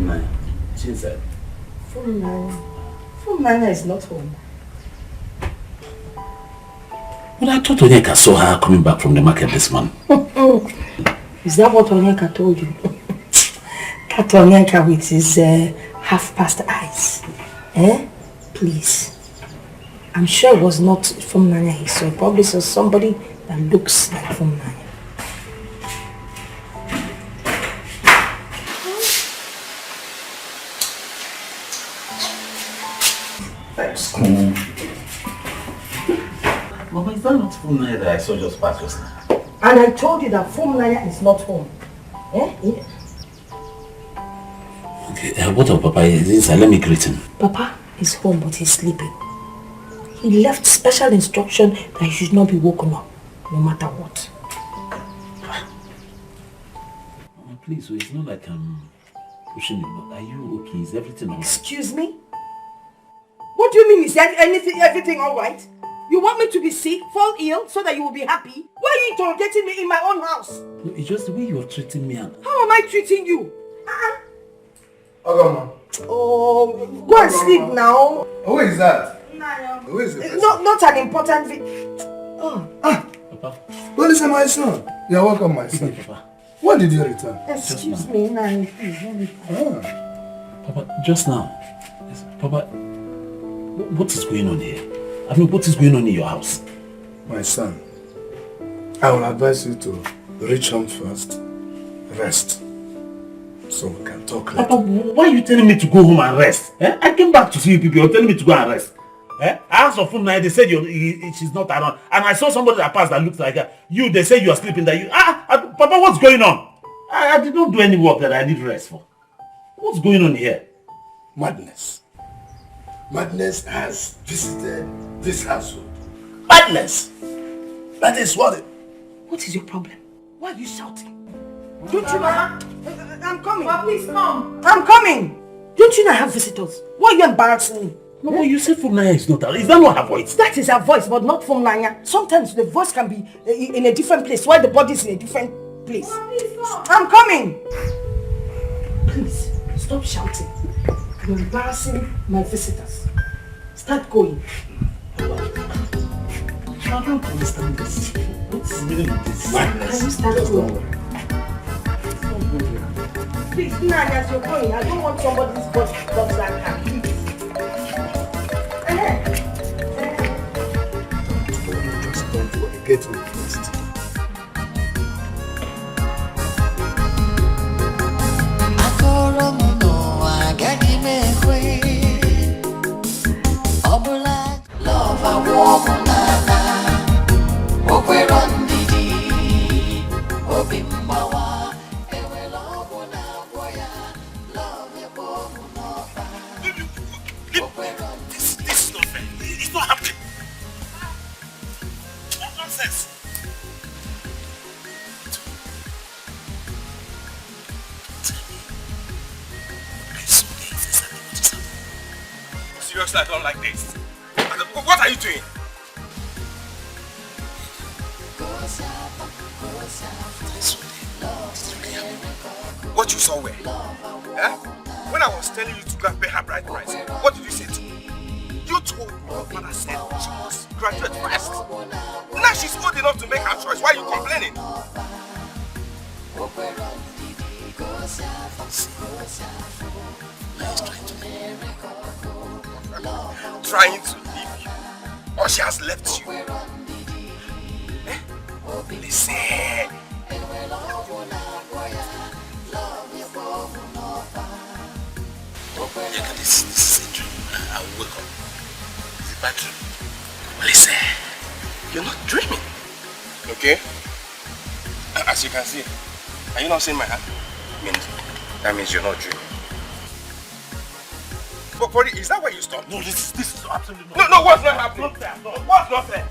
Nanya? She said. From Nanya is not home. But I thought Onyeka saw her coming back from the market this morning. Is that what Onyeka told you? That Onyeka with his half-past eyes. Please. I'm sure it was not from Nanya he saw. Probably saw somebody that looks like from Nanya. That's cool. Mama, is that not from Nanya that I saw just past just now? And I told you that from Nanya is not home. Yeah. Okay, what of Papa is inside? Let me greet him. Papa is home, but he's sleeping. He left special instruction that he should not be woken up, no matter what. Oh, please, so it's not like I'm pushing you, but are you okay? Is everything alright? Excuse me? What do you mean? Is everything alright? You want me to be sick, fall ill, so that you will be happy? Why are you interrogating me in my own house? No, it's just the way you're treating me. How am I treating you? Mama. Oh, go and sleep now. Who is that? Who is it? Not an important Papa. Well, listen, my son. You're welcome, my son. Papa. When did you return? Excuse me, Nani, please. Papa, just now. Yes, Papa, what is going on here? I mean, what is going on in your house? My son, I will advise you to reach home first, rest, so we can talk later. Papa, why are you telling me to go home and rest? I came back to see you people, you're telling me to go and rest. I asked for food now, they said she's not around. And I saw somebody that passed that looks like her. You, they say you are sleeping, that Papa, what's going on? I did not do any work that I need rest for. What's going on here? Madness. Madness has visited this household. Madness! That is what it... What is your problem? Why are you shouting? Don't you know I'm coming. Papa, please come. I'm coming. Don't you know I have visitors? Why are you embarrassing me? No, but you said from Nanya is not her. Is that not her voice? That is her voice, but not from Nanya. Sometimes the voice can be in a different place, while the body is in a different place. Papa, please come. I'm coming. Please, stop shouting. You're embarrassing my visitors. Start going. I don't understand this. What's the meaning of this? Can you start going? Please, Nanya, as you're going, I don't want somebody's voice to talk like that. Please. Just don't worry. Get home first. Love, I walk on This is not fair. It's not happening. What nonsense? Seriously, I don't like this. What are you doing? What you saw where? When I was telling you to go and pay her bride price, what did you say to me? You told me your father said she must graduate first. Now she's old enough to make her choice. Why are you complaining? Trying to leave you, or she has left you. Listen. Yeah, this is a dream. I will wake up. It's a bad dream. Listen, You're not dreaming. Okay? As you can see, are you not seeing my hand? That means you're not dreaming. But is that where you stop? no, this is absolutely not. No, what's not happening? Not there, not. What's not there?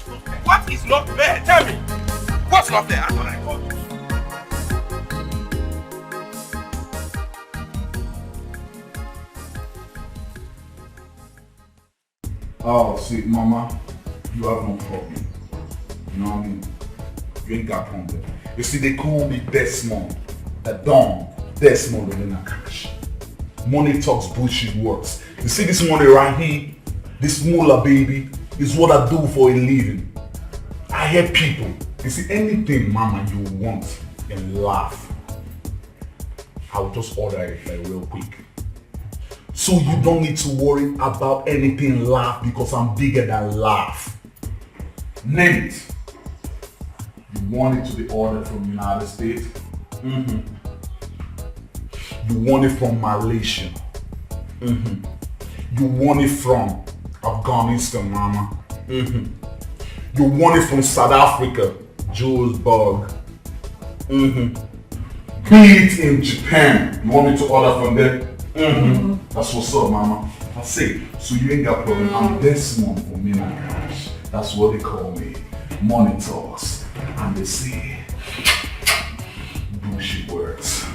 What is not there? Tell me. What's not there? That's what I told you. Oh, see, Mama, you have no problem. You know what I mean? You ain't got problem. You see, they call me Desmond. The Don. Desmond in a cash. Money talks, bullshit works. You see this money right here, this moolah baby, is what I do for a living. I help people. You see anything, mama, you want in life, I'll just order it like real quick. So you don't need to worry about anything in life because I'm bigger than life. Name it. You want it to be ordered from United States? You want it from Malaysia? You want it from Afghanistan, mama? You want it from South Africa, Johannesburg? Be it in Japan. You want me to order from there? That's what's up, mama. I say, so you ain't got problem. I'm Desmond for me and cash. That's what they call me. Money talks. And they say, bullshit words.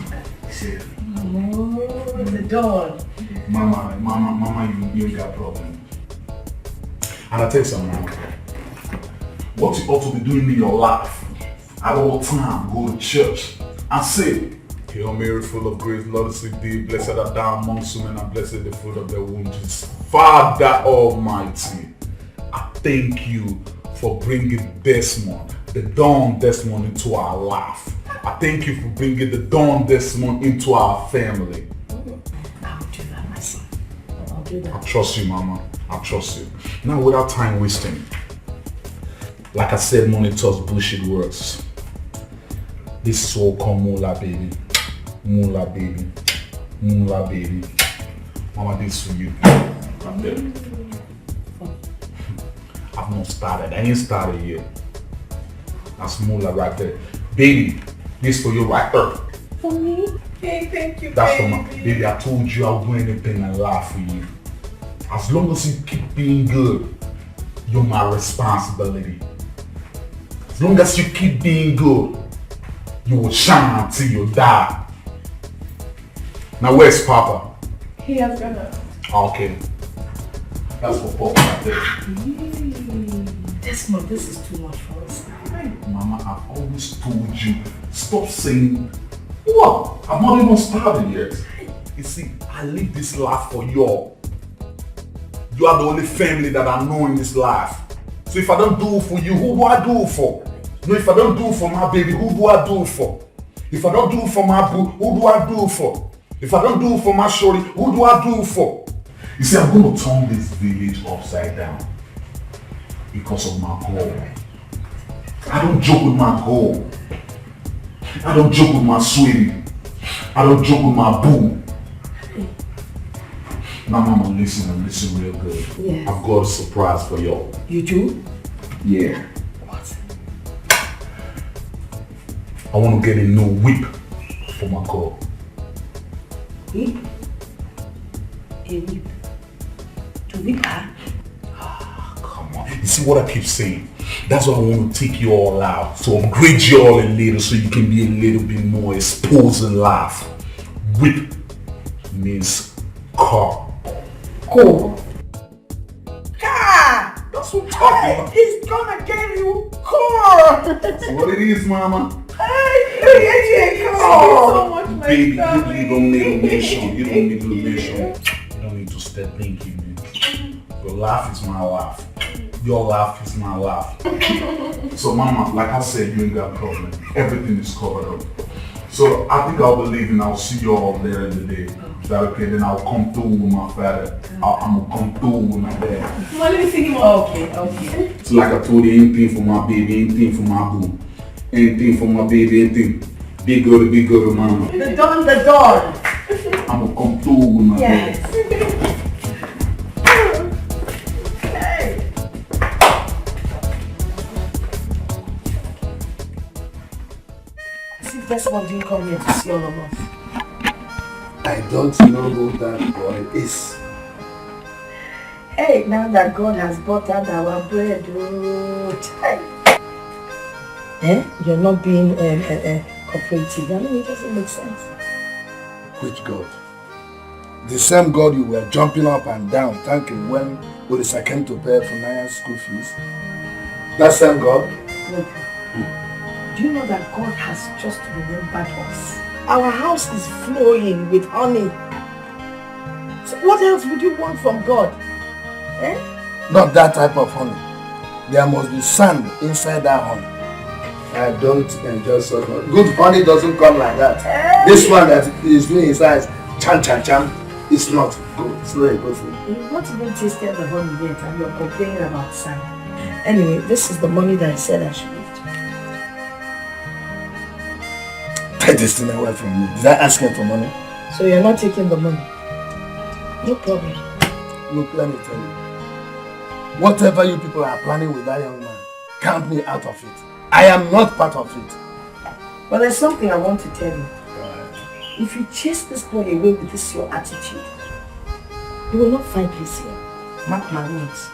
Say, oh, the dawn. Mama, you ain't got problem. And I tell you something, mama. What you ought to be doing in your life, at all time, go to church and say, Hail Mary, full of grace, Lord is with thee, blessed art thou amongst women, and blessed is the fruit of thy womb, Jesus. Father Almighty, I thank you for bringing Desmond, the Dawn Desmond, into our life. I thank you for bringing the Dawn Desmond into our family. I'll do that, my son. I'll do that. I trust you, mama. I trust you. Now, without time wasting, like I said, money talks, bullshit works. This is what we call moolah, baby. Moolah, baby. Moolah, baby. Mama, this for you. Right there. I've not started. I ain't started yet. That's moolah right there. Baby, this for you right there. For me? Hey, thank you, That's baby. for my baby. I told you I'll do anything in life for you. As long as you keep being good, you're my responsibility. As long as you keep being good, you will shine until you die. Now where's Papa? He has gone out. Okay. That's for Papa right there. Desmond, this is too much for us. Mama, I've always told you, stop saying, what? I'm not even started yet. You see, I live this life for y'all. You are the only family that I know in this life. So if I don't do it for you, who do I do it for? No, if I don't do it for my baby, who do I do it for? If I don't do it for my boo, who do I do it for? If I don't do it for my shorty, who do I do it for? You see, I'm going to turn this village upside down because of my goal. I don't joke with my goal. I don't joke with my sweetie. I don't joke with my boo. Now, mama, listen real good. Yes. I've got a surprise for y'all. You do? Yeah. What? I want to get a new whip for my girl. Whip? A whip? To whip her? Come on. You see what I keep saying? That's why I want to take you all out. So upgrade you all a little so you can be a little bit more exposed in life. Whip means car. Car? Car! That's what I'm talking about. He's gonna get you car! That's what it is, mama. Hey, so much, my Baby, darling. you don't need a mission. You don't need a mission. You don't need to step thinking, man. Your life is my life. Your life is my life. So, mama, like I said, you ain't got a problem. Everything is covered up. So, I think I'll be leaving. I'll see you all later in the day. Is that okay? Then I'll come through with my father. I'm gonna come through with my dad. Well, let me see him. Okay. So, like I told you, anything for my baby, anything for my boo. Anything for my baby, anything. Be good, mama. The dawn. I'm gonna come through with my dad. Hey. As if Desmond didn't come here to see all of us. I don't know who that boy is. Hey, now that God has buttered our bread, you're not being cooperative. I mean, it doesn't make sense. Which God? The same God you were jumping up and down thanking when Odisa came to pay for Naya's school fees? That same God? Look, do you know that God has just remembered us? Our house is flowing with honey. So what else would you want from God? Eh? Not that type of honey. There must be sand inside that honey. I don't enjoy such honey. Good honey doesn't come like that. This one that is doing inside, chan chan chan, it's not good. It's not a good thing. You've not even tasted the honey yet and you're complaining about sand. Anyway, this is the money that I said I should give to you. Take this thing away from me. Did I ask you for money? So you're not taking the money? No problem. Look, let me tell you. Whatever you people are planning with that young man, count me out of it. I am not part of it. But there's something I want to tell you. If you chase this boy away with this your attitude, you will not find peace here. Mark my words.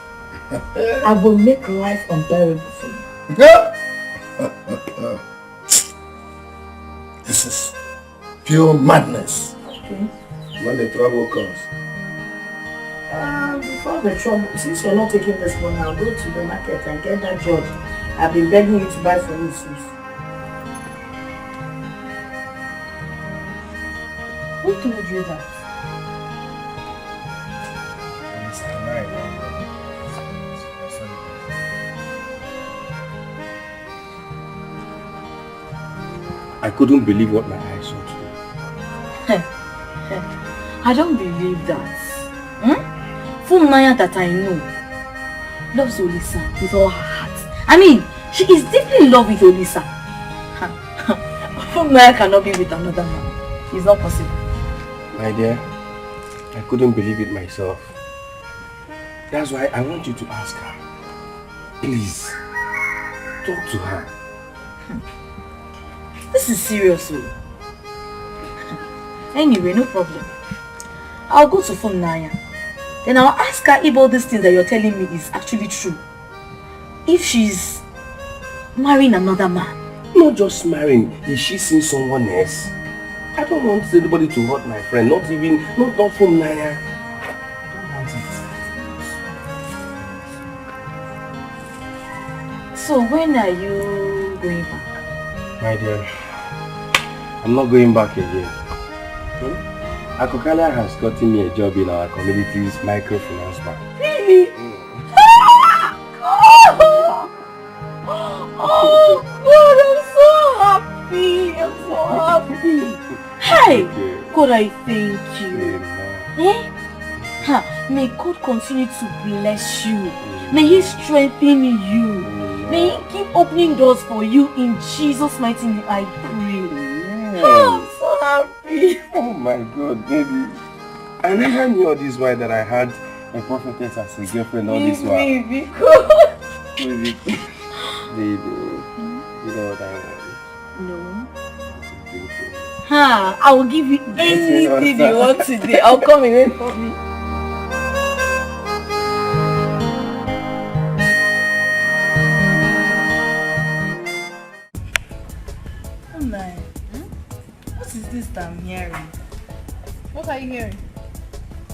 I will make life unbearable for you. This is pure madness. Okay. When the trouble comes. Before the trouble, since you're not taking this money, I'll go to the market and get that job I've been begging you to buy for me since. Who told you that? I couldn't believe what my eyes saw today. I don't believe that. Funaya that I know loves Olisa with all her heart. I mean, she is deeply in love with Olisa. Funaya cannot be with another man. It's not possible. My dear, I couldn't believe it myself. That's why I want you to ask her. Please, talk to her. This is serious. Anyway, no problem. I'll go to Funaya. Then I'll ask her if all these things that you're telling me is actually true. If she's marrying another man. Not just marrying, is she seeing someone else? I don't want anybody to hurt my friend, not from Naya. I don't want it. So when are you going back? My dear, I'm not going back again. Akokalia has gotten me a job in our community's microfinance bank. Really? Oh God, I'm so happy. I'm so happy. Hey, God, I thank you. May God continue to bless you. May He strengthen you. May He keep opening doors for you in Jesus' mighty name. I pray. I'm so happy. Oh my God, baby. I never knew all this while that I had a prophetess as a girlfriend all this while. Baby, God. Baby, you know what I want? No. I will give you anything you want today. I'll come away from me. Oh my. What is this that I'm hearing? What are you hearing?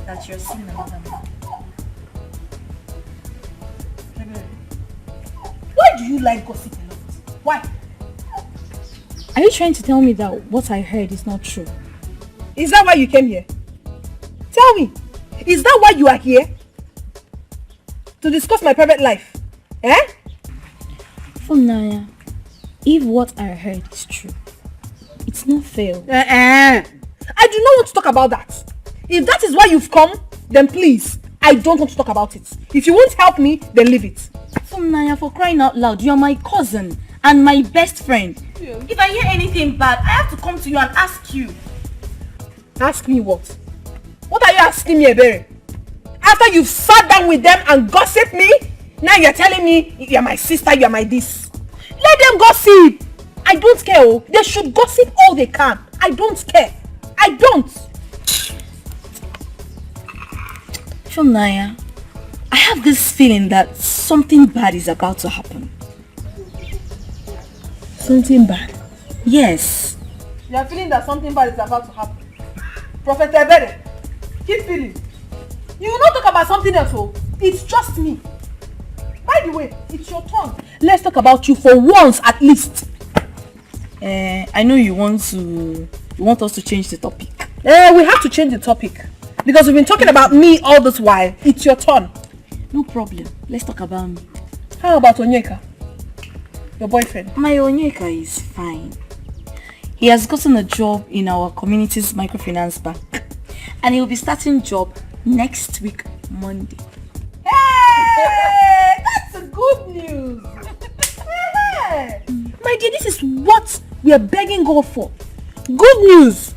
That you're seeing another man. Why do you like gossip a lot? Why? Are you trying to tell me that what I heard is not true? Is that why you came here? Tell me, is that why you are here? To discuss my private life? Eh? Funaya, if what I heard is true, it's not fair. I do not want to talk about that. If that is why you've come, then please, I don't want to talk about it. If you won't help me, then leave it. Funaya, for crying out loud, you're my cousin and my best friend. Yeah. If I hear anything bad, I have to come to you and ask you. Ask me what? What are you asking me, Ebere? After you've sat down with them and gossiped me, now you're telling me you're my sister, you're my this. Let them gossip. I don't care. Oh. They should gossip all they can. I don't care. I don't. Funaya, I have this feeling that something bad is about to happen. Something bad? Yes. You are feeling that something bad is about to happen. Prophet Ebere, keep feeling. You will not talk about something else, oh. It's just me. By the way, it's your turn. Let's talk about you for once at least. I know you want us to change the topic. We have to change the topic. Because we've been talking about me all this while. It's your turn. No problem. Let's talk about me. How about Onyeka? Your boyfriend? My Onyeka is fine. He has gotten a job in our community's microfinance bank. And he will be starting job next week, Monday. Hey! That's a good news! Hey! My dear, this is what we are begging God for. Good news!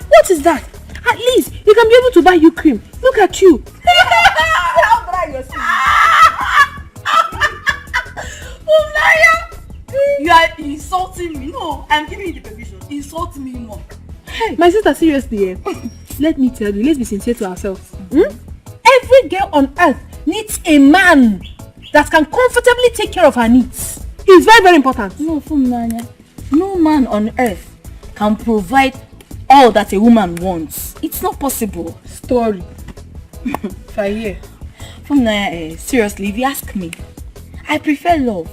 What is that? At least you can be able to buy you cream. Look at you. How dry your skin. You are insulting me. No, I'm giving you the permission. Insult me more. Hey, my sister, seriously, let me tell you, let's be sincere to ourselves. Every girl on earth needs a man that can comfortably take care of her needs. It's very, very important. No, Funanya. No man on earth can provide all that a woman wants. It's not possible. Story. Faye. Funanya, seriously, if you ask me, I prefer love.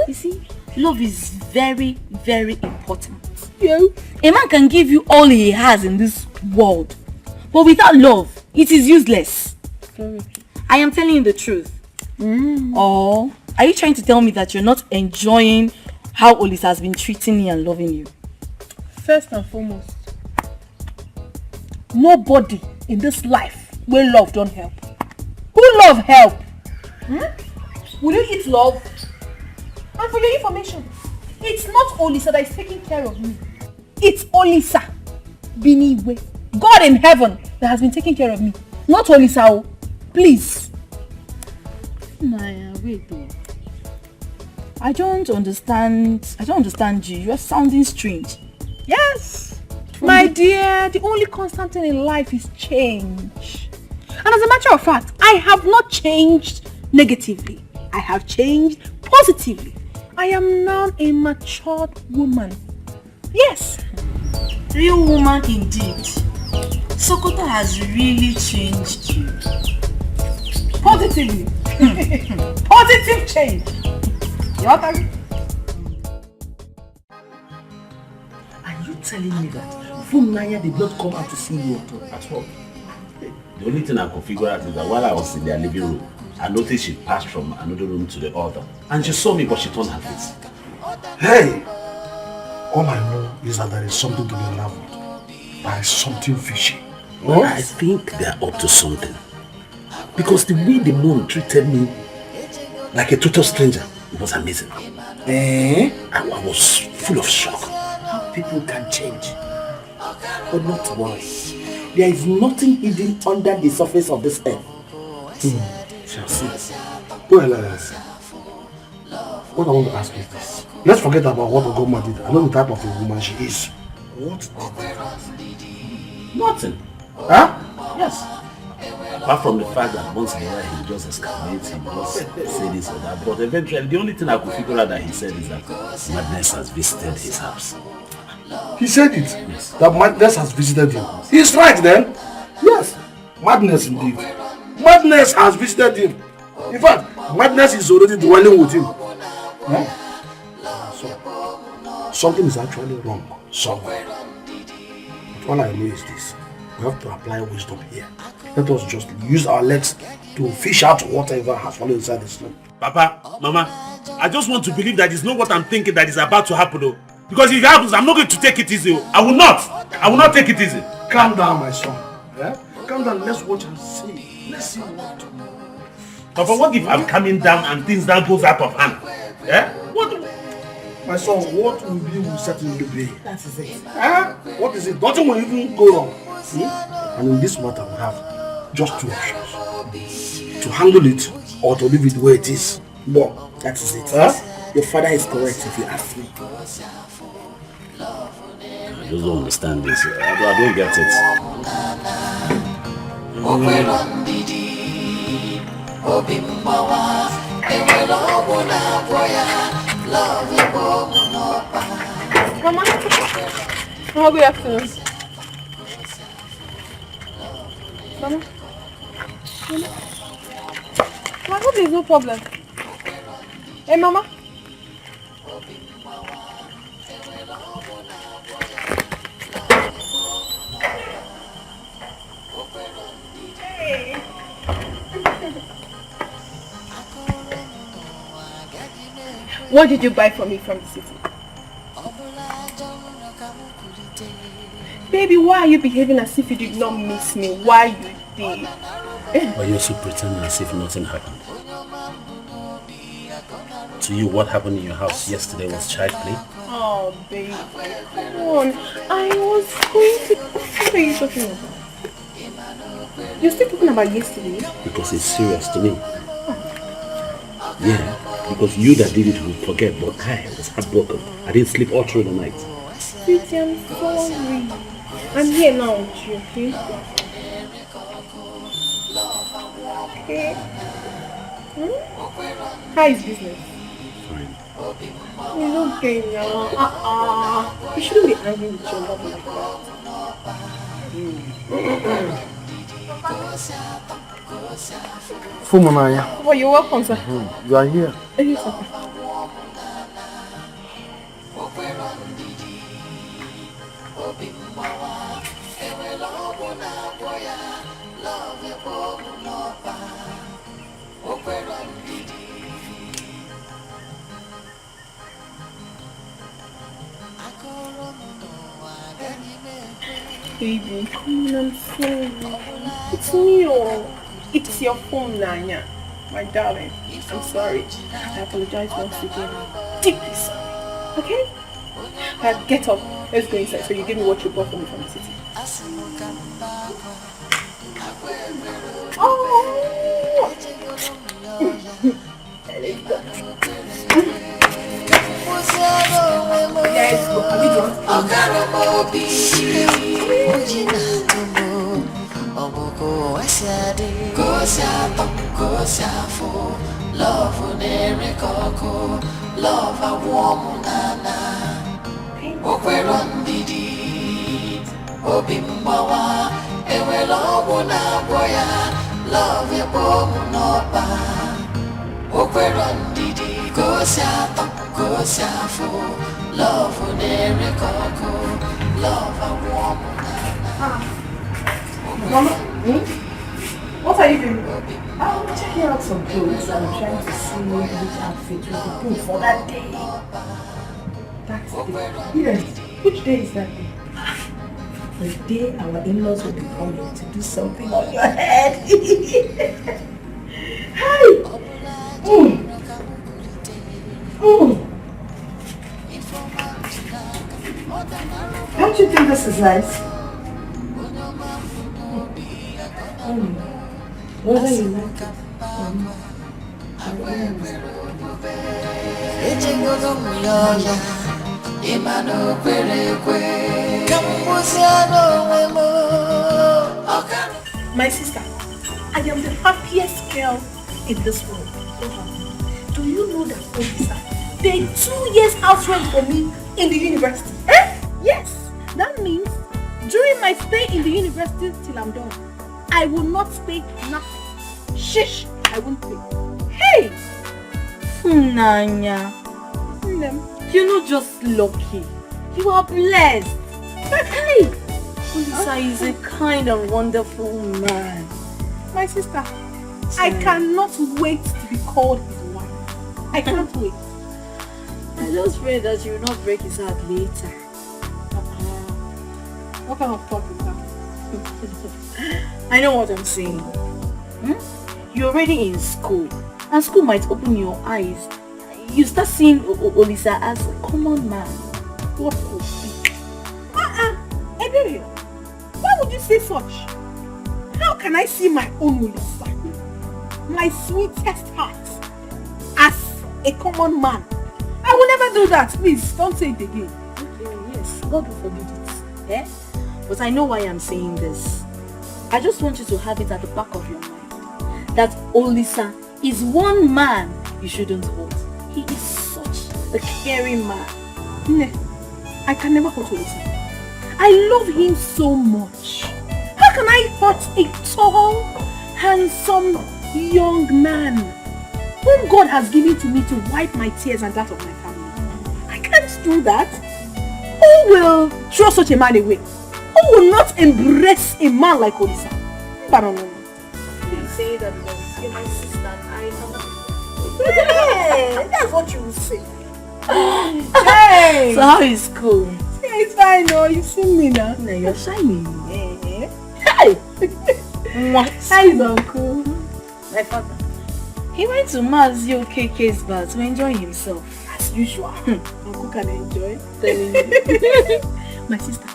You see, love is very, very important. Yeah. A man can give you all he has in this world, but without love, it is useless. Sorry. I am telling you the truth. Or are you trying to tell me that you're not enjoying how Olisa has been treating you and loving you? First and foremost, nobody in this life will love don't help. Who love help? Will you eat love? And for your information, it's not Olisa that is taking care of me. It's Olisa, Biniwe, God in heaven that has been taking care of me. Not Olisa, please. Naya, wait though. I don't understand you. You're sounding strange. Yes, my dear, the only constant thing in life is change. And as a matter of fact, I have not changed negatively. I have changed positively. I am now a matured woman. Yes. Real woman indeed. Sokoto has really changed you. Positively. Positive change. Your turn. Are you telling me that Funanya did not come out to see you at all? The only thing I could figure out is that while I was in their living room, I noticed she passed from another room to the other. And she saw me, but she turned her face. Hey! All I know is that there is something to be unraveled. There is something fishy. Well, I think they are up to something. Because the way the mom treated me like a total stranger, it was amazing. I was full of shock. How people can change. But not once. There is nothing hidden under the surface of this earth. Shall see. Well, what I want to ask is this. Let's forget about what Ogoma did. I know the type of a woman she is. What did they Nothing. Huh? Yes. Apart from the fact that once in a while he just escalates, he just say this or that. But eventually, the only thing I could figure out that he said is that madness has visited his house. He said it? Yes. That madness has visited him. He's right then. Yes. Madness indeed. Madness has visited him. In fact, madness is already dwelling with him. Huh? So, something is actually wrong somewhere. But all I know is this. We have to apply wisdom here. Let us just use our legs to fish out whatever has fallen inside the snow. Papa, Mama, I just want to believe that it's not what I'm thinking that is about to happen though. Because if it happens, I'm not going to take it easy. I will not take it easy. Calm down, my son. Yeah? Calm down, let's watch and see. Let's see what. Papa, what if I'm coming down and things that goes out of hand? Yeah? What? My son, what will be will certainly be. That is it. What is it? Nothing will even go wrong. See? And in this matter, we have just two options. To handle it or to leave it the way it is. Well, that is it. Your father is correct if you ask me. I just don't understand this. I don't get Mama, how good afternoon. Mama? I hope there's no problem. Hey, Mama? What did you buy for me from the city? Baby, why are you behaving as if you did not miss me? Why you did? But you also pretending as if nothing happened. To you, what happened in your house yesterday was child play? Oh, baby, come on. I was going to... What are you talking about? You're still talking about yesterday? Because it's serious to me. Yeah, because you that did it will forget, but I was heartbroken. I didn't sleep all through the night. Sweetie, I'm sorry. I'm here now with you, okay? Okay. How is business? Fine. It's okay now. You shouldn't be angry with your love like that. Fumunaya. Oh, you're welcome, sir. You are here. Yes, sir. Baby, come on, I'm sorry. It's me, it's your phone, Nanya. My darling, I'm sorry. I apologize once again. Deeply sorry. Okay? Get up. Let's go inside so you give me what you bought for me from the city. Oh! Let's go. Let's go. Love a warm nana. Okweron didi. Obimbawa. Ewe love na boya. Love ya bomu noba. Okweron didi. Gosa fo. Love nere koko. Love a warm nana. Mama, what are you doing? I'm checking out some clothes and I'm trying to see which outfit will be good for that day. That's the day. Yes. Which day is that day? The day our in-laws will be coming to do something on your head. Hi! Don't you think this is nice? Whether you like it My sister, I am the happiest girl in this world. Do you know that Olisa, they 2 years out rent for me in the university? Yes, that means during my stay in the university till I'm done, I will not pay nothing. Shish, I won't pay. Hey! Nanya, you're not just lucky. You are blessed. Hey! Olisa is a kind and wonderful man. My sister, I cannot wait to be called his wife. I can't wait. I just pray that you will not break his heart later. What kind of thought is that? I know what I'm saying. You're already in school, and school might open your eyes. You start seeing Olisa as a common man. What could be? Ebere, why would you say such? How can I see my own Olisa, my sweetest heart, as a common man? I will never do that. Please, don't say it again. Okay, yes, God will forbid it. Eh? But I know why I'm saying this. I just want you to have it at the back of your mind that Olisa is one man you shouldn't hold. He is such a caring man. I can never hurt Olisa. I love him so much. How can I hurt a tall, handsome, young man whom God has given to me to wipe my tears and that of my family? I can't do that. Who will throw such a man away? Who will not embrace a man like Olisa? You say that because you're my sister and I know. Yeah, that's what you will say. Hey! So how is school? Yeah, it's fine, no. You see me now. No, you're shining. Yeah. Hey! How is Uncle? My father. He went to Mazio KK's bar to enjoy himself. As usual. Uncle can enjoy. Telling you. My sister,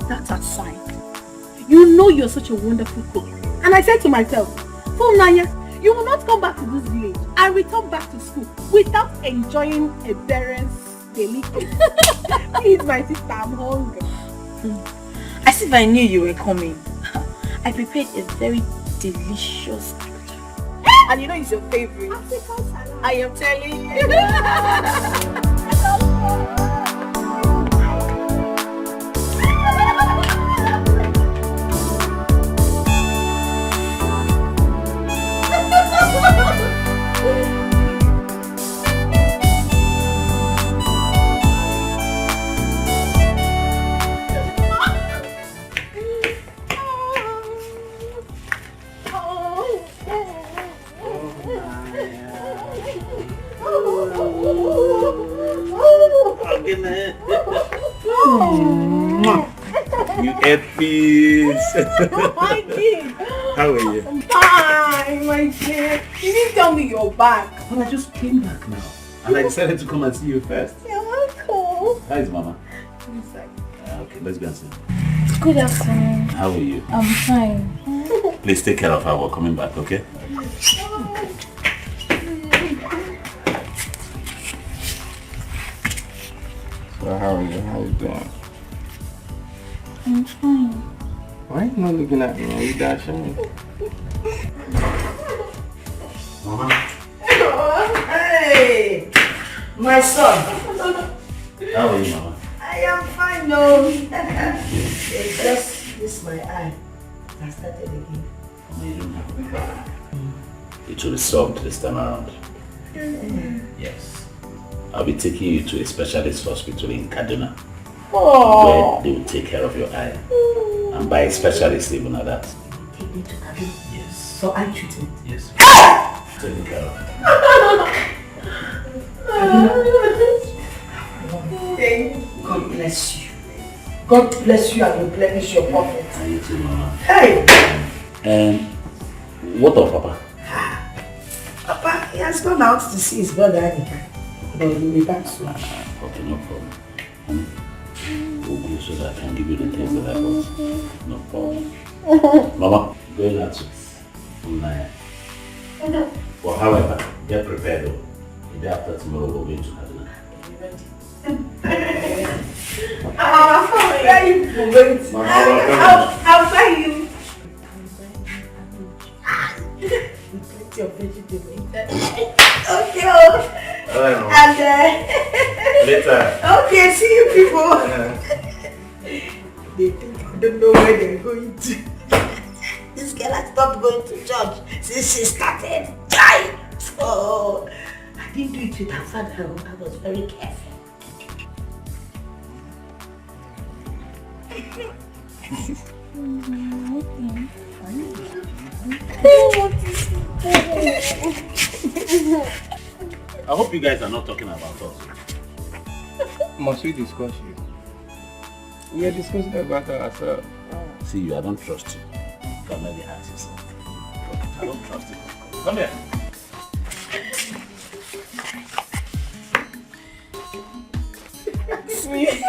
that's aside. You know you're such a wonderful cook. And I said to myself, Naya, you will not come back to this village and return back to school without enjoying a parent's delicacy. Please, my sister, I'm hungry. As if I knew you were coming. I prepared a very delicious salad. And you know it's your favorite. I am telling you. You ate peace. I did. How are you? I'm fine, my dear. You didn't tell me you're back. Well, I just came back now. And I decided to come and see you first. You're welcome. How is Mama? Inside. Okay, let's go and see. Good afternoon. How are you? I'm fine. Please take care of her. We're coming back, okay? So how are you? How you doing? I'm fine. Why are you not looking at me? Are you dashing? Mama? Hey! My son. How are you, Mama? I am fine, no. It's just this my eye. I started again. It will be solved this time around. Yes. I'll be taking you to a specialist hospital in Kaduna. Where they will take care of your eye. And by a specialist even at that. Take me to Kaduna. Yes. For eye treatment. Yes. Take care of it. God bless you. God bless you and replenish your pocket. And you too, Mama. Hey! And what of Papa? Papa, he has gone out to see his brother Anika. But he'll be back soon. Okay, no problem. We'll go so that I can give you the things that I want. No problem. Mama, going out to Unaya. Well, however, get prepared though. The day after tomorrow, we're going to Kaduna. Where are you going? I'll buy you. Plenty of vegetables. Okay. And later. Okay, see you people. They think I don't know where they're going to. This girl has stopped going to church since she started. Oh, I didn't do it with her father. I was very careful. I hope you guys are not talking about us. Must we discuss you? We are discussing about ourselves. See you, I don't trust you. You can maybe hurt yourself. I don't trust you. Come here. Sweet.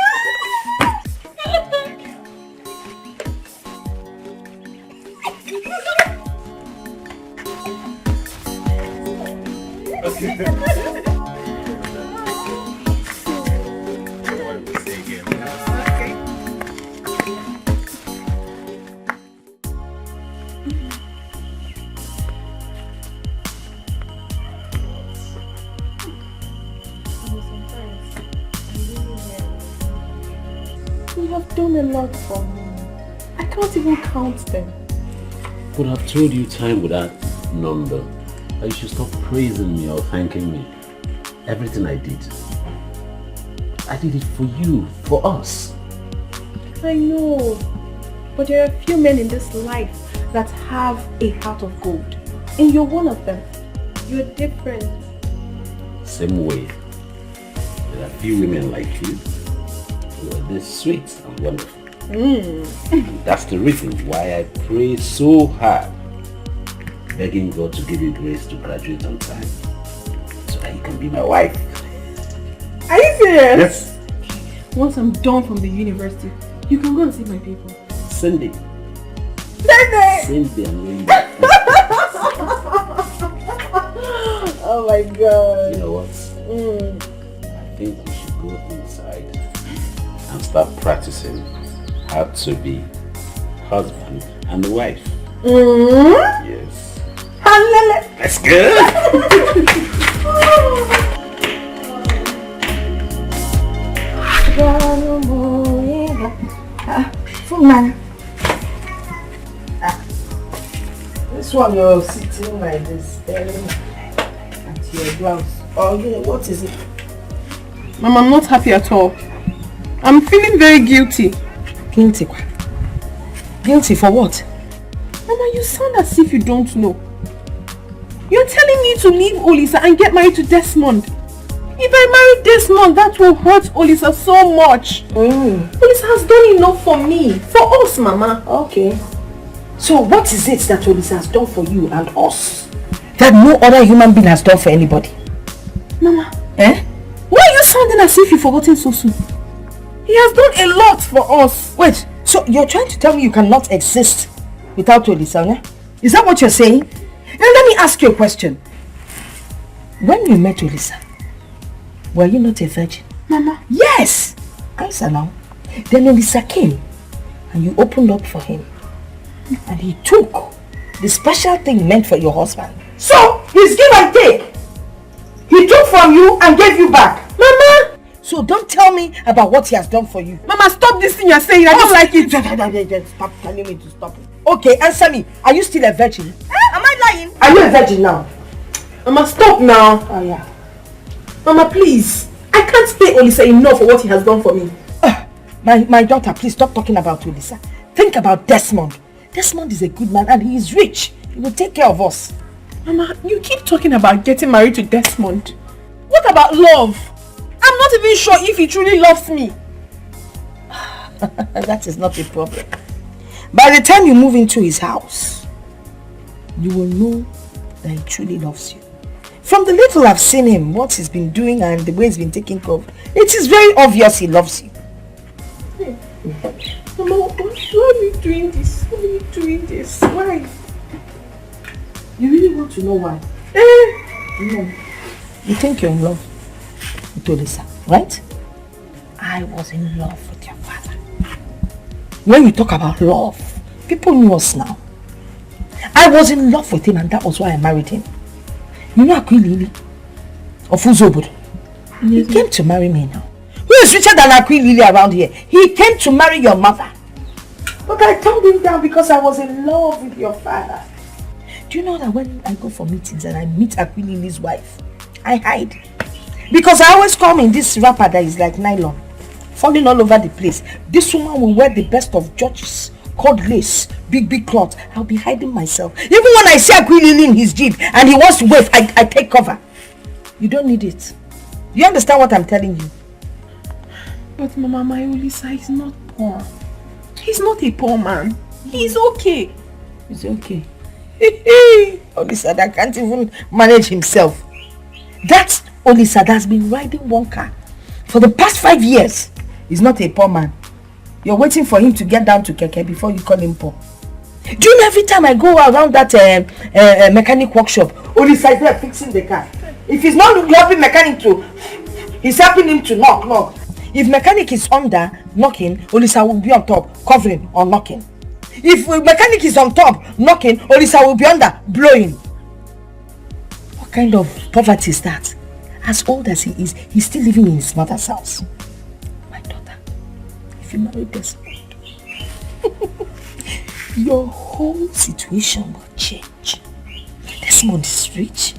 You have done a lot for me. I can't even count them. But I've told you time without number that you should stop praising me or thanking me. Everything I did it for you, for us. I know, but there are a few men in this life that have a heart of gold. And you're one of them. You're different. Same way There are few women like you who are this sweet and wonderful. And that's the reason why I pray so hard, begging God to give you grace to graduate on time, so that you can be my wife. Are you serious? Yes. Once I'm done from the university, you can go and see my people. Cindy. Cindy and Linda. Oh my God. You know what? I think we should go inside and start practicing how to be husband and wife. Yes. Let's go. This one you're sitting like this, staring at your blouse. Oh, you know, what is it? Mom, I'm not happy at all. I'm feeling very guilty. Guilty? Guilty for what? Mama, you sound as if you don't know. You're telling me to leave Olisa and get married to Desmond. If I marry Desmond, that will hurt Olisa so much. Olisa has done enough for me. For us, Mama. Okay. So what is it that Olisa has done for you and us that no other human being has done for anybody? Mama. Eh? Why are you sounding as if you've forgotten so soon? He has done a lot for us. Wait, so you're trying to tell me you cannot exist without Olisa, yeah? Is that what you're saying? Now let me ask you a question. When you met Olisa, were you not a virgin? Mama. Yes! Answer now. Then Olisa came and you opened up for him. And he took the special thing meant for your husband. So, it's give and take. He took from you and gave you back. Mama! So don't tell me about what he has done for you. Mama, stop this thing you're saying. I don't like it. Stop telling me to stop it. Okay, answer me. Are you still a virgin? Am I lying? Are you a virgin now? Mama, stop now. Oh yeah. Mama, please. I can't pay Olisa enough for what he has done for me. My daughter, please stop talking about Olisa. Think about Desmond. Desmond is a good man and he is rich. He will take care of us. Mama, you keep talking about getting married to Desmond. What about love? I'm not even sure if he truly loves me. That is not a problem. By the time you move into his house, you will know that he truly loves you. From the little I've seen him, what he's been doing and the way he's been taking care of, it is very obvious he loves you. Mama, why are you doing this? Why are you doing this? Why? You really want to know why? No. You think you're in love with Olisa, right? I was in love with your father. When you talk about love, people knew us now. I was in love with him and that was why I married him. You know Akwilili of Uzobud? He came to marry me now. Who is richer than Akwilili around here? He came to marry your mother. But I turned him down because I was in love with your father. Do you know that when I go for meetings and I meet Akwilili's wife, I hide? Because I always come in this wrapper that is like nylon, falling all over the place. This woman will wear the best of George's, cord lace, big cloth. I'll be hiding myself. Even when I see Akwilili in his jeep and he wants to wave, I take cover. You don't need it. You understand what I'm telling you? But Mama, my Olisa is not poor. He's not a poor man. He's okay. He's okay. Olisa that can't even manage himself. That's Olisa that's been riding one car for the past 5 years. He's not a poor man. You're waiting for him to get down to Keke before you call him poor. Do you know every time I go around that mechanic workshop, Olisa is there fixing the car. If he's not helping mechanic to, he's helping him to knock. If mechanic is under knocking, Olisa will be on top covering or knocking. If mechanic is on top knocking, Olisa will be under blowing. What kind of poverty is that? As old as he is, he's still living in his mother's house. My daughter, if you marry Desmond, your whole situation will change. Desmond is rich.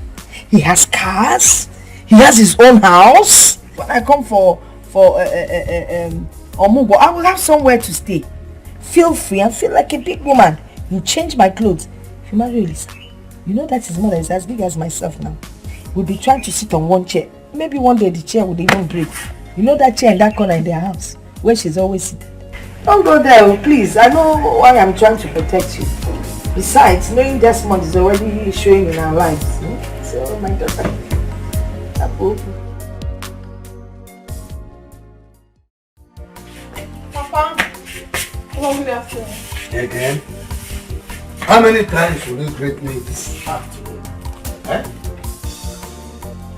He has cars. He has his own house. When I come for Omugo, I will have somewhere to stay. Feel free and feel like a big woman. You change my clothes. If you marry Olisa, you know that his mother is as big as myself now. We'll be trying to sit on one chair. maybe one day the chair would even break. You know that chair in that corner in their house where she's always sitting. Don't go there, please. I know why I'm trying to protect you. Besides, knowing Desmond is already showing in our lives. So, my daughter, Papa, what will you after? Again? How many times will you greet me this afternoon?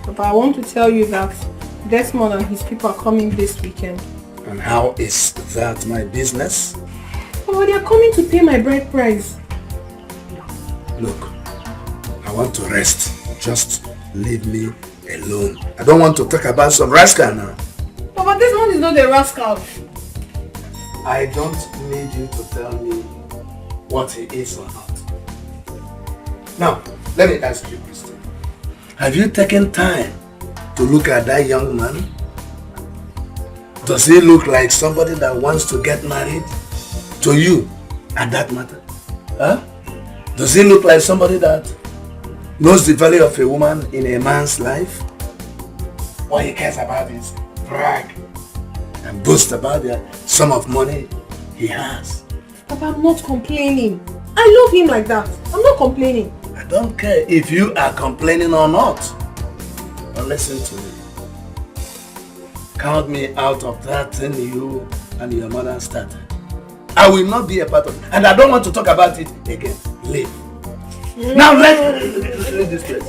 Papa, I want to tell you that Desmond and his people are coming this weekend. And how is that my business? Papa, they are coming to pay my bride price. Look, I want to rest. Just leave me alone. I don't want to talk about some rascal now. Papa, Desmond is not a rascal. I don't need you to tell me what he is or not. Now, let me ask you a question. Have you taken time to look at that young man? Does he look like somebody that wants to get married to you at that matter? Huh? Does he look like somebody that knows the value of a woman in a man's life? What he cares about is brag and boast about the sum of money he has. Papa, I'm not complaining. I love him like that. I'm not complaining. I don't care if you are complaining or not. But listen to me. Count me out of that thing you and your mother started. I will not be a part of it. And I don't want to talk about it again. Leave. Now let's leave this place.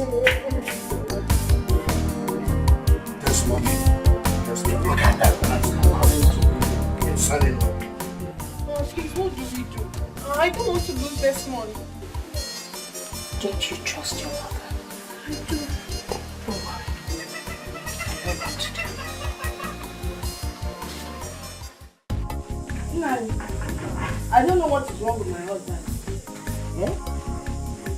This morning. Look at that man coming to me. It's sunny. Please, what do we do? I don't want to lose Desmond. Don't you trust your mother? I do. Don't worry. I know what to do. I don't know what is wrong with my husband.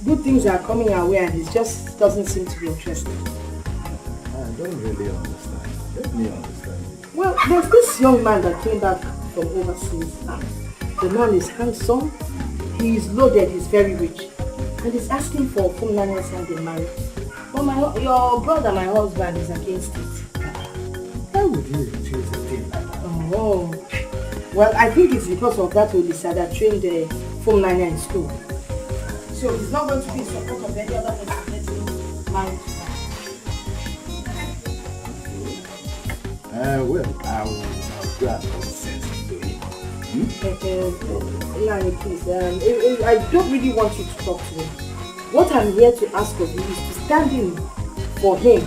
Good things are coming our way and he just doesn't seem to be interested. I don't really understand. Let me understand. Well, there's this young man that came back from overseas. The man is handsome, he is loaded, he's very rich. And he's asking for Funlania's hand in marriage. But your brother, my husband, is against it. Why would you refuse a thing like that? Oh. Well, I think it's because of that Olisa that trained Funlania in school. So he's not going to be in support of any other person getting married to her. Well, I'll do as consent to him. Nani, please, I don't really want you to talk to him. What I'm here to ask of you is to stand in for him.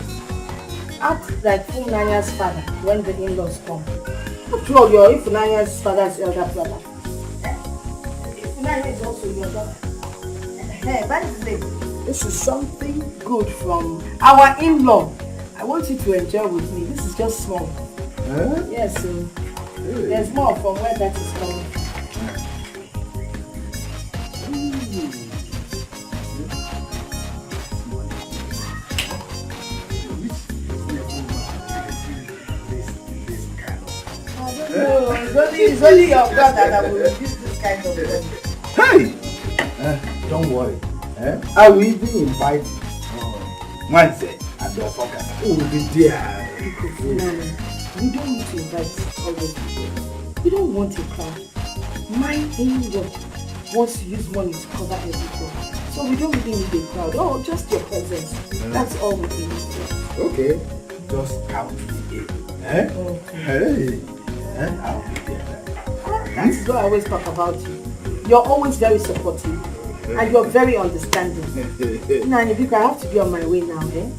Act like Funania's father when the in-laws come. After all, you're Funania's father's elder brother. Funania is also your daughter. This is something good from our in-law. I want you to enjoy with me. This is just small. Yes, there's more from where that is coming. It's only your brother that will use this kind of money. Hey! Don't worry. I will even invite Wednesday and your fucker. Oh, the dear. We don't need to invite all those people. We don't want a crowd. My in-law wants to use money to cover everything. So we don't really need a crowd. Oh, just your presence. That's all we need. Okay. Just count me in. Okay. Hey. I'll be there. That's what I always talk about you. You're always very supportive. And you're very understanding. Nani, because I have to be on my way now, eh?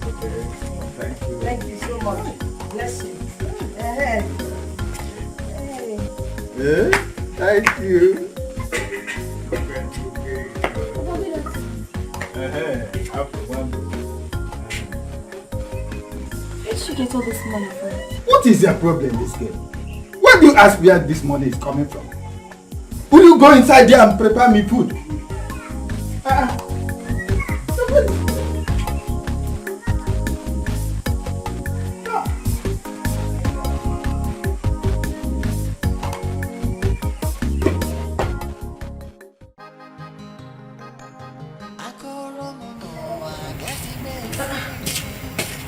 Thank you. Thank you so much. Bless you. Hey. Thank you. Where did you get all this money from? What is your problem, this girl? Why do you ask where this money is coming from? Will you go inside there and prepare me food?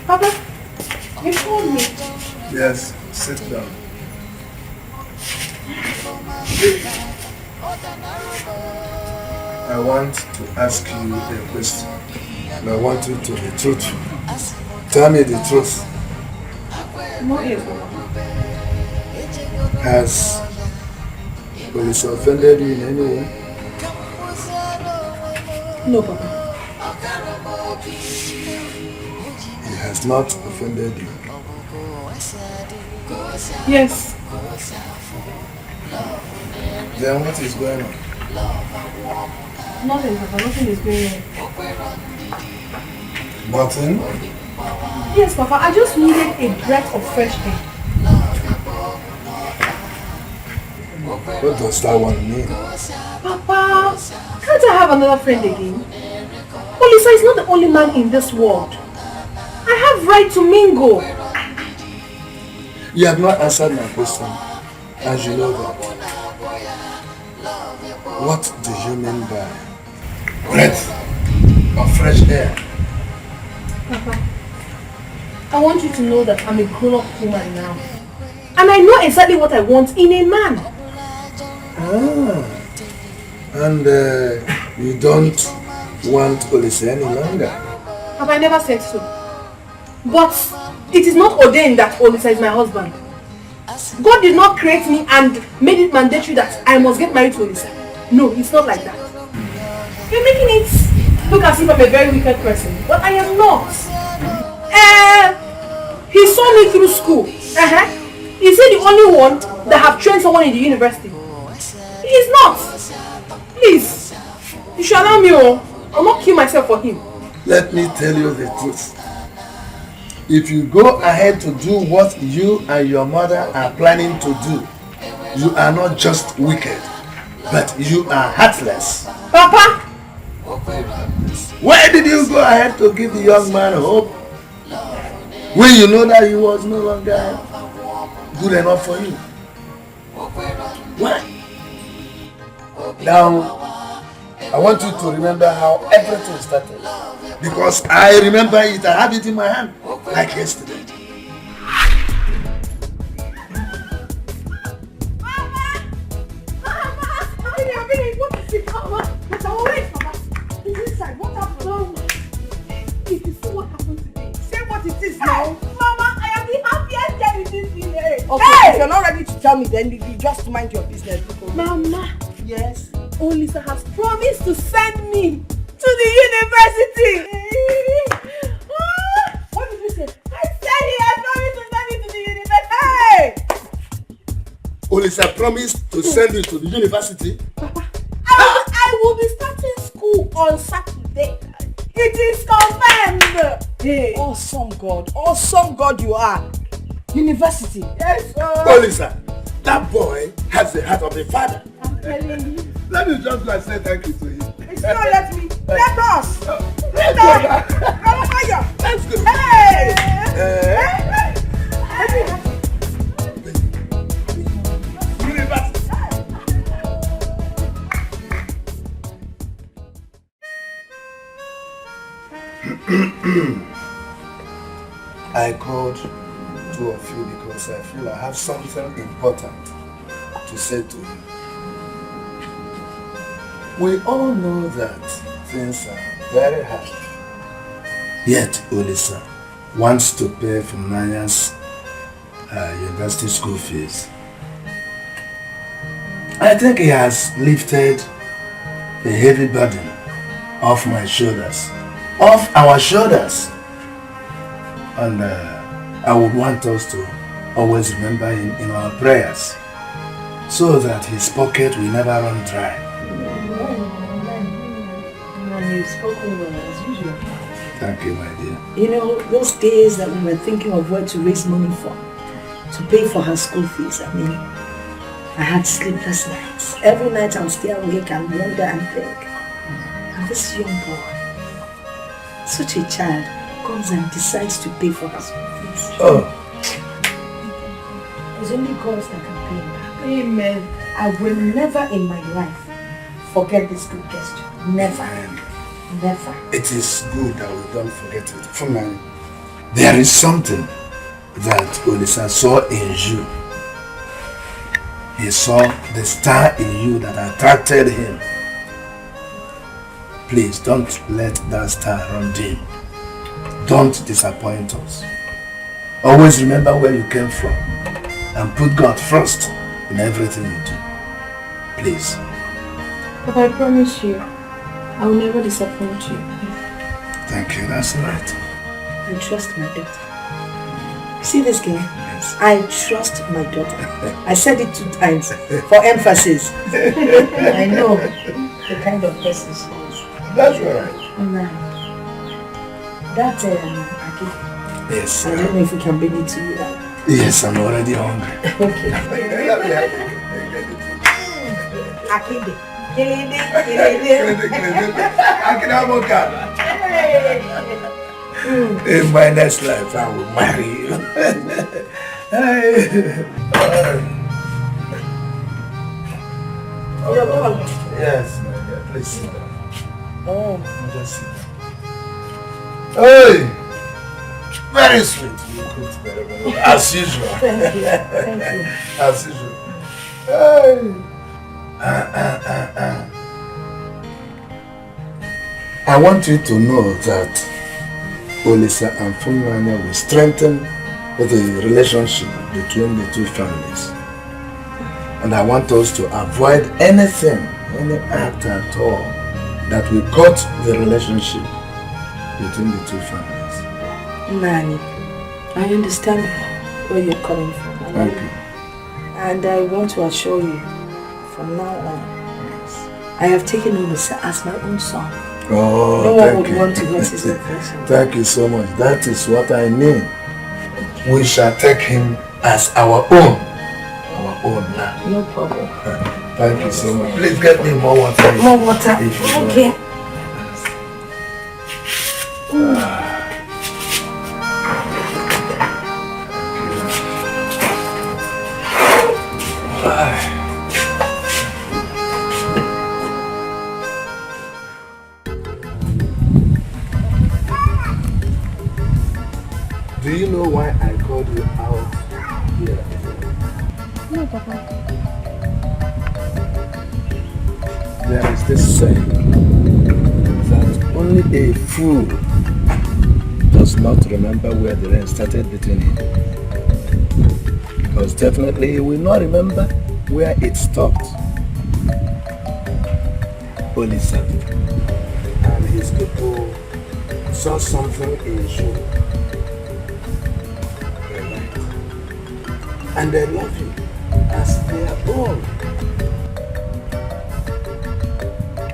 Papa, You told me. Yes, sit down. I want to ask you a question. And I want you to be truthful. Tell me the truth. No, yes, Has police offended you in any way? no, Papa. He has not offended you. Yes. Then what is going on? Nothing, Papa. Nothing is going on. Nothing? Yes, Papa. I just needed a breath of fresh air. What does that one mean? Papa, can't I have another friend again? Olisa is not the only man in this world. I have right to mingle. You have not answered my question, as you know that. What do you mean by breath of fresh air? Papa, I want you to know that I'm a grown-up woman now. And I know exactly what I want in a man. Ah, and you don't want Olisa any longer? Have I never said so? But it is not ordained that Olisa is my husband. God did not create me and made it mandatory that I must get married to Olisa. No, it's not like that. You're making it look as if I'm a very wicked person, but I am not. He saw me through school. Is he the only one that have trained someone in the university? He is not. Please, you should allow me. I'll not kill myself for him. Let me tell you the truth. If you go ahead to do what you and your mother are planning to do, you are not just wicked, but you are heartless. Papa! Why did you go ahead to give the young man hope when you know that he was no longer good enough for you? Why? Now, I want you to remember how everything started. Because I remember it, I have it in my hand, like yesterday. Okay, hey! If you're not ready to tell me, then you just mind your business. Mama. Yes? Olisa has promised to send me to the university. What did you say? I said he has promised to send me to the university. Hey! Olisa promised to send you to the university? Papa, I will be starting school on Saturday. It is confirmed. Hey. Awesome God you are. University. Yes, sir. Olisa, that boy has the heart of a father. I'm telling you. Let me just go and say thank you to him. It's not let me. Let us. Let's go. Let's go. Hey! I called two of you because I feel I have something important to say to you. We all know that things are very hard. Yet Olisa wants to pay for Nanya's university school fees. I think he has lifted a heavy burden off my shoulders, off our shoulders. And I would want us to always remember him in our prayers so that his pocket will never run dry. You've spoken well as usual. Thank you, my dear. You know, those days that we were thinking of where to raise money for, to pay for her school fees, I had sleepless nights. Every night I would stay awake and wonder and think. And this young boy, such a child, comes and decides to pay for her school fees. Oh. It's only God that can pay him back. Amen. I will never in my life forget this good gesture. Never. Never. It is good that we don't forget it. For me, there is something that Olisa saw in you. He saw the star in you that attracted him. Please don't let that star run dim. Don't disappoint us. Always remember where you came from and put God first in everything you do. Please. But I promise you, I will never disappoint you. Thank you, that's right. I trust my daughter. See this girl? Yes. I trust my daughter. I said it 2 times for emphasis. I know the kind of person she is. That's right. That's Yes. I don't know if we can bring it to you now. Yes, I'm already hungry. Okay. Akinde. In my next life, I will marry you. You're done. Yes, my dear. Please sit down. Oh. Just sit down. Hey! Very sweet. You cooked very well. As usual. Thank you. Thank you. As usual. Hey! I want you to know that Olisa and Funanya will strengthen the relationship between the two families. And I want us to avoid anything, any act at all that will cut the relationship between the two families. Nani, I understand where you're coming from. Thank you. And I want to assure you, from now on, I have taken Olisa as my own son. Oh, no one thank would you. want to hurt his affection. Thank you so much. That is what I mean. We shall take him as our own. Our own now. No problem. Thank you so much. Please get me more water. More water. Okay. Do you know why I called you out here? No, Papa. There is this saying that only a fool does not remember where the rain started beating him. Because definitely he will not remember where it stopped. Olisa and his people saw something in you. And they love you as their own.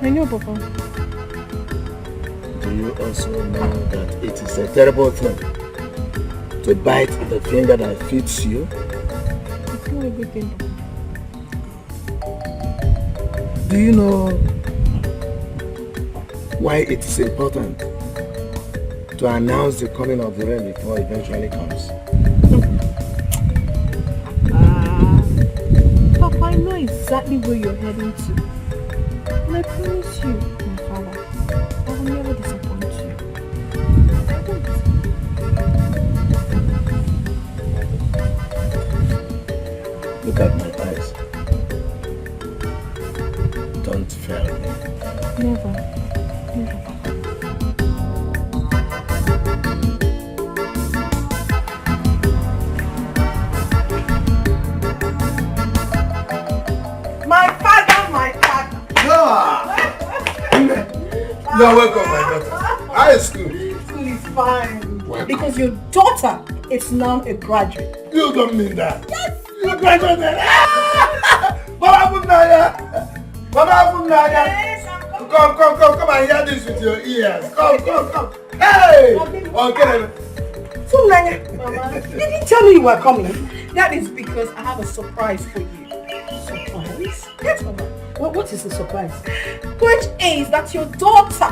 I know, Papa. Do you also know that it is a terrible thing to bite the finger that feeds you? It's not a good thing, Papa. Do you know why it is important to announce the coming of the rain before it eventually comes? Papa, I know exactly where you're heading to. And I promise you, my father, I will never disappoint you. I won't. Look at my eyes. Don't fail me. Never. Never, Papa. You're welcome, my daughter. How is school? School is fine. Welcome. Because your daughter is now a graduate. You don't mean that. Yes. You graduated. Baba Funaya. Baba Funaya. Yes, Come and hear this with your ears. Come. Hey! Okay. Funaya, Mama, you didn't tell me you were coming. That is because I have a surprise for you. Surprise? Yes, Mama. What is the surprise? Which is that your daughter,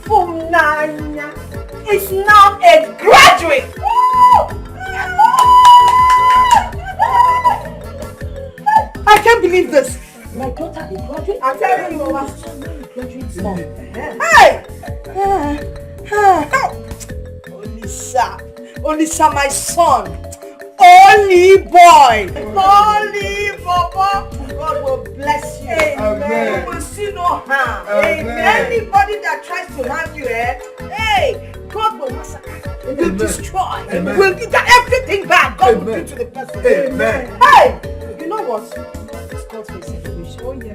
Funanya, is now a graduate. I can't believe this. My daughter, a graduate? I'm telling you, Mama. Graduate mom. Hey! Olisa, my son. holy boy. Holy Papa. God will bless you. Amen. You will see no harm. Amen. Anybody that tries to harm you, hey, God will massacre. Will destroy. Amen. Will get everything back. God will do to the person. Amen. Hey, you know what? It's called for a situation. Oh yeah.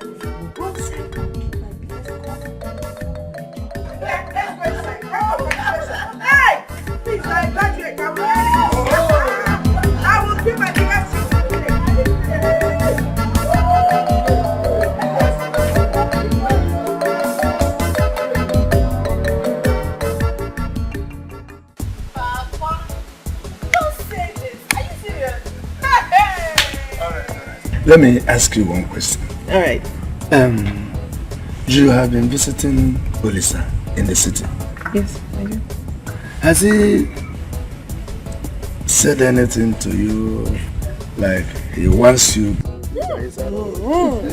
Go inside and keep my business going. Hey, please, I graduate. I'm ready. I will keep my biggest Let me ask you one question. All right. You have been visiting Olisa in the city. Yes, I do. Has he said anything to you like he wants you?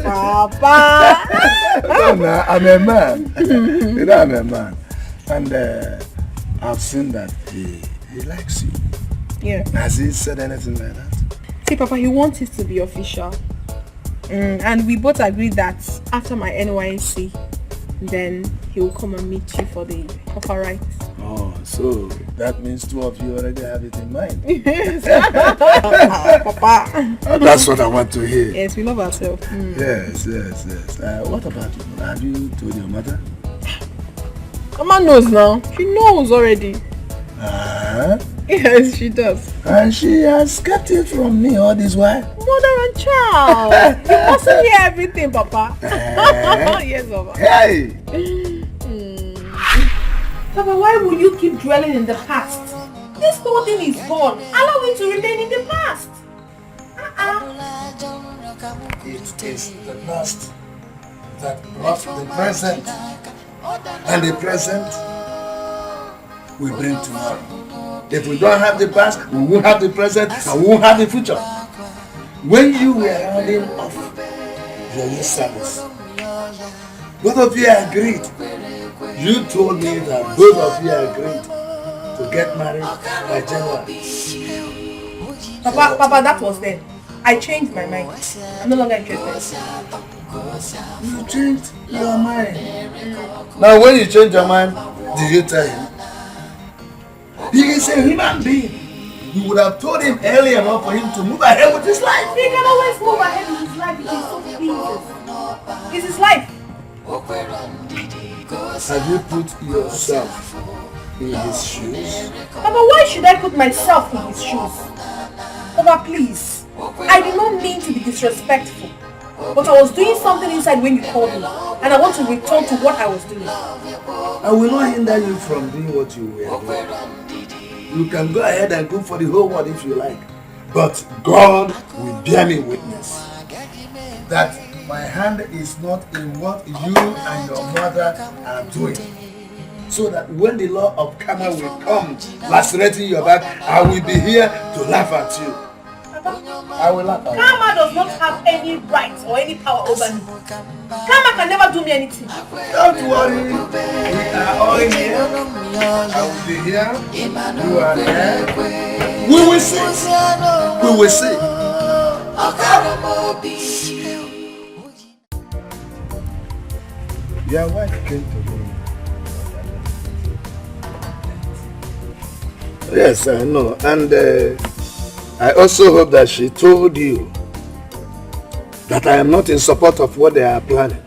Papa! No, I'm a man. You know, I'm a man. And I've seen that he likes you. Yeah. Has he said anything like that? See, Papa, he wants it to be official. And we both agreed that after my NYC, then he will come and meet you for the offer rights. Oh, so that means two of you already have it in mind. Yes. Papa. That's what I want to hear. Yes, we love ourselves. Yes. What about you? Have you told your mother? Mama knows now. She knows already. Yes, she does. And she has kept it from me all this while? Mother and child. You mustn't hear everything, Papa. Yes, Papa. Hey! Papa, why will you keep dwelling in the past? This whole thing is gone. Allow it to remain in the past. It is the past that brought the present. And the present we bring tomorrow. If we don't have the past, we won't have the present and we won't have the future. When you were rounding off your youth service, both of you agreed. You told me that both of you agreed to get married by January. Papa, that was then. I changed my mind. I'm no longer interested. You changed your mind. Now when you change your mind, did you tell him? He is a human being. You would have told him earlier enough for him to move ahead with his life. He can always move ahead with his life because so pleases. It's his life. Have you put yourself in his shoes? Papa, why should I put myself in his shoes? Papa, please. I did not mean to be disrespectful. But I was doing something inside when you called me. And I want to return to what I was doing. I will not hinder you from doing what you were doing. You can go ahead and go for the whole world if you like. But God will bear me witness that my hand is not in what you and your mother are doing. So that when the law of karma will come lacerating your back, I will be here to laugh at you. I will laugh at you. Karma does not have any right or any power over me. Karma can never do me anything. Don't worry. We are all here. I will be here. You are there. We will see. We will see. Your wife came to me. Yes, I know. And I also hope that she told you that I am not in support of what they are planning.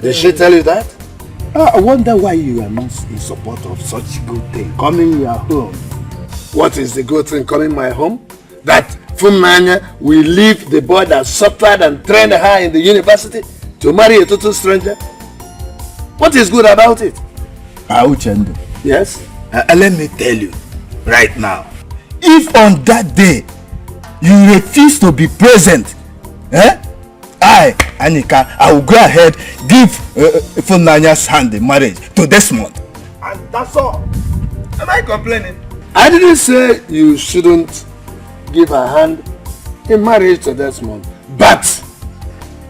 Did she tell you that? I wonder why you are not in support of such good thing coming your home. What is the good thing coming my home? That Funanya will leave the boy that suffered and trained her in the university to marry a total stranger? What is good about it? Auchendo. Yes? Let me tell you right now. If on that day you refuse to be present, I, Anika, I will go ahead give Funanya's hand in marriage to Desmond. And that's all. Am I complaining? I didn't say you shouldn't give her hand in marriage to Desmond, but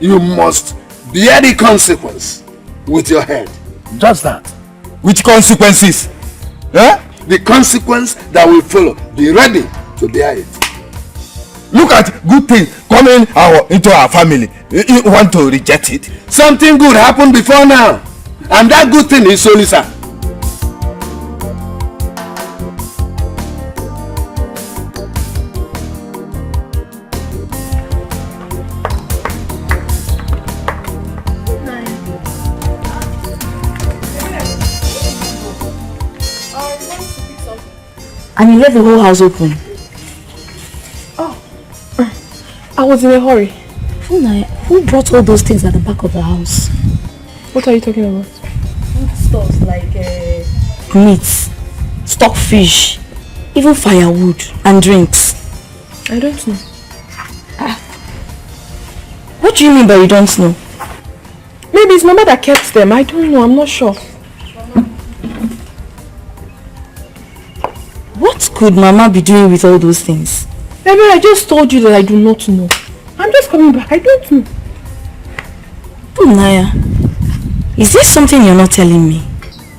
you must bear the consequence with your head. Just that. Which consequences? The consequence that will follow. Be ready to bear it. Look at good things coming into our family. You want to reject it? Something good happened before now. And that good thing is Solisa. And you left the whole house open. I was in a hurry. Who brought all those things at the back of the house? What are you talking about? Food stuff like meats, stockfish, even firewood and drinks. I don't know. What do you mean by you don't know? Maybe it's Mama that kept them. I don't know. I'm not sure. What could Mama be doing with all those things? Baby, I just told you that I do not know. I'm just coming back. I don't know. Oh, Naya. Is there something you're not telling me?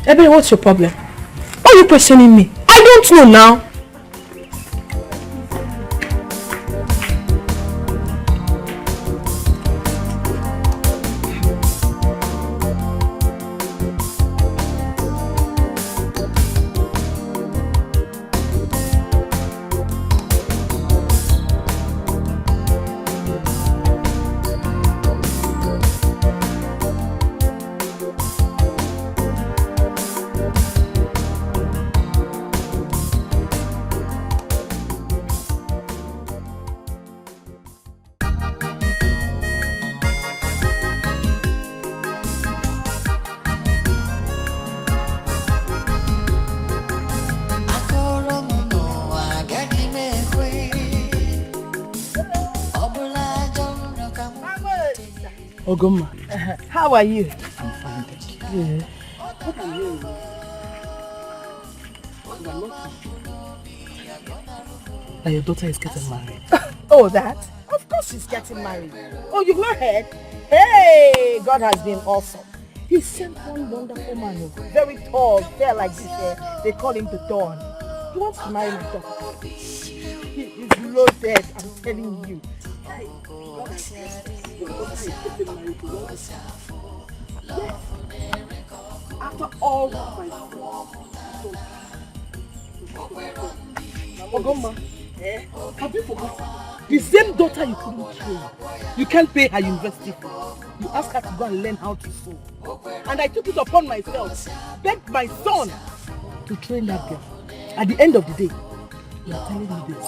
Baby, what's your problem? Why are you questioning me? I don't know now. Ogoma. How are you? I'm fine, thank you. Yeah. What are you? That your daughter is getting married. Oh, that? Of course she's getting married. Oh, you've not heard? Hey, God has been awesome. He sent one wonderful man, very tall, fair like this. They call him the Dawn. He wants to marry my daughter. He is loaded, I'm telling you. Yes. After all my Ogoma, have you forgotten? The same daughter you couldn't train. You can't pay her university fee. You asked her to go and learn how to sew. And I took it upon myself, begged my son to train that girl. At the end of the day, you are telling me this.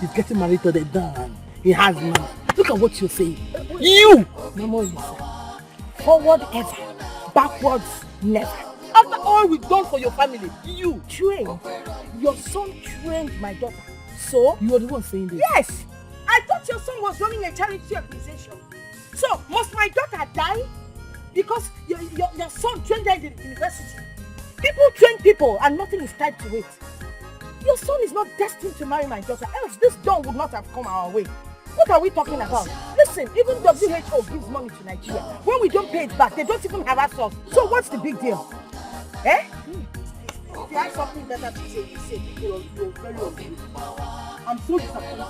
He's getting married to the Don. He has money. Look at what you're saying. You! Mama, listen. Forward ever, backwards never. After all we've done for your family, you trained. Your son trained my daughter. So? You were the one saying this? Yes! I thought your son was running a charity organization. So, must my daughter die? Because your son trained her in the university. People train people and nothing is tied to it. Your son is not destined to marry my daughter, else this dawn would not have come our way. What are we talking about? Listen, even WHO gives money to Nigeria. When we don't pay it back, they don't even harass us. So what's the big deal? Eh? If you have something better to say, you say. You're very ungrateful. I'm so disappointed.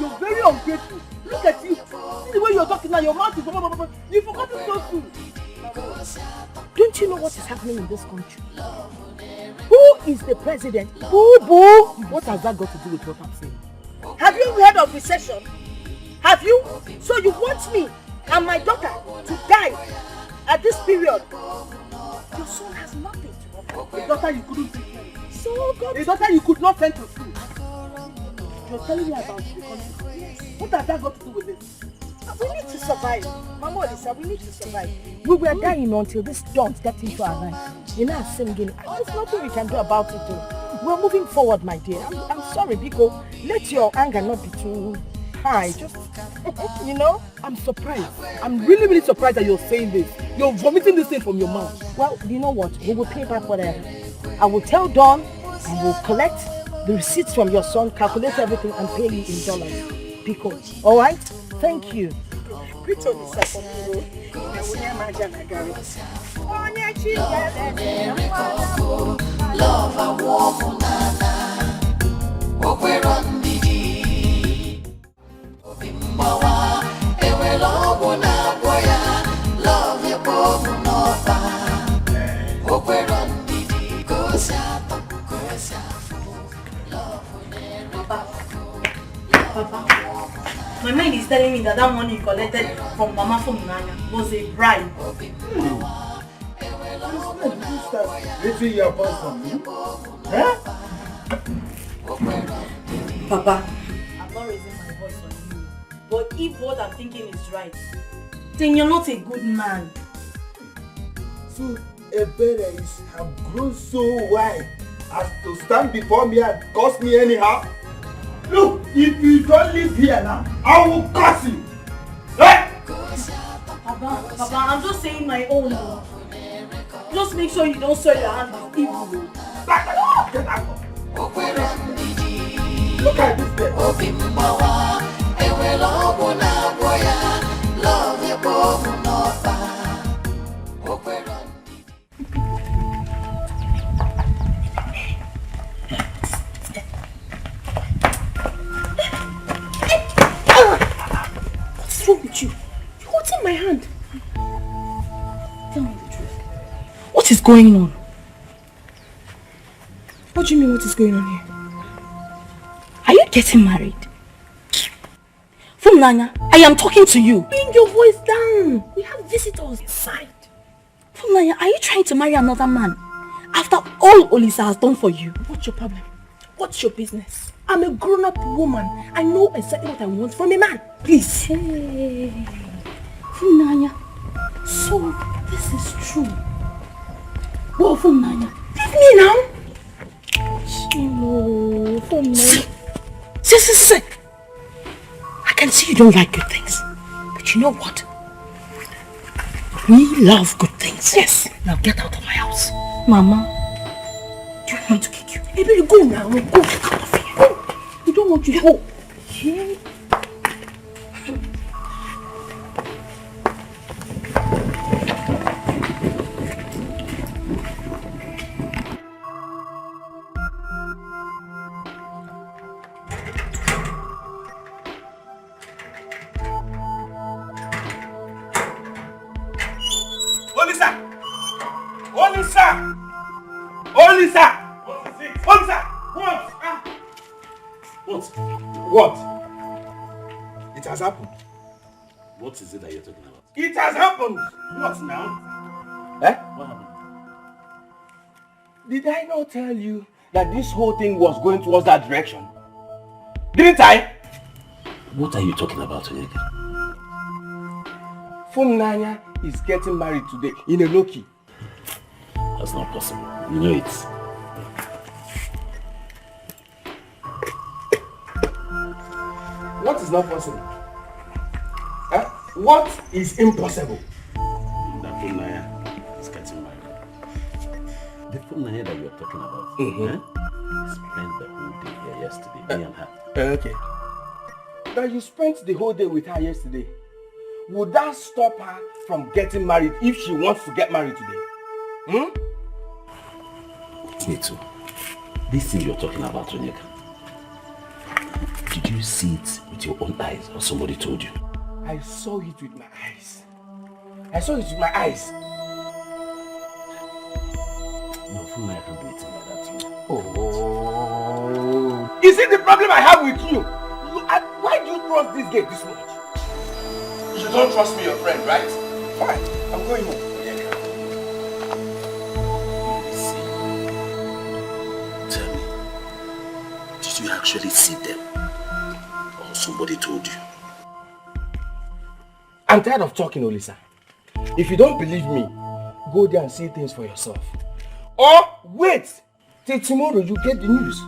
You're very ungrateful. Look at you. See the way you're talking now, your mouth is blah, blah, blah, blah. You've forgotten so soon. Don't you know what is happening in this country? Who is the president? Boo boo! What has that got to do with what I'm saying? Have you heard of recession? Have you? So you want me and my daughter to die at this period? Your son has nothing to offer. A daughter you couldn't take care of. So God. A daughter you could not send to school. You're telling me about the country. Yes. What has that got to do with this? We need to survive. Mama Lisa, we need to survive. We were dying until this dawn stepped into our life. You know, singing. There's nothing we can do about it though. We're moving forward, my dear. I'm sorry, Biko. Let your anger not be too high. Just, you know, I'm surprised. I'm really, really surprised that you're saying this. You're vomiting this thing from your mouth. Well, you know what? We will pay back whatever. I will tell Dawn and we'll collect the receipts from your son, calculate everything and pay you in dollars. Biko, all right? Thank you. Love a woman, mind is telling me that money you collected from Mama from Nanya was a bribe. This your boss from me? Huh? Papa, I'm not raising my voice on you. But if what I'm thinking is right, then you're not a good man. So, Ebere have grown so wide as to stand before me and curse me anyhow? Look, if you don't live here now, I will curse you. Hey! Papa, I'm just saying my own. Just make sure you don't soil your hand with evil. Get out. Look at this place. What's wrong with you? You're holding my hand. Tell me the truth. What is going on? What do you mean what is going on here? Are you getting married? From Nanya, I am talking to you. Bring your voice down. We have visitors inside. From Nanya, are you trying to marry another man? After all Olisa has done for you. What's your problem? What's your business? I'm a grown-up woman. I know exactly what I want from a man. Please. Hey. From Nanya, so this is true. Well, from Nanya. Leave me now. No, from Nanya. See. I can see you don't like good things. But you know what? We love good things. Yes. Now get out of my house. Mama, do you want me to kick you? Baby, go now. Go. Get out of here. Go. You don't want to go. Yeah. What? It has happened. What is it that you're talking about? It has happened. What now? What happened? Did I not tell you that this whole thing was going towards that direction? Didn't I? What are you talking about, Onyeka? Funanya is getting married today in a low-key. That's not possible. You know it. What is not possible? What is impossible? That Funanya is getting married. The Funanya that you're talking about, spent the whole day here yesterday, me and her. Okay. That you spent the whole day with her yesterday. Would that stop her from getting married if she wants to get married today? Me too. This thing you're talking about, Onyeka, did you see it with your own eyes or somebody told you? I saw it with my eyes. I saw it with my eyes. No, Funanya can't do it like that. Oh. Is it the problem I have with you? Why do you trust this gate this much? You don't trust me, your friend, right? Fine, I'm going home. Tell me, did you actually see them? Or somebody told you? I'm tired of talking, Olisa. If you don't believe me, go there and see things for yourself. Or wait till tomorrow you get the news.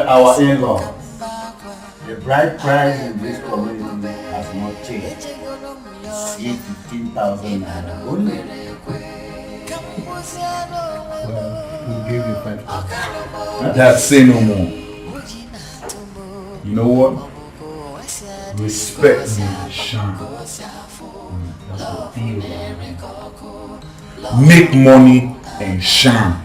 Our in-law, the bride price in this community has not changed. It's 15,000 naira only. Well, we'll give you 5,000. That's say no more. You know what? Respect me and shine. That's the deal. Make money and shine.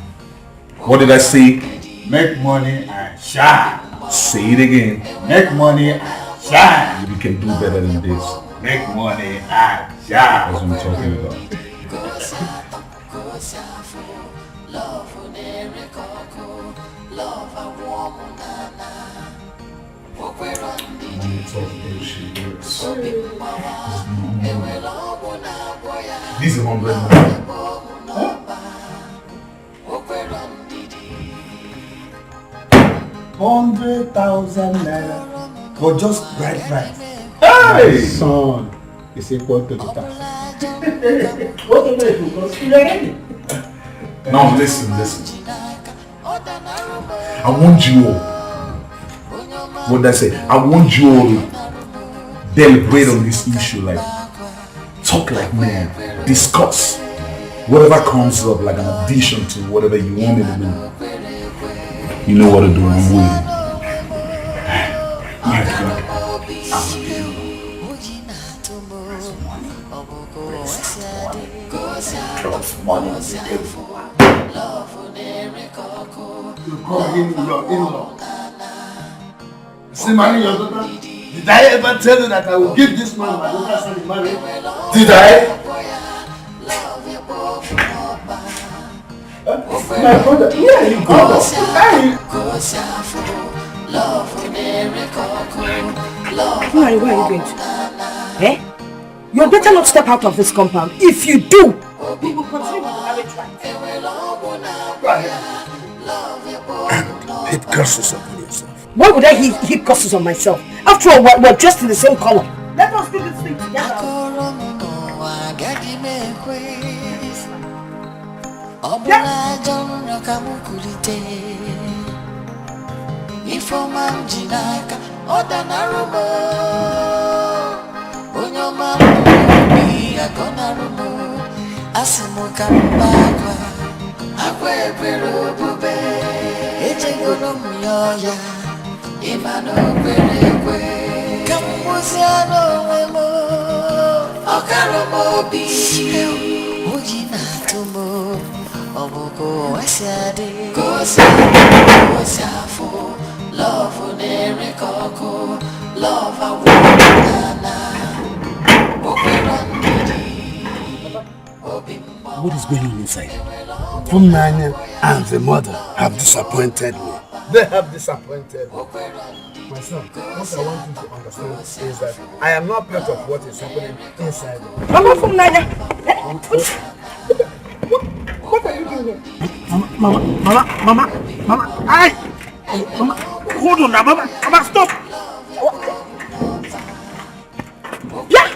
What did I say? Make money and shine. Say it again. Make money and shine. You can do better than this. Make money and shine. That's what I'm talking about. This is 100 100,000 naira for just bride price. Hey! Son, it's equal to the tax. Now listen. I want you all. What did I say? I want you all to deliberate on this issue, like talk like men, discuss whatever comes up, like an addition to whatever you want me to do. You know what to do. I'm waiting. My God, You call him your in-law. See, marry your daughter. Did I ever tell you that I will give this man my daughter's hand in marriage? Did I? My brother, yeah, you go. Where are you going to? Eh? You better not step out of this compound. If you do, we will continue with the marriage rights. Heap curses upon yourself. Why would I heap curses on myself? After all, we're dressed in the same color. Let us do this thing together. What is going on inside? Nanya and the mother have disappointed me. They have disappointed me. My son, what I want you to understand is that I am not part of what is happening inside. Mama from Nanya! What are you doing here? Mama, Mama, hold on now, Mama, stop! Yeah!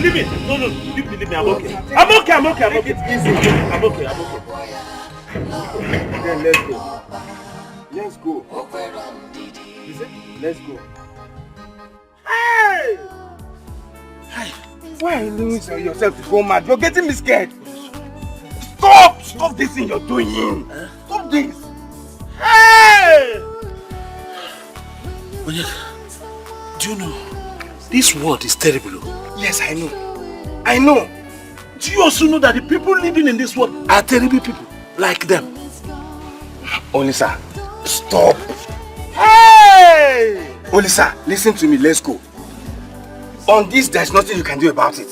Leave me. No, leave me. I'm okay. I'm okay. Easy. I'm okay. Then let's go. Is it? Let's go. Hey! Why are you doing yourself to go mad? You're getting me scared. Stop this thing you're doing. Stop this. Hey! Onyeka, do you know this world is terrible? Yes, I know. Do you also know that the people living in this world are terrible people like them? Olisa, stop. Hey! Olisa, listen to me. Let's go. On this, there's nothing you can do about it.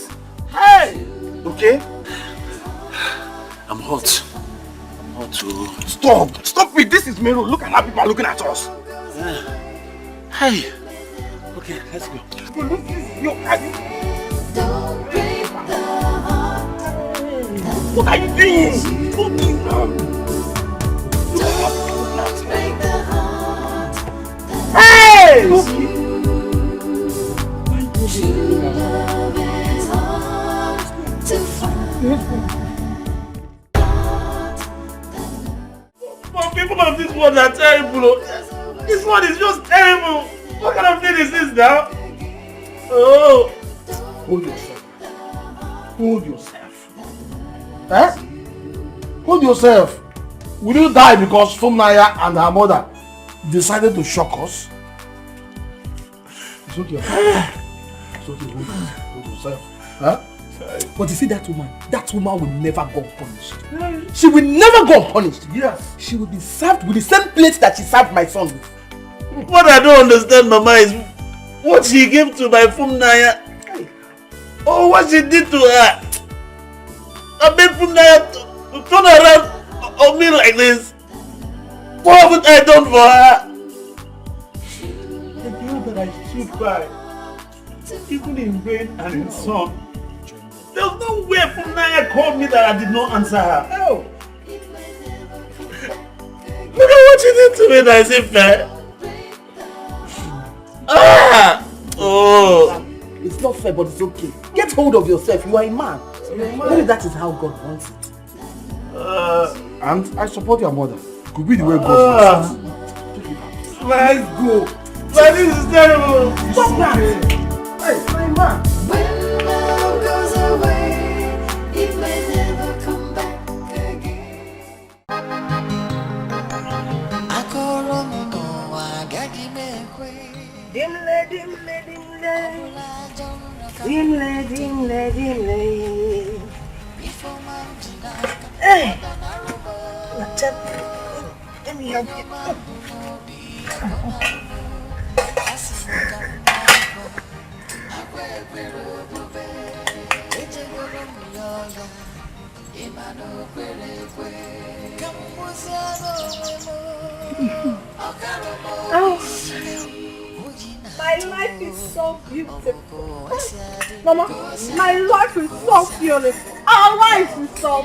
Hey! Okay? I'm hot. I'm hot too. Stop! Stop it! This is Mero. Look at how people are looking at us. Hey! Okay, let's go. Don't break the heart. What are you doing? Don't break the heart. Hey! True love is hard to find. But people of this world are terrible. This one is just terrible. What kind of thing is this now? Oh. Hold yourself. Hold yourself. Eh? Hold yourself. Will you die because Fumnaya and her mother decided to shock us? It's okay. It's okay. Hold yourself. Huh? But you see that woman will never go unpunished. She will never go unpunished. Yes. She will be served with the same plate that she served my son with. What I don't understand, Mama, is what she gave to my Fumnaya. Oh, what she did to her. I made Fumnaya to turn around on me like this. What haven't I done for her? The girl that I stood by, even in rain and in sun. There's no way Fumnaya called me that I did not answer her. Oh. Look at what she did to me, that is fair. Ah! Oh! It's not fair, but it's okay. Get hold of yourself. You are a man. Maybe that is how God wants it. And I support your mother. It could be the way God wants it. Let's go. But this is terrible. Stop that. Hey, my man. When love goes away, it may never come back again. Dimle, dimle, dimle. Dimle, dimle, dimle. Hey! What's up? Let me help you. Oh, my life is so beautiful. Mama, my life is so beautiful. Our life is so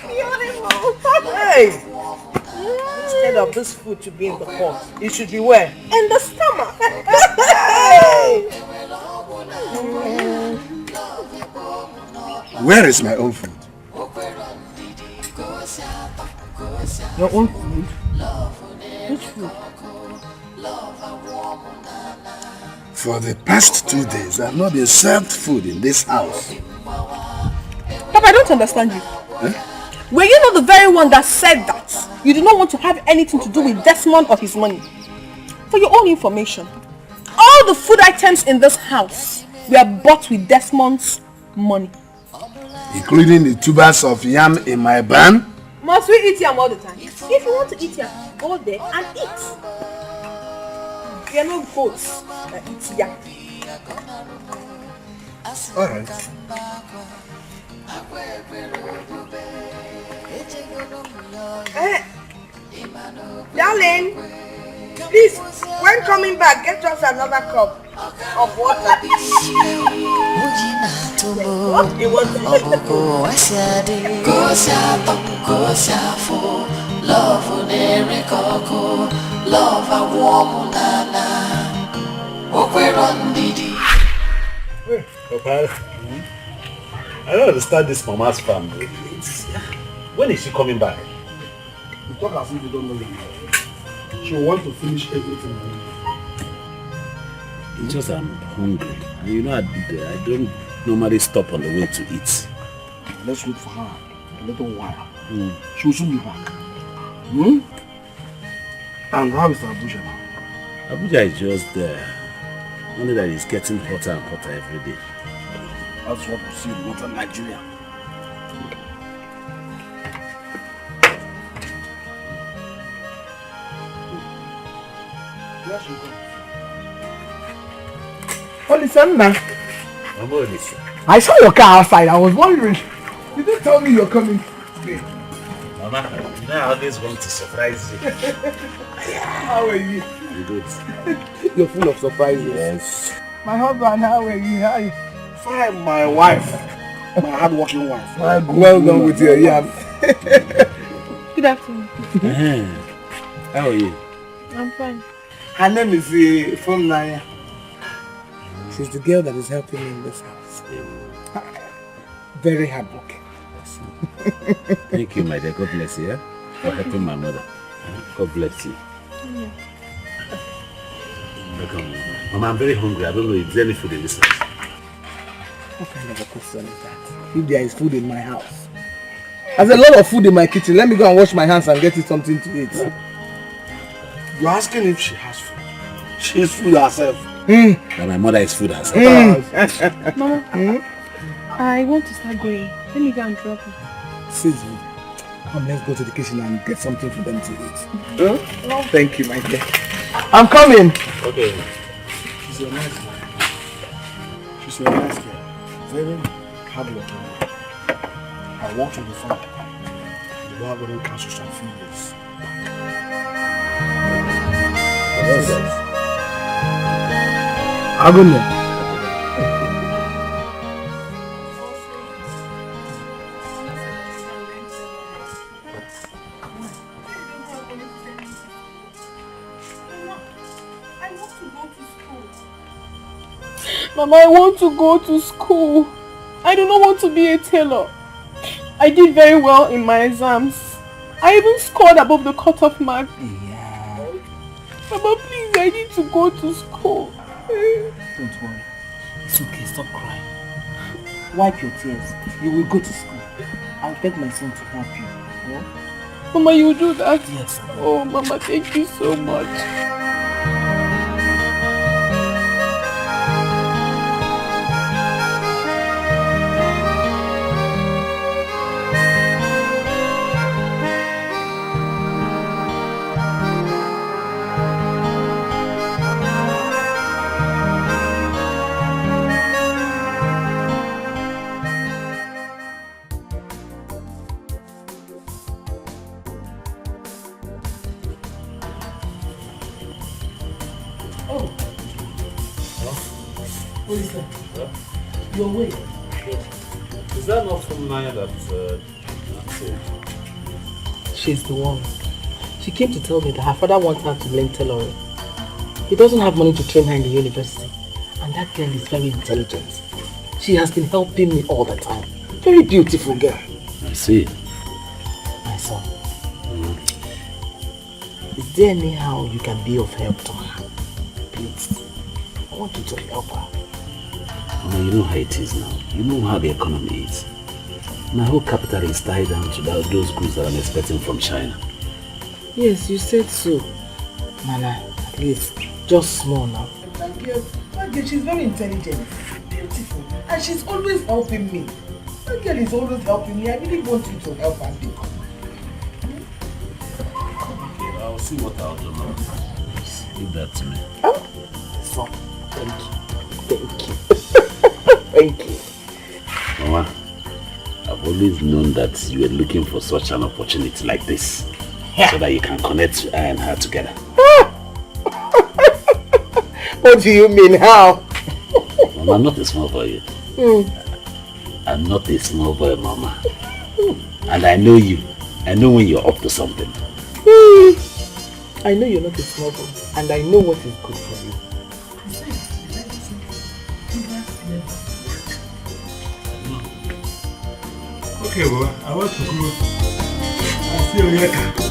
beautiful. Hey! Instead of this food to be in the pot, it should be where? In the stomach. Hey! Where is my own food? Your own food? Which food? For the past 2 days, I have not been served food in this house. Papa, I don't understand you. Huh? Were you not the very one that said that you do not want to have anything to do with Desmond or his money? For your own information, all the food items in this house were bought with Desmond's money. Including the tubers of yam in my barn? Must we eat yam all the time? If you want to eat yam, go there and eat. We are not goats that eat yam. Alright. Hey! Darling! Please, when coming back, get us another cup of water. What you want? Papa, I don't understand this mama's family. When is she coming back? You talk as if you don't know your mother. She will want to finish everything. It's just I'm hungry. And you know I don't normally stop on the way to eat. Let's wait for her a little while. Mm. She will soon be back. Hmm? And how is Abuja now? Abuja is just there. Only that it's getting hotter and hotter every day. That's what we see in northern Nigeria. Olisanna, I'm already sick. I saw your car outside. I was wondering. You didn't tell me you're coming today. Mama, you know I always want to surprise you. How are you? I'm good. You're full of surprises. Yes. My husband, how are you? How are you? Fine, my wife. My hard-working wife. Well done with your yam. Good afternoon. How are you? I'm fine. Her name is from Naya. She's the girl that is helping me in this house. Very hardworking. Thank you, my dear. God bless you, for helping my mother. God bless you. Yeah. Welcome. Mama, I'm very hungry. I don't know if there's any food in this house. What kind of a question is that? If there is food in my house. There's a lot of food in my kitchen. Let me go and wash my hands and get you something to eat. You're asking if she has food. She's food herself. But my mother is food herself. Mama, I want to start going. Let me go and drop her. Sis, come, let's go to the kitchen and get something for them to eat. Thank you, my dear. I'm coming. Okay. She's a nice girl. She's a nice girl. Very hardworking. I want to be fun. The world wouldn't cancel some feelings. I'll go now. Mama, I want to go to school. I do not want to be a tailor. I did very well in my exams. I even scored above the cutoff mark. Yeah. Mama, please, I need to go to school. Don't worry. It's okay, stop crying. Wipe your tears. You will go to school. I'll beg my son to help you. Yeah? Mama, you do that? Yes. Oh, Mama, thank you so much. What is that? You're awake. Is that not from Naya that She's the one. She came to tell me that her father wants her to learn tailoring. He doesn't have money to train her in the university. And that girl is very intelligent. She has been helping me all the time. Very beautiful girl. I see. My son. Is there anyhow you can be of help to her? Please. I want you to help her. Mama, you know how it is now. You know how the economy is. My whole capital is tied down to those goods that I'm expecting from China. Yes, you said so. Nana, at least, just small now. That girl, she's very intelligent, beautiful, and she's always helping me. That girl is always helping me. I really want you to help her. Okay, I'll see what I'll do now. Leave that to me. Oh, so, thank you. Thank you. Thank you. Mama, I've always known that you were looking for such an opportunity like this. So that you can connect I and her together. What do you mean, how? Mama, I'm not a small boy. I'm not a small boy, Mama. And I know you. I know when you're up to something. I know you're not a small boy, and I know what is good for you. Okay, well, I want to go. I'll see you later.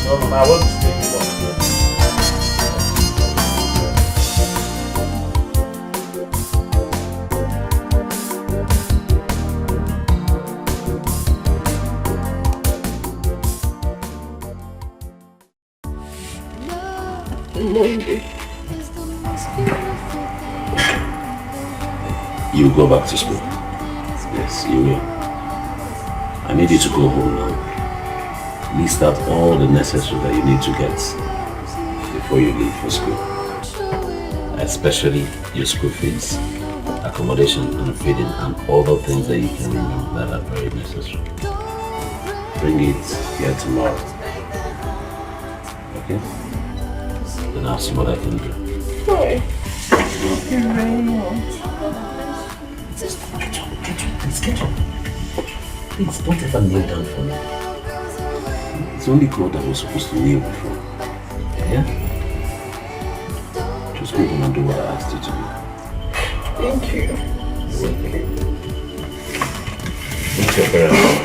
No, Mama, I want to stay before. You go back to school. Yes, you will. I need you to go home now. List out all the necessary that you need to get before you leave for school. Especially your school fees, accommodation and feeding, and other things that you can remember that are very necessary. Bring it here tomorrow. Okay? Then I'll see what I can do. Why? Thank you very much. Please get up. Please don't ever kneel down for me. It's only God that was supposed to kneel before. Yeah? Just go home and do what I asked you to do. Thank you. You're welcome. Thank you very much.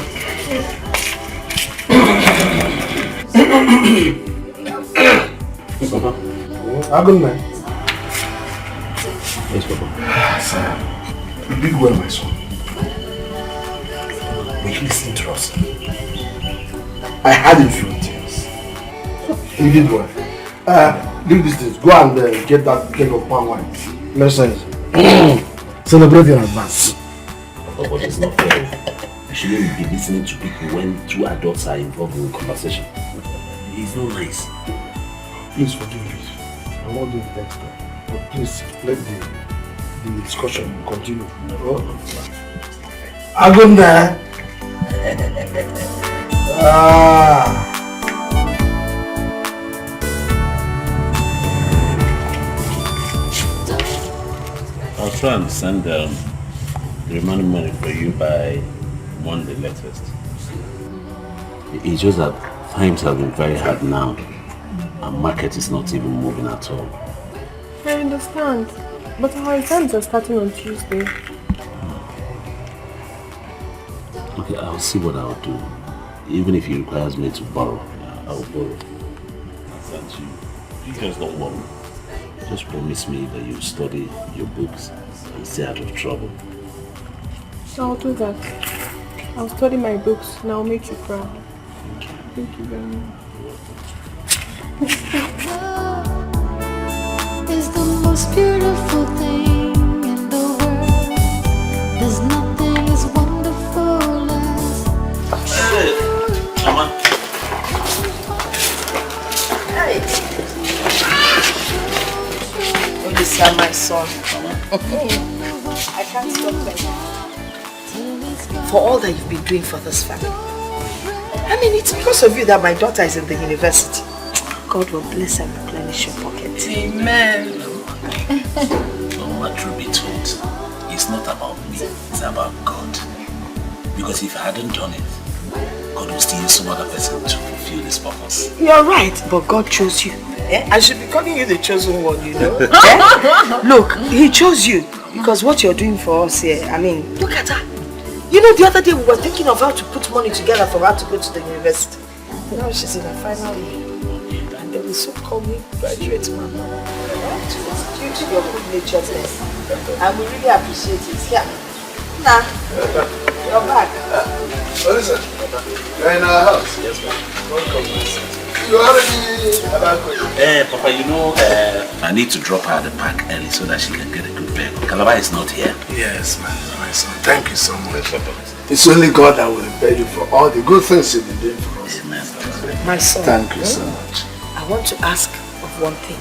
Papa. Good man. Yes, Papa. Sir, you did well, my son. Will you listen to us? I had a few tears. You did well. Leave these things. Go and get that keg of palm wine. Makes sense. Celebrate in advance. But it's not fair. You shouldn't be listening to people when two adults are involved in a conversation. It's not nice. Please forgive me. I'm not doing that. But please let the discussion continue. Agunda. I'll try and send the remaining money for you by Monday latest. It's just that times have been very hard now, and market is not even moving at all. I understand, but our exams are starting on Tuesday. Okay, I'll see what I'll do. Even if it requires me to borrow, I'll borrow. I'll send you. You just don't worry. Just promise me that you study your books and stay out of trouble. I'll do that. I'll study my books and I'll make you proud. Thank you very much. Love is the most beautiful thing in the world. There's nothing as wonderful as. Hey, Mama. Hey. Olisa, my son. I can't stop thanking you for all that you've been doing for this family. I mean, it's because of you that my daughter is in the university. God will bless and replenish your pocket. Amen. Mama, truth be told, it's not about me, it's about God. Because if I hadn't done it, God will still use some other person to fulfill this purpose. You're right, but God chose you. I should be calling you the chosen one, you know. Look, He chose you because what you're doing for us here, I mean, look at her. You know, the other day we were thinking of how to put money together for her to go to the university. Now she's in her final year. And they will soon call me graduate mama. It's due to your good nature there. And we really appreciate it. Yeah. Nah, you're back. Listen, you're in our house. Yes, ma'am. Welcome. You already about Papa, you know, I need to drop her at the park early so that she can get a good bed. Calabar is not here. Yes, my son. Thank you so much. It's only God that will repay you for all the good things you've been doing for us. My son. Thank you so much. I want to ask of one thing.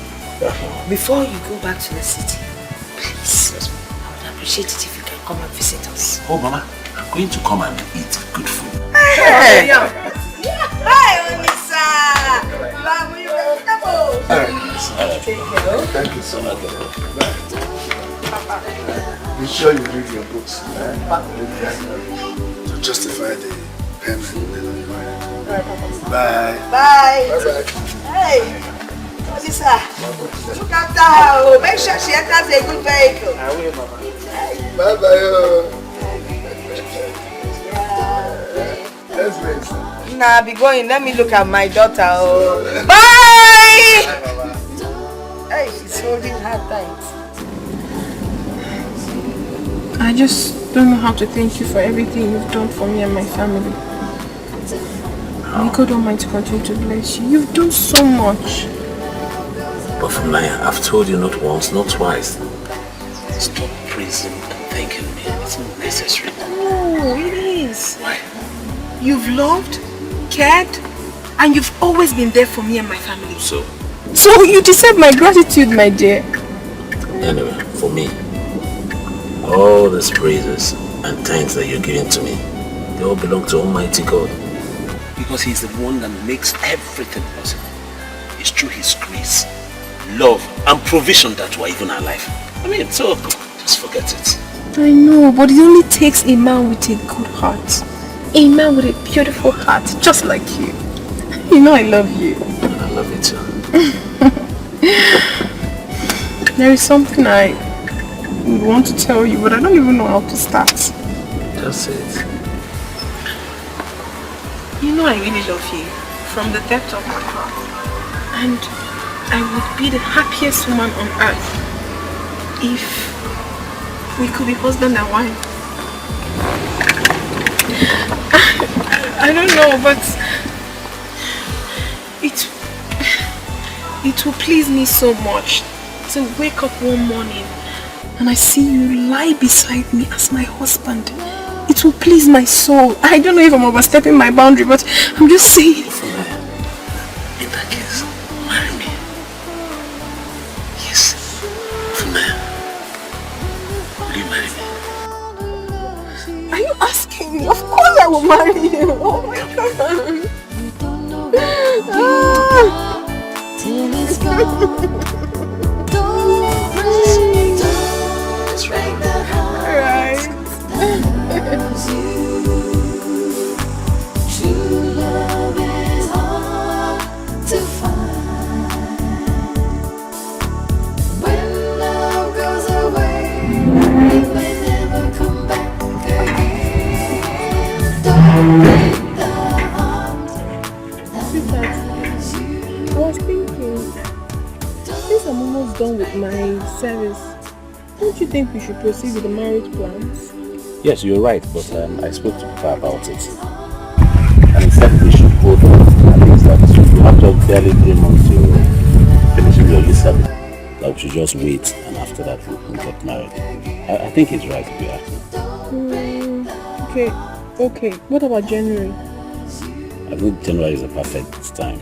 Before you go back to the city, please, I would appreciate it if you can come and visit us. Oh, Mama, I'm going to come and eat good food. Hey! Hi, Onisa! Take care. Thank you so much. Be sure you read your books to justify the payment. Bye. Bye. Bye. Hey, Onisa, look after her. Make sure she enters a good vehicle. I will, Mama. Bye-bye. Let's wait. Nah, be going. Let me look at my daughter. Oh. Bye! Hey, she's holding her tight. I just don't know how to thank you for everything you've done for me and my family. May God Almighty continue to bless you. You've done so much. But from now, I've told you not once, not twice. Stop praising and thanking me. It's not necessary. No, it is. Why? You've loved, cared, and you've always been there for me and my family. So, So you deserve my gratitude, my dear. Anyway, for me, all these praises and thanks that you're giving to me, they all belong to Almighty God. Because He's the one that makes everything possible. It's through His grace, love, and provision that we're even alive. I mean, so just forget it. I know, but it only takes a man with a good heart. A man with a beautiful heart, just like you. You know I love you. And I love you too. There is something I would want to tell you, but I don't even know how to start. Just say it. You know I really love you, from the depth of my heart. And I would be the happiest woman on earth if we could be husband and wife. I don't know, but it will please me so much to wake up one morning and I see you lie beside me as my husband. It will please my soul. I don't know if I'm overstepping my boundary, but I'm just saying. In that case, marry me. Yes, Funaya. Will you marry me? Are you asking me? Of course I will marry you. Oh my God. Till it's gone. Don't break the heart that loves you. True love is hard to find. When love goes away, it may never come back again. Don't break the heart that loves you. I was thinking, since I'm almost done with my service, don't you think we should proceed with the marriage plans? Yes, you're right, but I spoke to Papa about it. And he said we should go for at least that you have just barely 3 months to finish your youth service. That we should just wait and after that we'll get married. I think he's right, yeah. Okay. What about January? I think January is a perfect time.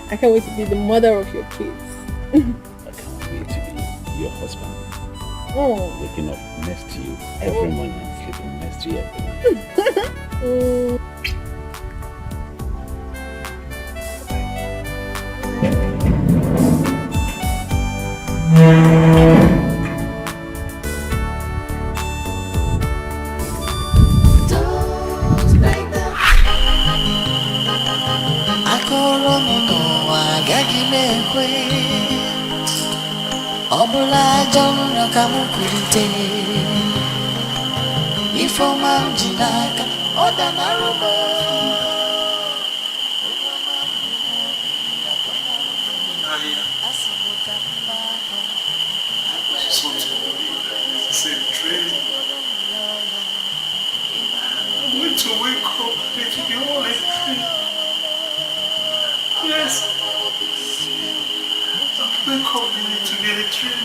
I can't wait to be the mother of your kids. I can't wait to be your husband. Oh. Waking up next to you every morning, sleeping next to you every morning. Obula John Kamukurite Ifoma Jinaka Odanaruba Same train. I'm going to wake up and it will be all a dream. Yes. I'll wake up and it will be a dream.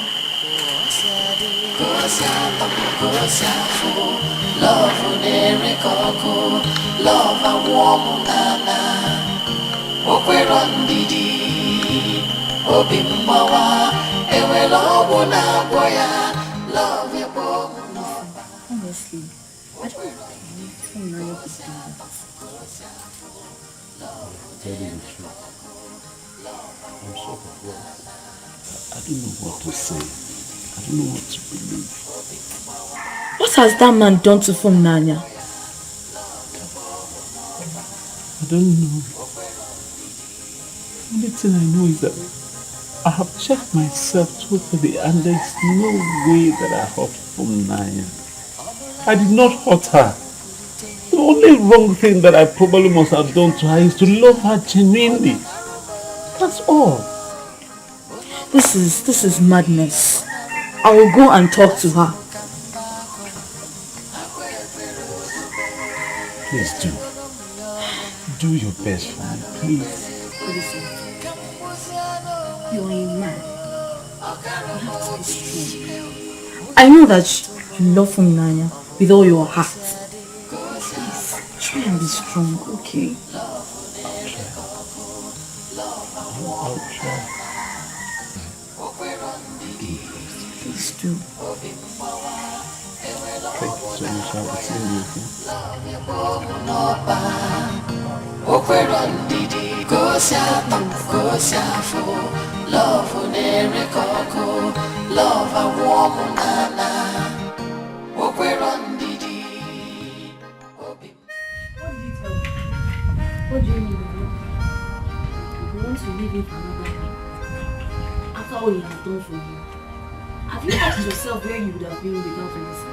Love love a warm nana Okwero ndidi Obi mmawa Ewe love na boya Love your boy. Honestly, I don't think Funaya could do that. Tell you the truth. I'm so perplexed. I don't know what to say. I don't know what to believe. What has that man done to Funaya? I don't know. The only thing I know is that I have checked myself totally and there's no way that I hurt Funaya. I did not hurt her. The only wrong thing that I probably must have done to her is to love her genuinely. That's all. This is madness. I will go and talk to her. Please do. Do your best for me, please. Listen, you are a man. You have to be strong. I know that you love Funaya with all your heart. Please, try and be strong, okay? Thank you so much. I'll be seeing you What do you mean? You want to leave him for another man? After all he has done for you. Have you asked yourself where you would have been without Elisa?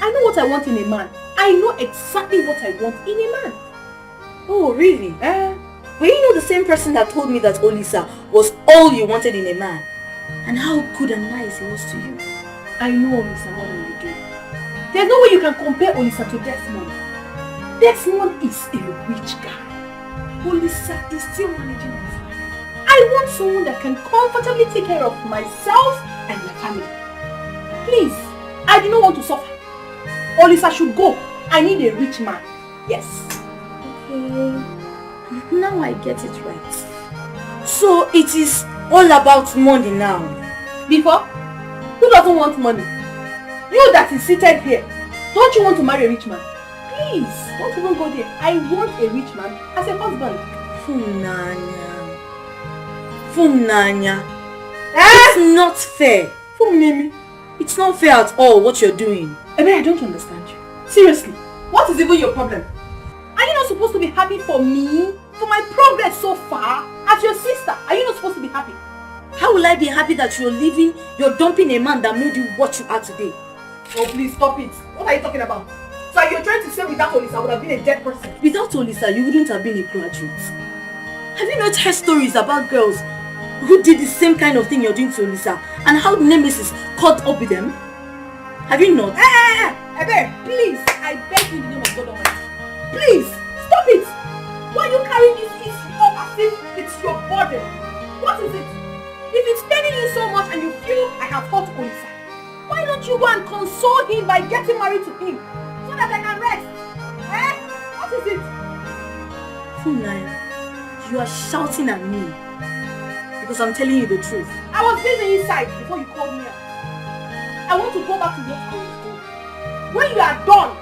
I know what I want in a man. I know exactly what I want in a man. Oh, really? Were you not the same person that told me that Olisa was all you wanted in a man? And how good and nice he was to you? I know Olisa more than you do. There's no way you can compare Olisa to Desmond. Desmond is a rich guy. Olisa is still managing his life. I want someone that can comfortably take care of myself and my family. Please, I do not want to suffer. Olisa should go. I need a rich man. Yes. Okay. Now I get it right. So it is all about money now. Before, who doesn't want money? You that is seated here, don't you want to marry a rich man? Please, don't even go there. I want a rich man as a husband. Funanya. It's not fair. Funimi. It's not fair at all what you're doing. I don't understand you. Seriously, what is even your problem? Are you not supposed to be happy for me? For my progress so far? As your sister, are you not supposed to be happy? How will I be happy that you're dumping a man that made you what you are today? Oh, please stop it. What are you talking about? So you're trying to say without Olisa I would have been a dead person? Without Olisa, you wouldn't have been a graduate. Have you not heard stories about girls who did the same kind of thing you're doing to Olisa and how Nemesis caught up with them? Have you not? Ebe, please, I beg you in the name of God Almighty. Please, stop it. Why are you carrying this issue up as if it's your burden? What is it? If it's paining you so much and you feel I have hurt Olisa, why don't you go and console him by getting married to him so that I can rest? What is it? Funaya, you are shouting at me because I'm telling you the truth. I was busy inside before you called me out. I want to go back to what I was doing. When you are done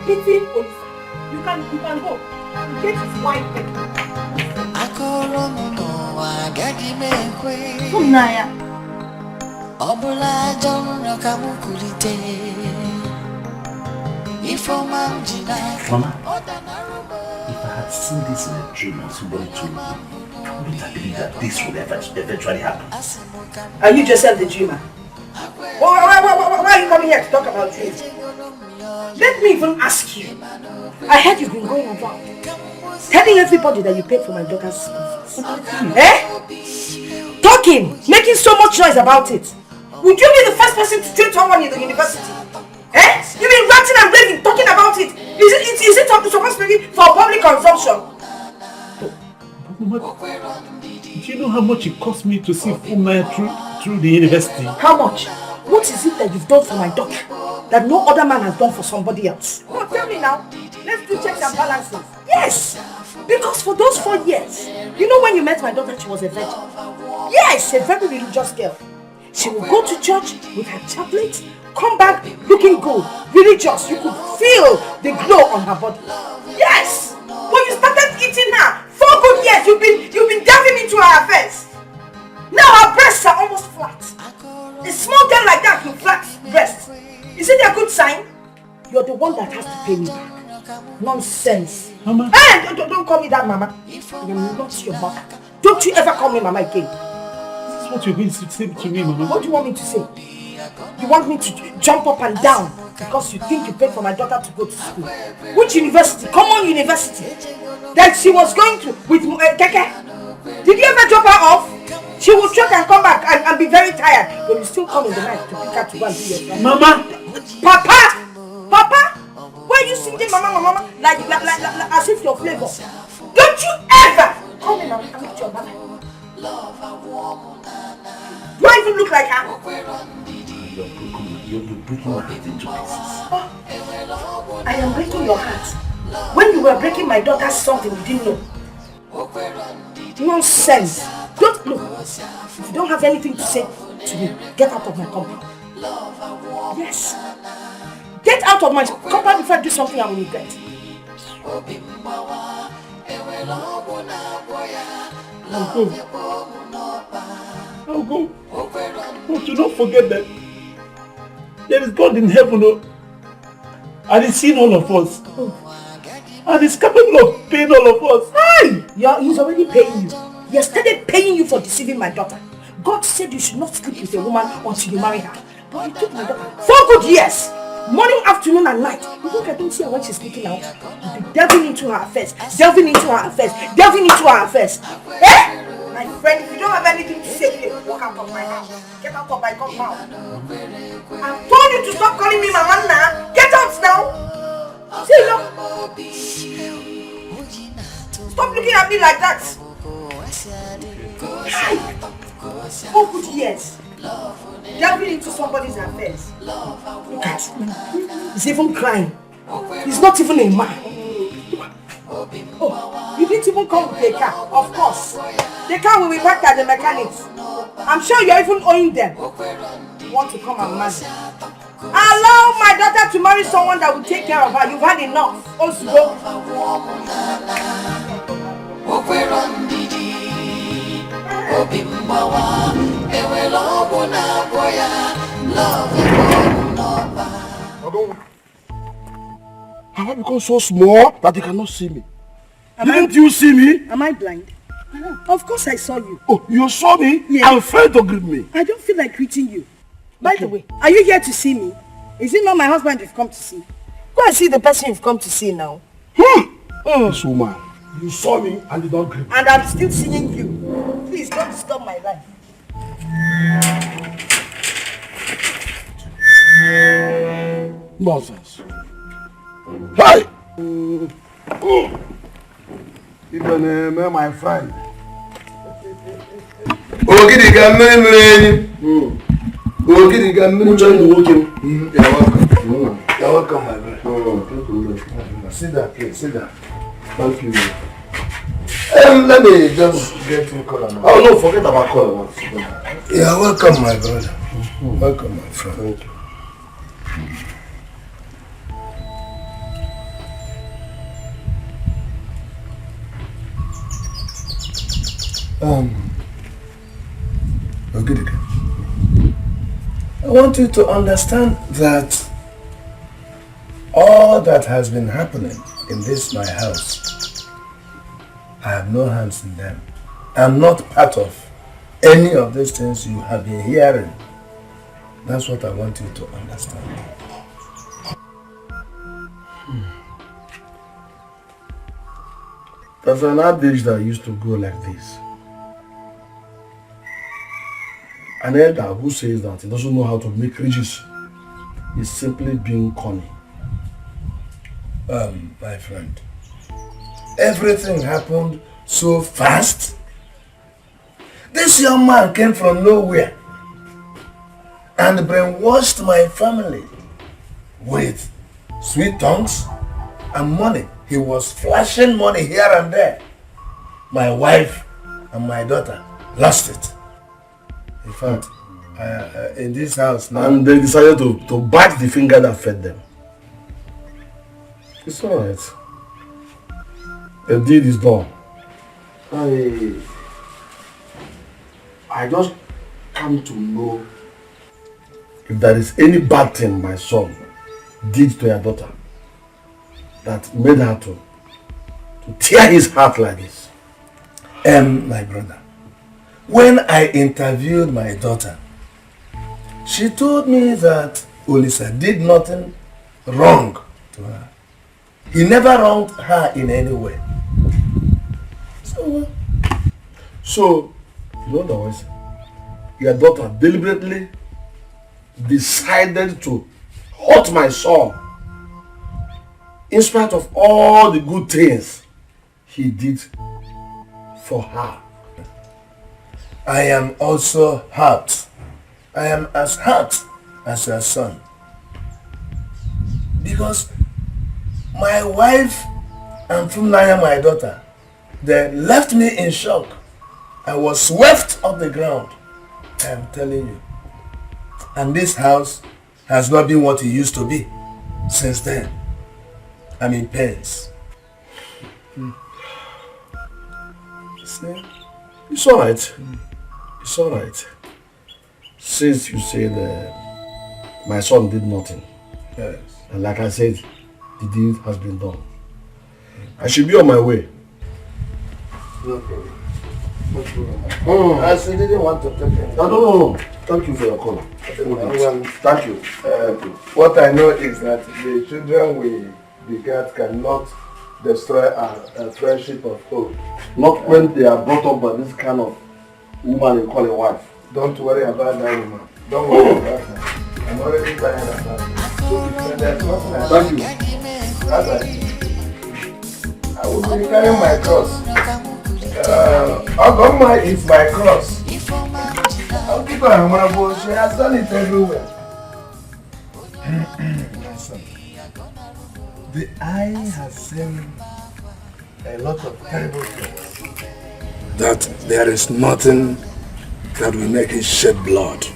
beating Olisa, you can go. The gate is wide open. Funaya. Mama, if I had seen this in a dream or somebody told me, I wouldn't have believed that this would eventually happen. Are you Joseph the dreamer? Why are you coming here to talk about dreams? Let me even ask you. I heard you've been going around telling everybody that you paid for my daughter's school fees. Talking, making so much noise about it. Would you be the first person to tell someone in the university? You've been ranting and raving, talking about it. Is it supposed to be for public consumption? But Mama, do you know how much it cost me to see Funaya through the university? How much? What is it that you've done for my daughter that no other man has done for somebody else? Oh, tell me now. Let's do checks and balances. Yes! Because for those 4 years, you know when you met my daughter, she was a virgin. Yes, a very religious girl. She will go to church with her chaplet, come back looking good, religious. You could feel the glow on her body. Yes! When you started eating her, 4 good years, you've been diving into her affairs. Now her breasts are almost flat. A small girl like that with flat breasts. Is it a good sign? You're the one that has to pay me back. Nonsense. Mama. Hey, don't call me that, Mama. I am not your mother. Don't you ever call me Mama again. This is what you're going to say to me, Mama. What do you want me to say? You want me to jump up and down because you think you paid for my daughter to go to school? Which university? Common university. That she was going to with Dikeh. Did you ever drop her off? She will trek and come back and be very tired. But you still come in the night to pick her to go and do your stuff. Mama! Papa! Why are you singing Mama like as if you're flavor? Don't you ever call me Mama. I'm not your mother. Do I even look like her? You're breaking my heart into pieces. Oh, I am breaking your heart. When you were breaking my daughter's something you didn't know. Nonsense. Don't look. If you don't have anything to say to me, get out of my compound. Yes. Get out of my compound before I do something I will regret. I'll go. But do not forget that there is God in heaven, oh, and He's seen all of us. And He's capable of paying all of us. Hey! He's already paying you. He has started paying you for deceiving my daughter. God said you should not sleep with a woman until you marry her. But you took my daughter 4 good years. Morning, afternoon, and night. You think I don't see her when she's sleeping out? You'll be delving into her affairs. Delving into her affairs. Delving into her affairs. Eh? My friend, if you don't have anything to say here, walk out of my house. Get out of my compound. I've told you to stop calling me Mama now. Get out now. See, no. Stop looking at me like that. 4 good years. Delving into somebody's affairs. Look at him. He's even crying. He's not even a man. Oh, you didn't even come with a car. Of course. The car will be back at the mechanics. I'm sure you're even owing them. You want to come and marry. Allow my daughter to marry someone that will take care of her. You've had enough. Osgo. Have I become so small that you cannot see me? Didn't you see me? Am I blind? Of course I saw you. Oh, you saw me? Yeah. I'm afraid to greet me. I don't feel like greeting you. By the way, are you here to see me? Is it not my husband you've come to see? Go and see the person you've come to see now. This woman, you saw me and did not greet me. And I'm still seeing you. Please don't disturb my life. Nonsense. Hi! Even my friend. Ogidi ga mmiri. Ogidi ga mmiri. You're welcome. You're welcome, my friend. Sit down, please. Sit down. Thank you. Let me just get you color now. Oh no, forget about color. You're welcome, my brother. Welcome, my friend. Thank you. Ogidi, I want you to understand that all that has been happening in this my house, I have no hands in them. I'm not part of any of these things you have been hearing. That's what I want you to understand. There's an adage that used to go like this. An elder who says that he doesn't know how to make riches is simply being corny. My friend, everything happened so fast. This young man came from nowhere and brainwashed my family with sweet tongues and money. He was flashing money here and there. My wife and my daughter lost it. In fact, in this house now... And they decided to bite the finger that fed them. It's alright. The deed is done. I just come to know if there is any bad thing my son did to your daughter that made her to tear his heart like this. My brother, when I interviewed my daughter, she told me that Olisa did nothing wrong to her. He never wronged her in any way. So, you know the words? Your daughter deliberately decided to hurt my son in spite of all the good things he did for her. I am also hurt. I am as hurt as your son. Because my wife and Funaya, my daughter, they left me in shock. I was swept off the ground I am telling you. And this house has not been what it used to be since then. I'm in pains. See? It's alright. It's alright. Since you said my son did nothing. Yes. And like I said, the deed has been done. I should be on my way. No problem. No problem. I still didn't want to take it. No. Thank you for your call. Thank you. What I know is that the children we begat cannot destroy our friendship of hope. Not when they are brought up by this kind of woman you call a wife. Don't worry about that woman. Don't worry about that. I'm already tired of that. There's nothing I Thank you. I will be carrying my cross. Ogoma is my cross. I'll keep her honorable. She has done it everywhere. My son, the eye has seen a lot of terrible things. That there is nothing that will make it shed blood.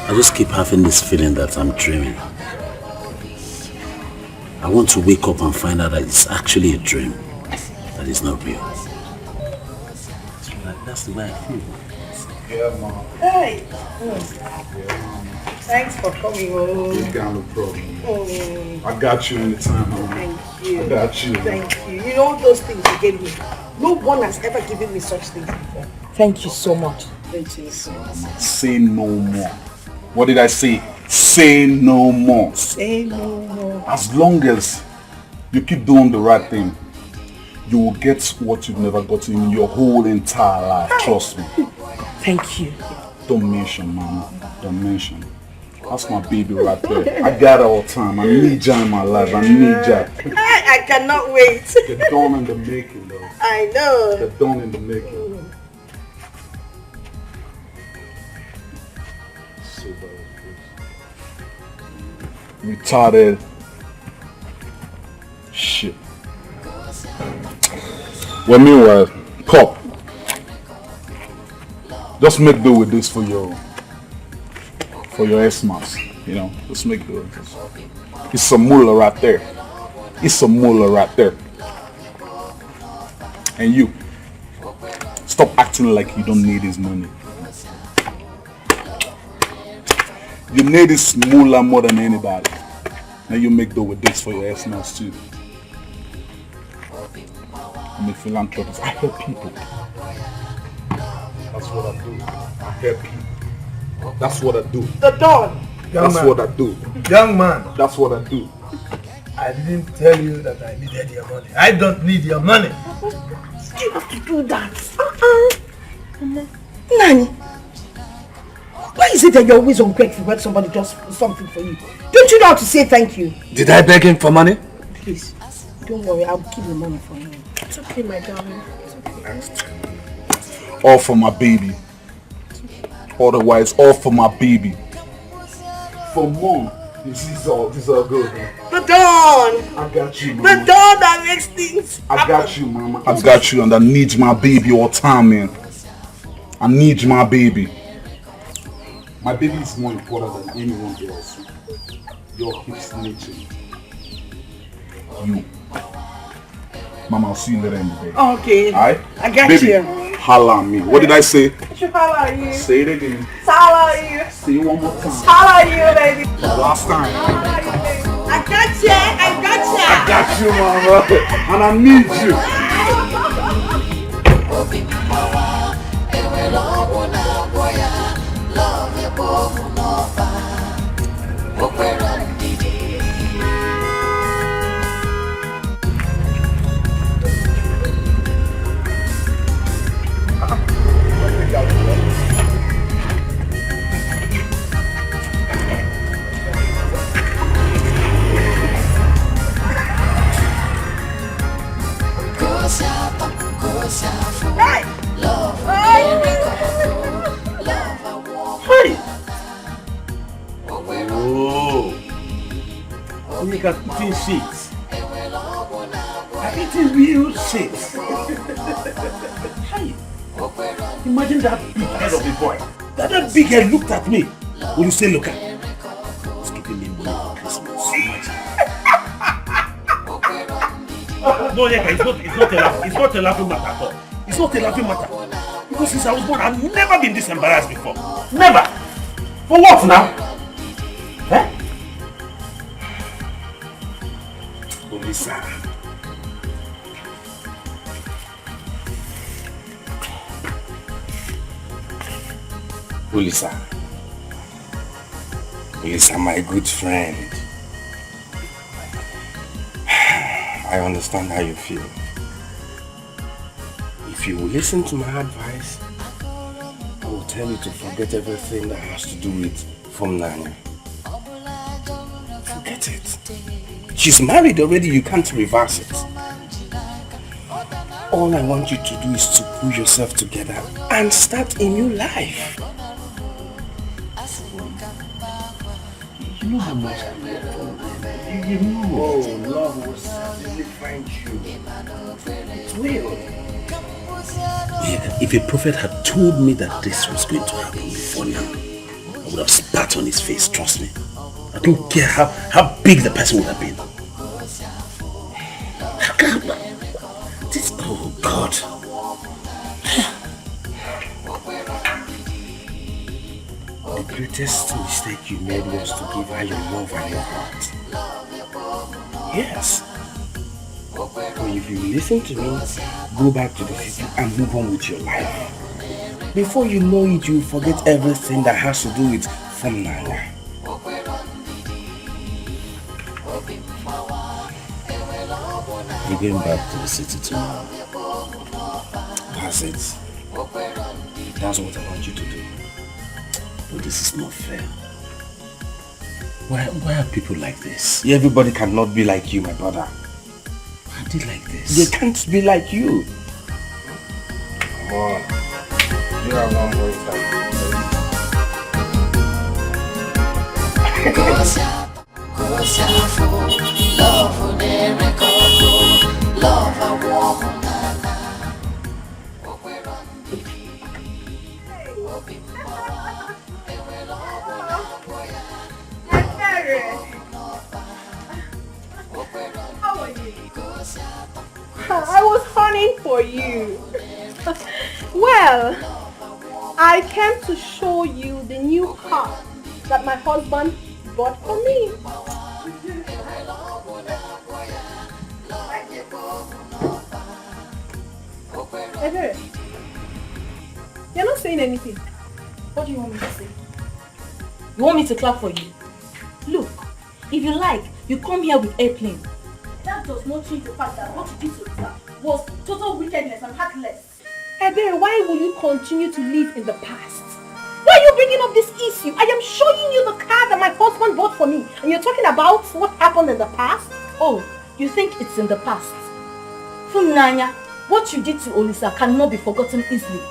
I just keep having this feeling that I'm dreaming. I want to wake up and find out that it's actually a dream, that it's not real. That's the way I feel. Yeah, Mom. Hey. Yeah, Thanks for coming home. You got no problem. I got you anytime, Mom. Thank you. I got you. Thank you. You know those things you gave me. No one has ever given me such things before. Thank you so much. Thank you so much. Say no more. What did I say? Say no more. Say no more. As long as you keep doing the right thing, you will get what you've never gotten in your whole entire life. Trust me. Thank you. Don't mention, Mama. Don't mention. That's my baby right there. I got her all the time. I need you in my life. I need you. I cannot wait. The dawn in the making, though. I know. The dawn in the making. So retarded shit. Well, meanwhile, Pop, just make do with this for your S-Mass, you know, just make do with this. It's some mullah right there. It's some mullah right there. And you, stop acting like you don't need his money. You need this mullah more than anybody. Now you make do with this for your S-Mass too. I'm a philanthropist. I help people. That's what I do. I help people. That's what I do. The dawn. That's what I do. Young man. That's what I do. I didn't tell you that I needed your money. I don't need your money. You have to do that. Nani, why is it that you're always ungrateful when somebody does something for you? Don't you know how to say thank you? Did I beg him for money? Please, don't worry. I'll keep the money for you. It's okay, my darling. It's okay. All for my baby. Otherwise, all for my baby. For Mom, this is all good. Man. The dawn. I got you, Mama. The dawn that makes things I got you, Mama. I got you, and I need my baby all the time, man. I need my baby. My baby is more important than anyone else. Your hips snitching. You. Mama, I'll see you later in the day. Okay. Alright? I got baby, you. Holla on me. What did I say? I should holla at you. Say it again. Holla at you. Say it one more time. Holla at you, baby. Last time. Holla at you, baby. I got you. I got you. I got you, Mama. And I need you. Hey! Oh! Look at eating shit. I'm eating real shit. Hey! Imagine that big head of a boy. That big head looked at me. Will you say, look at it's giving me money for Christmas. No, yeah, it's not a laughing matter at all. It's not a laughing matter. Because since I was born, I've never been this embarrassed before. Never. For what now? Eh? Olisa. Olisa. Olisa, my good friend. I understand how you feel. If you will listen to my advice, I will tell you to forget everything that has to do with Nanya. Forget it. She's married already, you can't reverse it. All I want you to do is to pull yourself together and start a new life. You know how much I love you. You know. Oh, love will certainly find you. It will. Yeah, if a prophet had told me that this was going to happen before now, I would have spat on his face, trust me. I don't care how big the person would have been. This, oh God. The greatest mistake you made was to give her your love and your heart. Yes. But if you listen to me, go back to the city and move on with your life. Before you know it, you forget everything that has to do with Nanya. You're going back to the city tomorrow. That's it. That's what I want you to do. But this is not fair. Why are people like this? Everybody cannot be like you, my brother. Why are they like this? They can't be like you. Come on. You have one more time. How are you? I was hunting for you. Well, I came to show you the new car that my husband bought for me. Ebere, you're not saying anything. What do you want me to say? You want me to clap for you? Look, if you like, you come here with airplane. That does not change the fact that what you did to her was total wickedness and heartless. Ebere, why will you continue to live in the past? Why are you bringing up this issue? I am showing you the car that my husband bought for me. And you're talking about what happened in the past? Oh, you think it's in the past? Funanya, what you did to Olisa cannot be forgotten easily.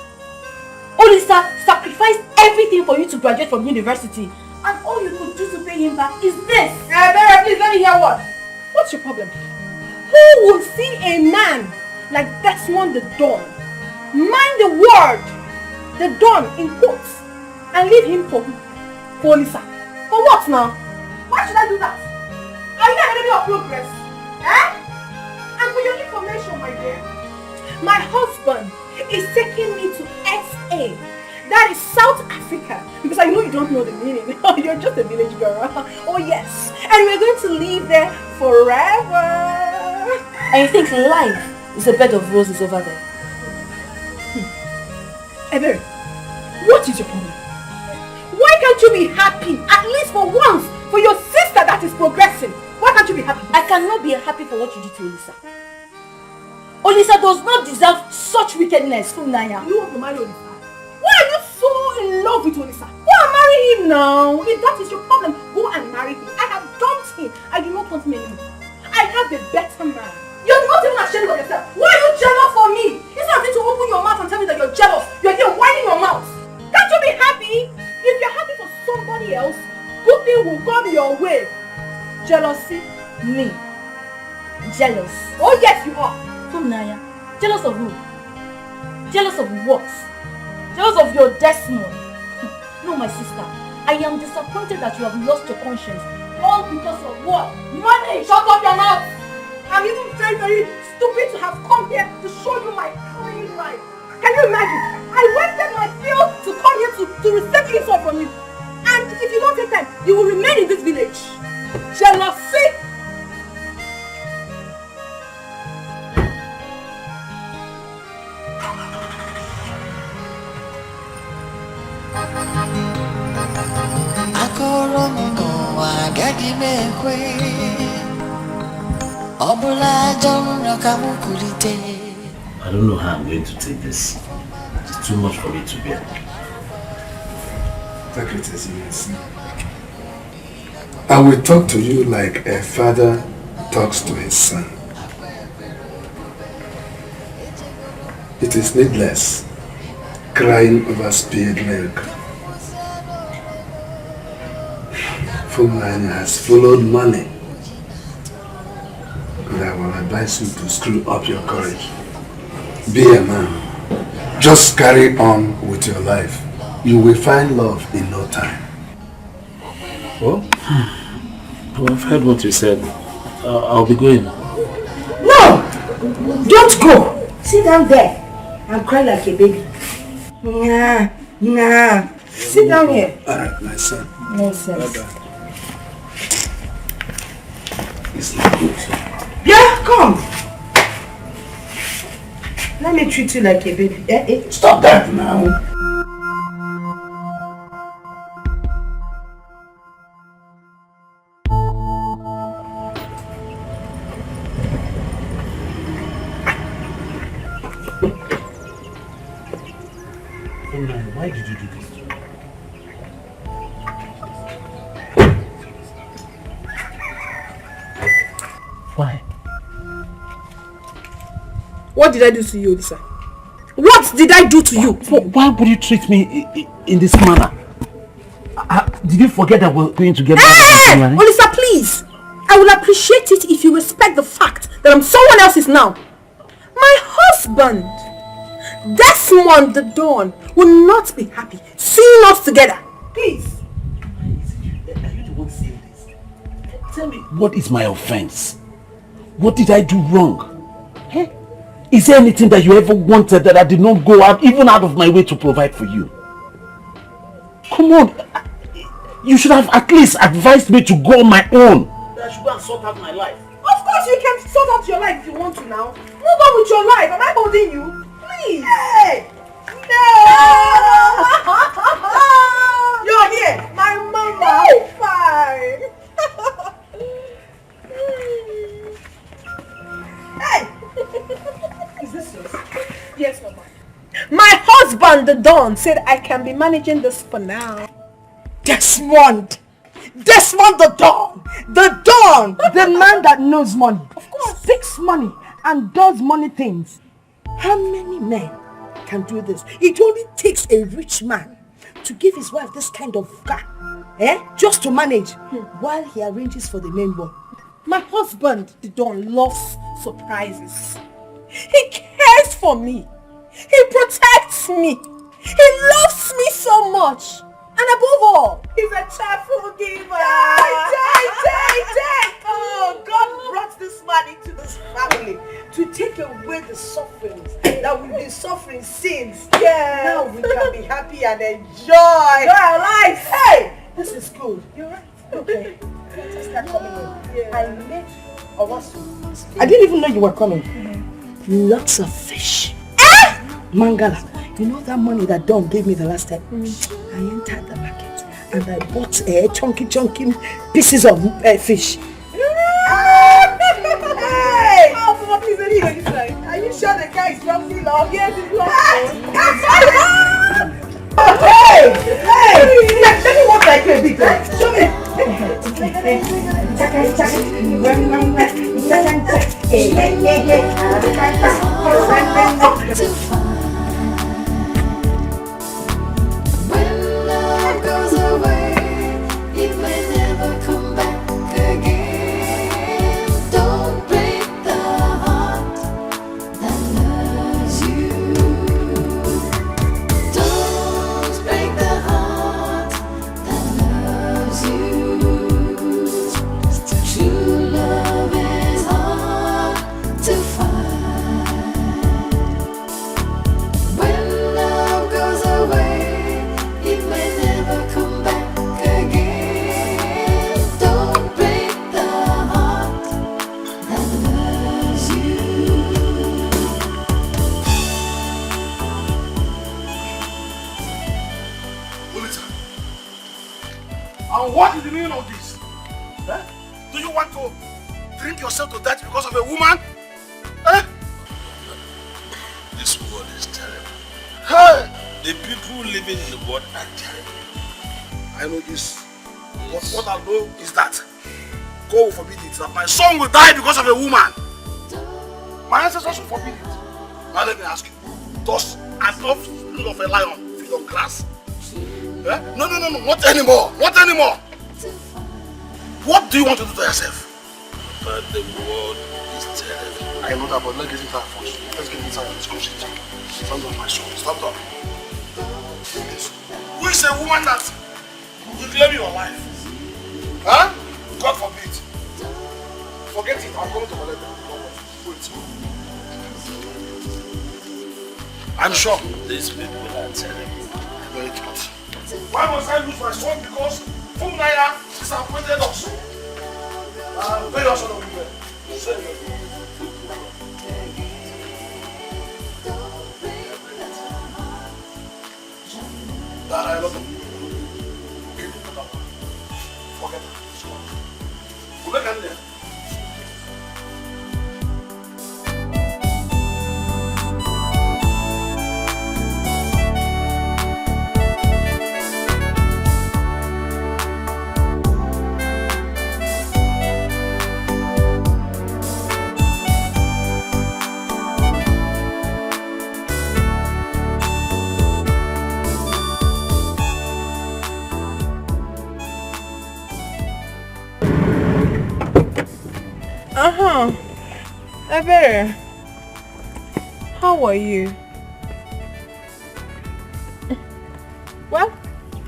Olisa sacrificed everything for you to graduate from university. And all you could do to pay him back is this. Ebere, please let me hear what? What's your problem? Who will see a man like Desmond the Don, mind the word, the Don in quotes, and leave him for Olisa? For what now? Why should I do that? Are you an enemy of progress? Eh? And for your information, my dear, my husband is taking me to SA. That is South Africa. Because I know you don't know the meaning. You're just a village girl. Oh yes. And we're going to live there forever. And you think life is a bed of roses over there? Ebere, what is your problem? Why can't you be happy, at least for once, for your sister that is progressing? Why can't you be happy? I cannot be happy for what you did to Olisa. Olisa does not deserve such wickedness, Funanya. You want to marry Olisa? Why are you so in love with Olisa? Go and marry him now. If that is your problem, go and marry him. I have dumped him. I do not want him anymore. I have a better man. You're not even ashamed of yourself. Why are you jealous for me? Instead of you to open your mouth and tell me that you're jealous, you're here whining your mouth. Can't you be happy? If you're happy for somebody else, good thing will come your way. Jealousy? Me? Jealous? Oh yes, you are. Funanya, jealous of who? Jealous of what? Jealous of your Desmond? No, my sister. I am disappointed that you have lost your conscience. All because of what? Money! Shut up your mouth! I'm even very, very stupid to have come here to show you my clean life. Can you imagine? I wasted my fuel to come here to receive info from you. And if you don't take time, you will remain in this village. Jealousy! I don't know how I'm going to take this. It's too much for me to bear. Take it as you see. I will talk to you like a father talks to his son. It is needless crying over spilled milk. Fulani has followed money. And I will advise you to screw up your courage. Be a man. Just carry on with your life. You will find love in no time. Well, I've heard what you said. I'll be going. No! Don't go! Sit down there and cry like a baby. Nah. Sit down here. Alright, my son. Nonsense. Bye-bye. It's not good. Yeah, come. Let me treat you like a baby. Stop that now. Why did you do this? Why? What did I do to you, Lisa? What did I do to you? Why would you treat me in this manner? Did you forget that we're going to get married? Olisa, please! I will appreciate it if you respect the fact that I'm someone else's now. My husband, Desmond the Dawn, will not be happy seeing us together. Please. Are you the one saying this? Tell me, what is my offense? What did I do wrong? Hey? Is there anything that you ever wanted that I did not go out, even out of my way to provide for you? Come on. You should have at least advised me to go on my own. I should go and sort out my life. Of course you can sort out your life if you want to now. Move on with your life. Am I holding you? Please. Hey! No! You're here. My mama. Fine. Hey! Is this yours? Yes, mama. My husband, the Don, said I can be managing this for now. Desmond the Don! The Don! The man that knows money. Of course. Speaks money and does money things. How many men can do this? It only takes a rich man to give his wife this kind of car. Just to manage while he arranges for the main boy. My husband, the Don, loves surprises. He cares for me. He protects me. He loves me so much. And above all, he's a cheerful giver. Oh, God brought this man into this family to take away the sufferings that we've been suffering since. Yeah. Now we can be happy and enjoy our lives. Hey, this is good. You're right. Okay, let us start coming in. Yeah. I met Owasu. I didn't even know you were coming. Lots of fish. Mangala. You know that money that Don gave me the last time? I entered the market and I bought chunky pieces of fish. Hey! Oh, Papa, please, are you sure the guy is roughly long? Yes, he's long. Hey! Let me walk like a bit. Show me. When love goes away, it may never come back again. Don't break the heart that loves you. And what is the meaning of this? Eh? Do you want to drink yourself to death because of a woman? Eh? This world is terrible. Hey! The people living in the world are terrible. I know this. But what I know is that God will forbid it, that my son will die because of a woman. My ancestors will forbid it. Now let me ask you, does an offspring of a lion feed on grass? Eh? No, not anymore. Not anymore. What do you want to do to yourself? But the world is terrible. I know that, but let's get inside first. Let's get inside and discuss it. Stand up, my son. Stand up. Who is a woman that will claim your life? Huh? God forbid. Forget it. I'm going to collect them. Wait. I'm sure. These people are terrible. Very good. Why must I lose my son because Funaya disappointed us? Very also the women. That I love them. Forget it. Look at them. Ebere, how are you? Well,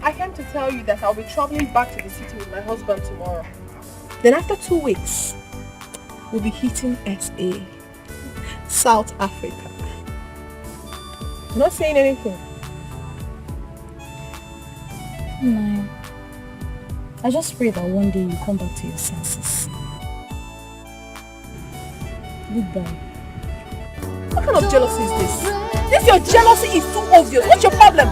I came to tell you that I'll be traveling back to the city with my husband tomorrow. Then after 2 weeks, we'll be hitting SA, South Africa. Not saying anything. No. I just pray that one day you come back to your senses. Goodbye. What kind of jealousy is this? Your jealousy is too obvious. What's your problem?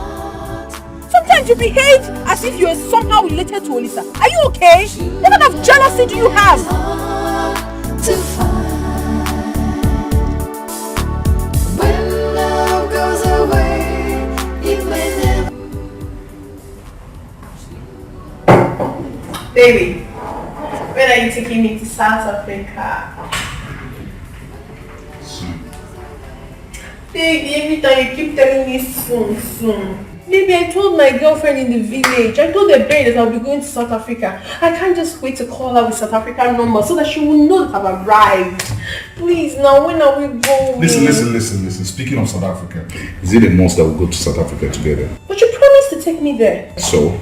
Sometimes you behave as if you are somehow related to Olisa. Are you okay? What kind of jealousy do you have? When love goes away, it may never. Baby, when are you taking me to South Africa? Baby, every time you keep telling me soon. Baby, I told my girlfriend in the village, I told the babe that I'll be going to South Africa. I can't just wait to call her with South African number so that she will know that I've arrived. Please, now when are we going? Listen. Speaking of South Africa, is it a must that we go to South Africa together? But you promised to take me there. So?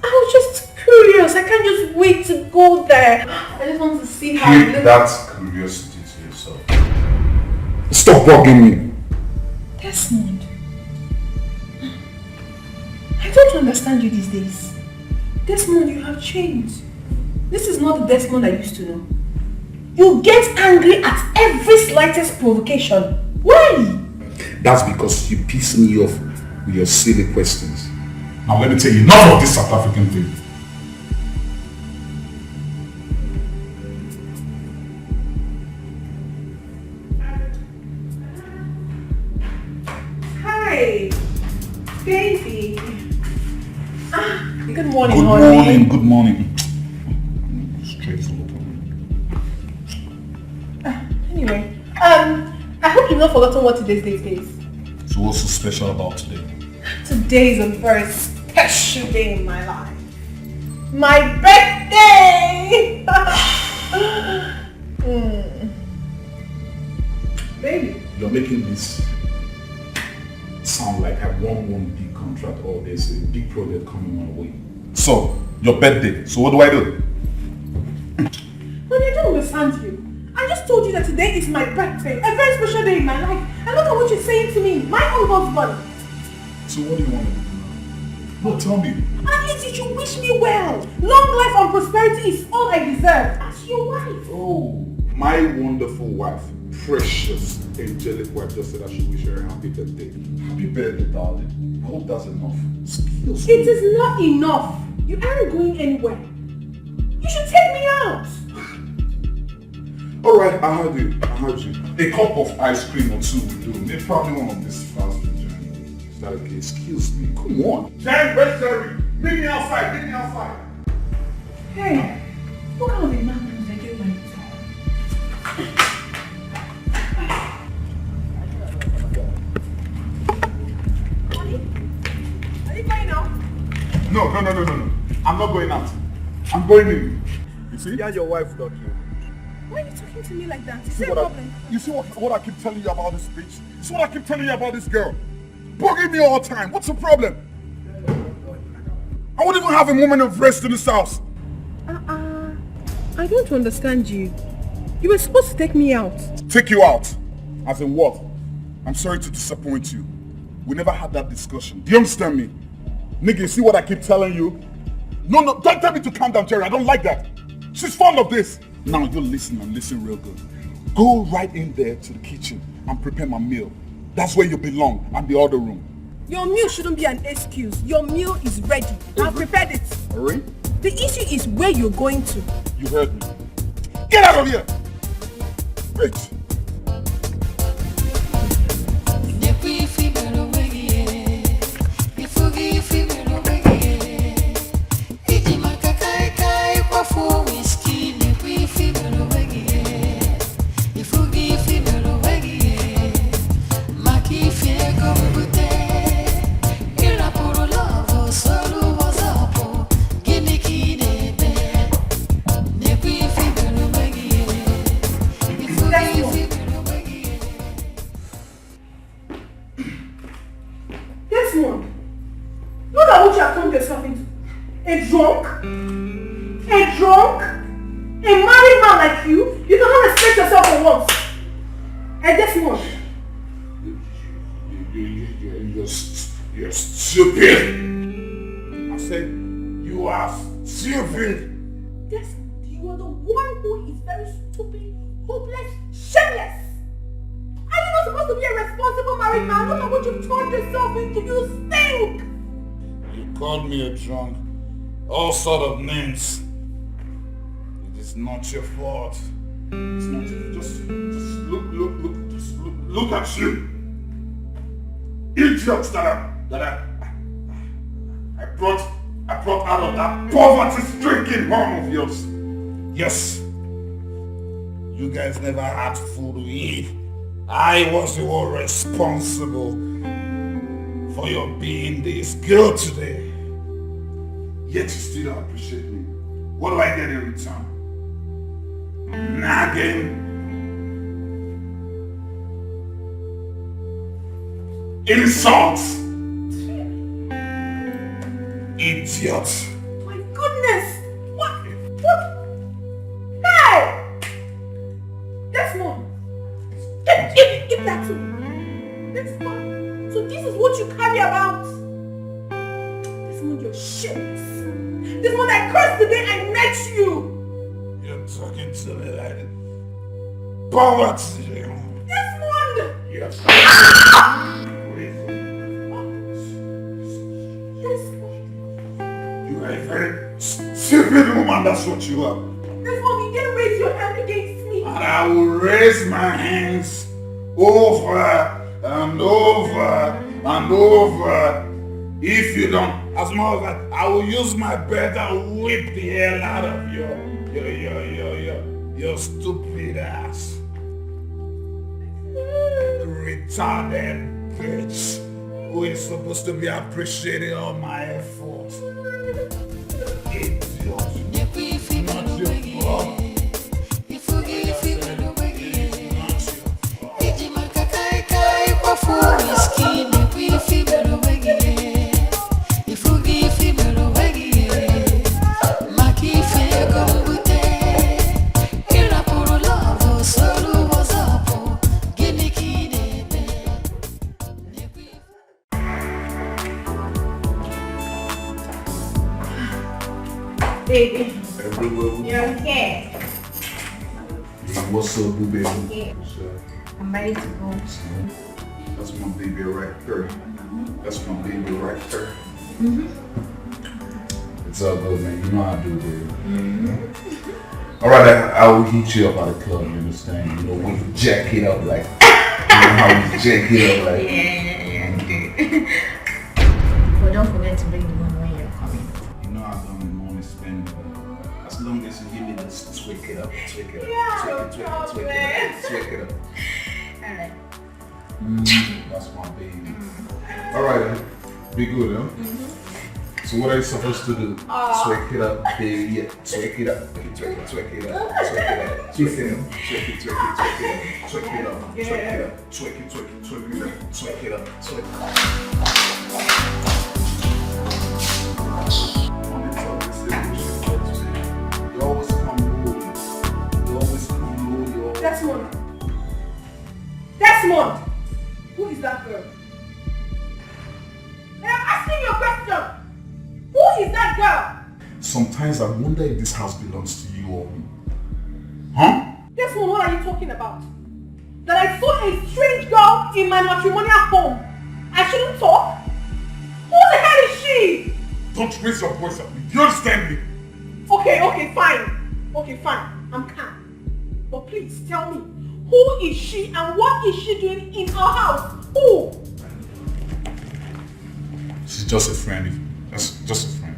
I was just curious. I can't just wait to go there. I just want to see how it looks. That's curiosity to yourself. Stop bugging me. Desmond, I don't understand you these days. Desmond, you have changed. This is not the Desmond I used to know. You get angry at every slightest provocation. Why? That's because you piss me off with your silly questions. Now let me tell you, enough of this South African thing. Hi, baby. Good morning, honey. Good morning. Straight from the Anyway, I hope you've not forgotten what today's date is. So what's so special about today? Today is a very special day in my life. My birthday! Baby. You're making this sound like I won one big contract or there's a big project coming my way. So, your birthday. So what do I do? Honey, I don't understand you. I just told you that today is my birthday. A very special day in my life. And look at what you're saying to me. My own husband. So what do you want to do now? No, tell me. At least you should wish me well. Long life and prosperity is all I deserve as your wife. Oh, my wonderful wife. Precious, angelic wife just said I should wish her a happy birthday. Happy birthday, darling. I hope that's enough. It is not enough. You aren't going anywhere. You should take me out. Alright, I heard you. A cup of ice cream or two will do. Maybe probably one of this fast food journey. Is that okay? Excuse me. Come on. Jerry, where's Jerry? Meet me outside. Hey, what kind of a man is I get like Are you going out? No. I'm not going out. I'm going in. You see? You and your wife without you. Why are you talking to me like that? Is there a problem? You see what I keep telling you about this bitch? You see what I keep telling you about this girl? Bugging me all the time. What's the problem? I won't even have a moment of rest in this house. I don't understand you. You were supposed to take me out. Take you out? As in what? I'm sorry to disappoint you. We never had that discussion. Do you understand me? Nigga, you see what I keep telling you? No, don't tell me to calm down, Jerry. I don't like that. She's fond of this. Now you listen and listen real good. Go right in there to the kitchen and prepare my meal. That's where you belong, and the other room. Your meal shouldn't be an excuse. Your meal is ready. I've prepared it. Alright? The issue is where you're going to. You heard me. Get out of here! Bitch! You're stupid! I said, you are stupid! Yes, you are the one who is very stupid, hopeless, shameless! Are you not supposed to be a responsible married man? Look at what you've turned yourself into, you stink! You called me a drunk. All sort of names. It is not your fault. It's not your just look at you. Idiots that I brought out of that poverty-stricken home of yours. Yes. You guys never had food to eat. I was the one responsible for your being this girl today. Yet you still don't appreciate me. What do I get in return? Nagging. Insults. Idiot. My goodness! What? Hey! Desmond! Give that to me. Desmond. So this is what you carry about? Desmond, you're shit. Desmond, I cursed the day I met you. You're talking to me like poverty. Desmond! Yes. You are a very stupid woman, that's what you are. Desmond, you didn't raise your hand against me. And I will raise my hands over and over and over. If you don't, as much as I will use my belt and whip the hell out of your stupid ass. Retarded bitch who is supposed to be appreciating all my effort. Idiot. Not your fault. Baby. Everywhere. You're okay. What's up, boo baby? Okay. I'm ready to go. That's my baby right there. That's my baby right there. It's all good, man. You know how I do, baby. All right, I will hit you up at the club. You understand? You know when you jack it up like. You know how you jack it up like. Yeah. But don't forget to bring the money when you're coming. You know I don't want to spend it. As long as you give me this, tweak it up, tweak it up, Yeah, tweak it up. All right. That's my baby. All right, be good, huh? So what are you supposed to do? Tweak it up, baby. Yeah, tweak it up, tweak it up, tweak it up, tweak it up, tweak it up, tweak it up, tweak it up, tweak it up, tweak it up, tweak it up, tweak it up. You always come low. You always come low. Desmond! Who is that girl? I'm asking you a question! Who is that girl? Sometimes I wonder if this house belongs to you or me. Huh? Desmond, what are you talking about? That I saw a strange girl in my matrimonial home. I shouldn't talk? Who the hell is she? Don't raise your voice at me. Do you understand me? Okay, fine. Okay, fine. I'm calm. But please tell me, who is she and what is she doing in our house? Who? She's just a friend. That's just a friend.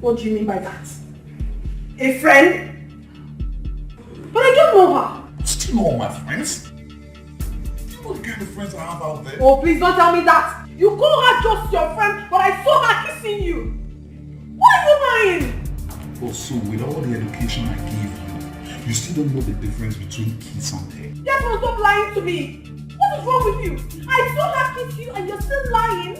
What do you mean by that? A friend? But I don't know her. You still know all my friends? You know the kind of friends I have out there? Oh, please don't tell me that. You call her just your friend, but I saw her kissing you. Why are you lying? Oh, so with all the education I gave you, you still don't know the difference between kiss and tell? Desmond, stop lying to me. What is wrong with you? I saw her kiss you and you're still lying?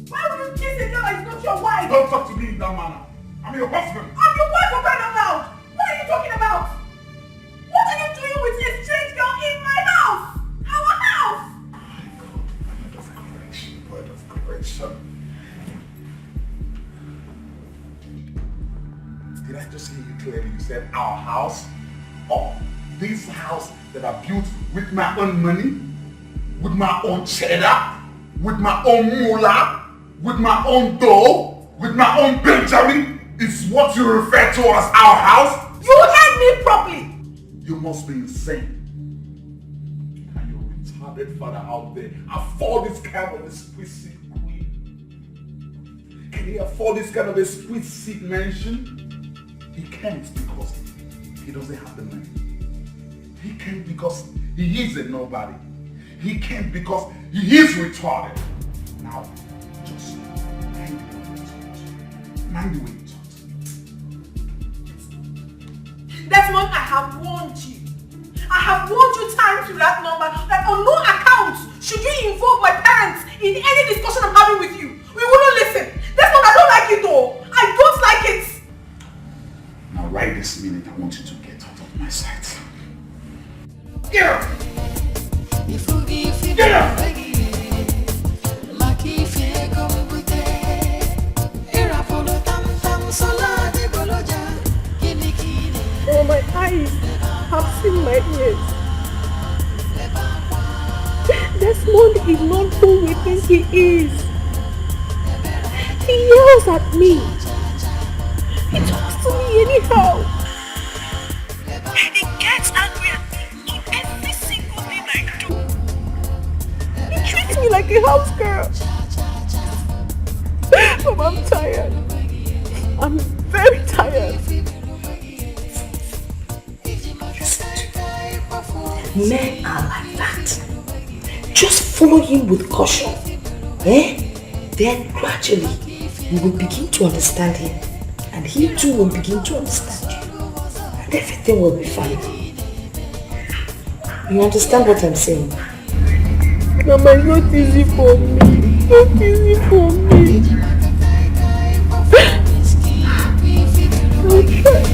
Why would you kiss a girl that is not your wife? Don't talk to me in that manner. I'm your husband. I'm your wife for crying out loud. What are you talking about? What are you doing with a strange girl in my house? Our house? Word of correction. Did I just hear you clearly? You said our house? Oh, this house that I built with my own money, with my own cheddar, with my own moolah, with my own dough, with my own Benjamin, is what you refer to as our house? You heard me properly. You must be insane. And your retarded father out there afford this kind of exquisite queen? Can he afford this kind of exquisite mansion? He can't because he doesn't have the money. He can't because he is a nobody. He can't because he is retarded. Now, just mind the way you talk. Mind the way you talk. Desmond, I have warned you. I have warned you times with that number that on no account should you involve my parents in any discussion I'm having with you. We wouldn't listen. Desmond, I don't like it though. I don't like it. Now right this minute, I want you to get out of my sight. Get out! Get out! Oh, my eyes have seen my ears. Desmond is not who we think he is. He yells at me. He talks to me anyhow. He gets angry at me in every single thing I do. He treats me like a house girl. But I'm tired. I'm very tired. Men are like that. Just follow him with caution. Then gradually you will begin to understand him. And he too will begin to understand you. And everything will be fine. You understand what I'm saying? Mama, it's not easy for me. It's not easy for me. I'll try.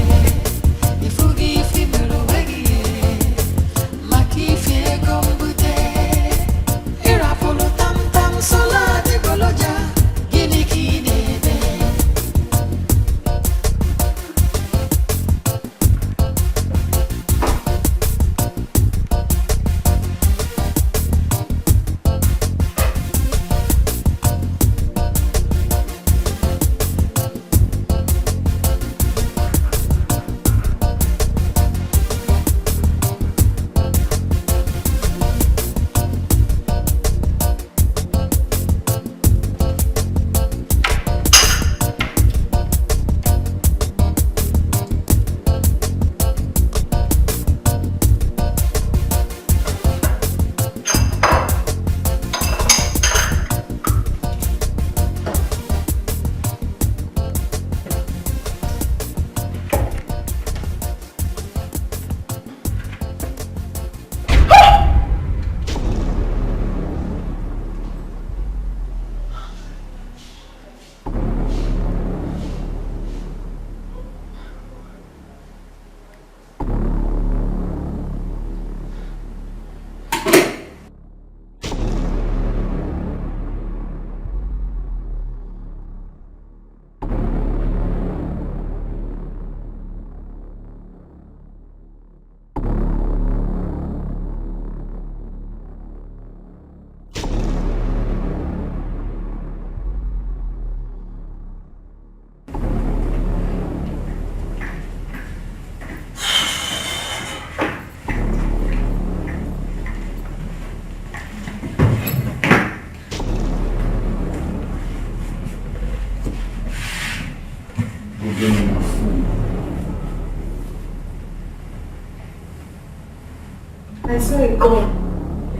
Go get me my food. I saw it gone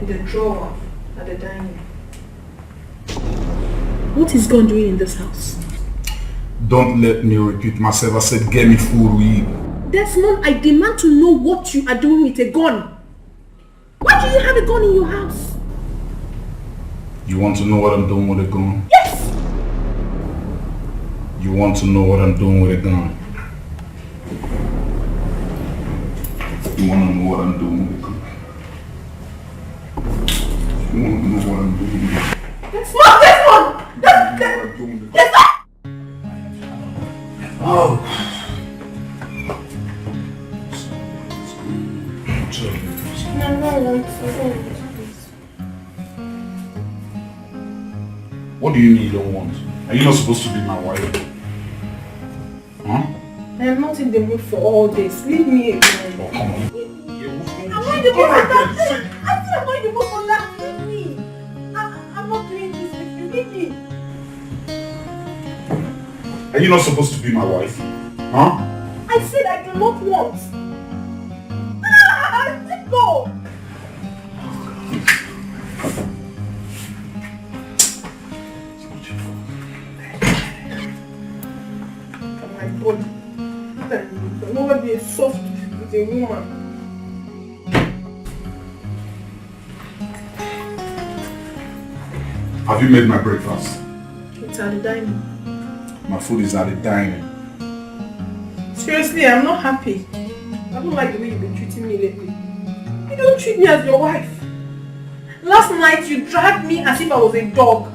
in the drawer at the dining. What is God doing in this house? Don't let me repeat myself. I said get me food to eat. Desmond, I demand to know what you are doing with a gun. Why do you have a gun in your house? You want to know what I'm doing with a gun? Yes! You want to know what I'm doing with a gun? You want to know what I'm doing with a gun? You want to know what I'm doing with a gun? Desmond! Desmond! Oh! What do you mean you don't want? Are you not supposed to be my wife? Huh? I am not in the mood for all this. Leave me alone. Oh, come on. I'm not in the mood for that. I'm not in the mood for that. Leave me. I'm not doing this with you. Leave me. Are you not supposed to be my wife? Huh? I said I do not want. Let go. My body. I'll never be soft with a woman. Have you made my breakfast? It's at the dining. My food is at the dining. Seriously, I'm not happy. I don't like the way you've been treating me lately. You don't treat me as your wife. Last night you dragged me as if I was a dog.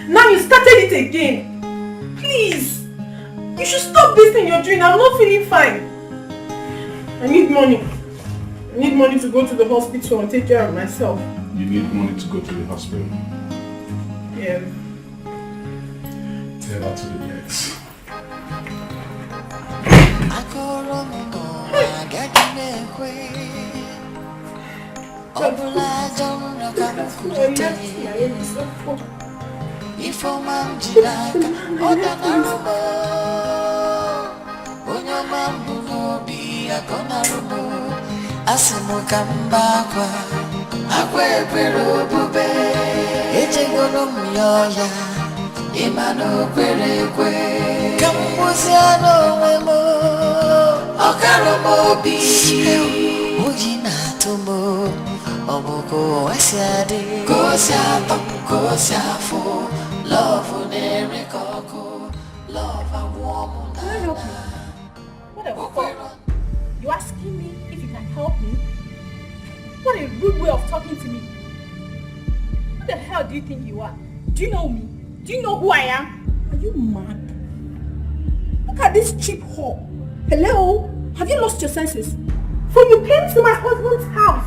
Now you started it again. Please. You should stop this thing you're doing. I'm not feeling fine. I need money. I need money to go to the hospital and take care of myself. You need money to go to the hospital? Yeah. Tell that to the next. Imano kwerekwe Kambuziano memo Okaromo bi Ujina tumo Oboko wasiade Kosiato, kosiafo Love unerekoko Love a woman. Can I help you? What the fuck? You asking me if you can help me? What a rude way of talking to me. Who the hell do you think you are? Do you know me? Do you know who I am? Are you mad? Look at this cheap whore. Hello? Have you lost your senses? So you came to my husband's house.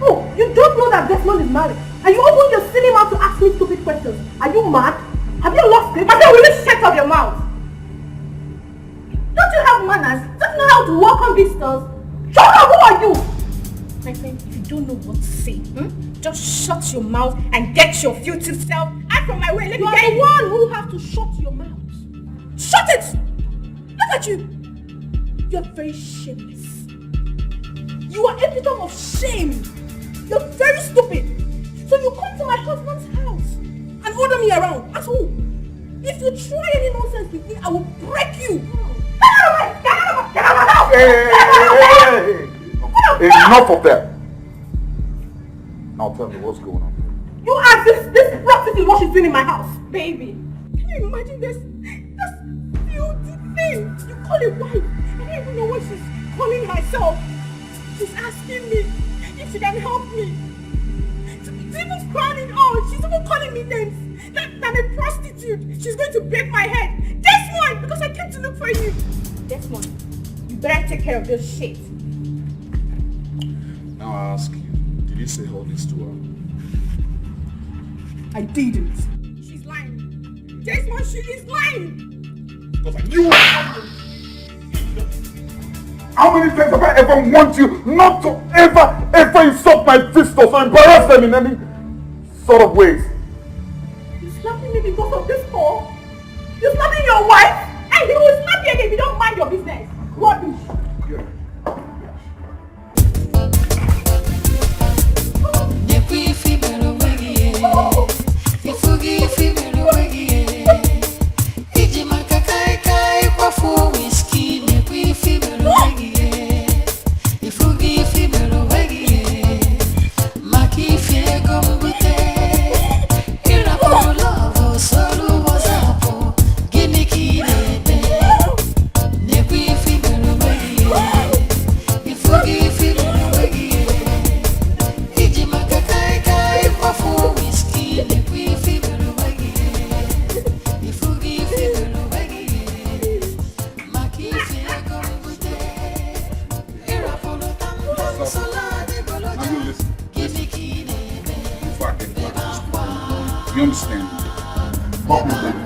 Oh, you don't know that Desmond is married. And you open your silly mouth to ask me stupid questions. Are you mad? Have you lost it? I said, will you shut up your mouth? Don't you have manners? Don't you know how to welcome visitors? Shut up, who are you? My friend, if you don't know what to say, just shut your mouth and get your filthy self out from my way. Let me get the one who have to shut your mouth. Shut it! Look at you! You're very shameless. You are epitome of shame. You're very stupid. So you come to my husband's house and order me around. As who? If you try any nonsense with me, I will break you. Get out of my house! Get out of my house! Enough of that. Now tell me what's going on. You ask this prostitute what she's doing in my house. Baby, can you imagine this filthy thing? You call it wife. I don't even know what she's calling herself. She's asking me if she can help me. She's even crying out. She's even calling me names. That I'm a prostitute. She's going to break my head. Desmond, because I came to look for you. Desmond, you better take care of this shit. Now I ask you, did you say all this to her? I didn't. She's lying. Desmond, she is lying. Because I knew it. How many times have I ever warned you not to ever insult my visitors or embarrass them in any sort of ways? You slapping me because of this call? You slapping your wife? And you will slap me again. your business. Rubbish. You understand? Pop me, baby.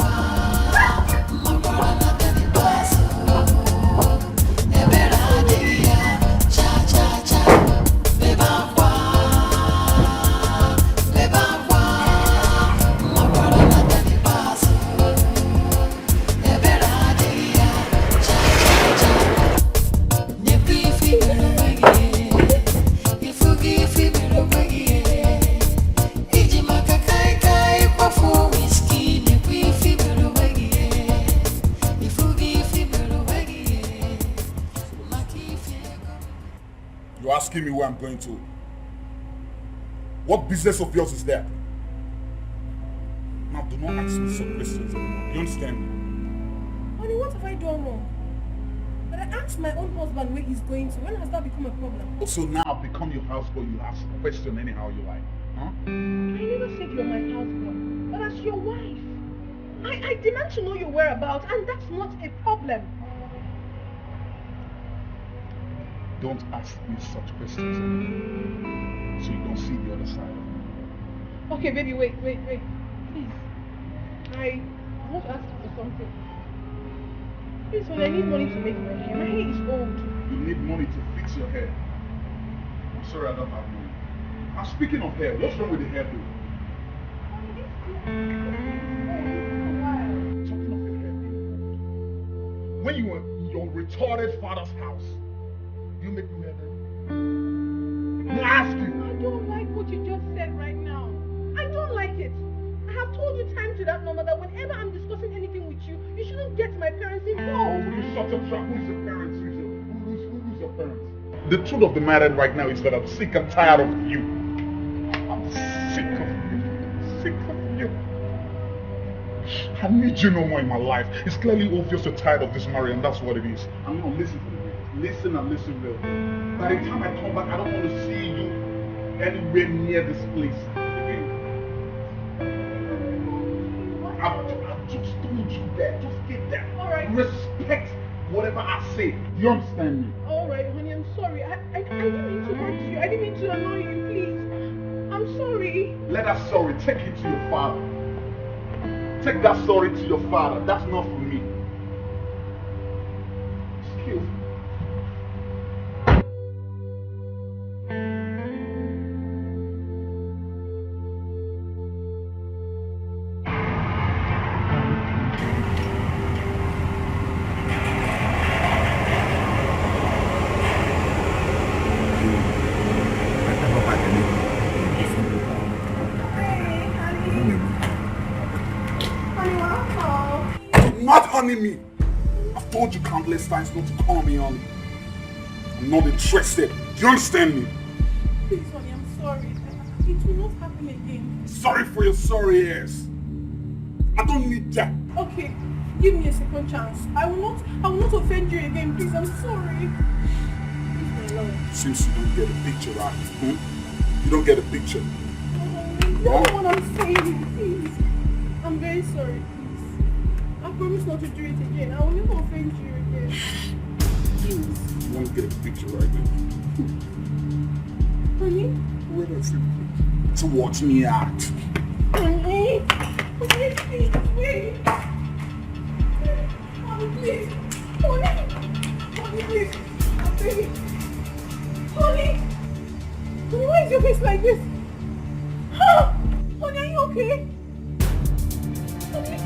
You're asking me where I'm going to. What business of yours is that? Now, do not ask me some questions anymore. You understand me? Honey, what have I done wrong? But I asked my own husband where he's going to. When has that become a problem? So now become your houseboy, you ask a question anyhow you like. Huh? I never said you're my houseboy, but as your wife, I demand to know your whereabouts, and that's not a problem. Don't ask me such questions anymore, so you don't see the other side of me. Okay, baby, wait. Please. I want to ask you for something. Please, when I need money to make my hair. My hair is old. You need money to fix your hair. I'm sorry I don't have money. I'm speaking of hair. What's wrong with the hair, dude? Talking of your hair being old. When you were in your retarded father's house, you make me wear that. I ask you. I don't like what you just said right now. I don't like it. I have told you time to that number that whenever I'm discussing anything with you, you shouldn't get my parents involved. You shut up, trap. Who's your parents? Who's your parents? The truth of the matter right now is that I'm sick and tired of you. I'm sick of you. Sick of you. I need you no more in my life. It's clearly obvious you're tired of this marriage, and that's what it is. I'm gonna listen to you. Listen and listen real good. By the time I come back, I don't want to see you anywhere near this place again. I've just told you that. Just get that. Alright. Respect whatever I say. You understand me? Alright, honey, I'm sorry. I didn't mean to hurt you. I didn't mean to annoy you, please. I'm sorry. Let that sorry take it to your father. Take that sorry to your father. That's not for me. Excuse me. Not honey me. I've told you countless times not to call me honey. I'm not interested. Do you understand me? Please, honey, I'm sorry. It will not happen again. Sorry for your sorry ass. I don't need that. Okay, give me a second chance. I will not offend you again, please. I'm sorry. Please, my love. Seems you don't get a picture, right? You don't get a picture. You know what I'm saying, please. I'm very sorry, please. I promise not to do it again. I will never offend you again. Please. You won't get a picture right now. Honey? Wait a second. To watch me act. Honey? Honey, please, wait. Honey, please. Honey. Honey, please. Baby. Honey. Honey, why is your face like this? Huh? Honey, are you okay? Honey.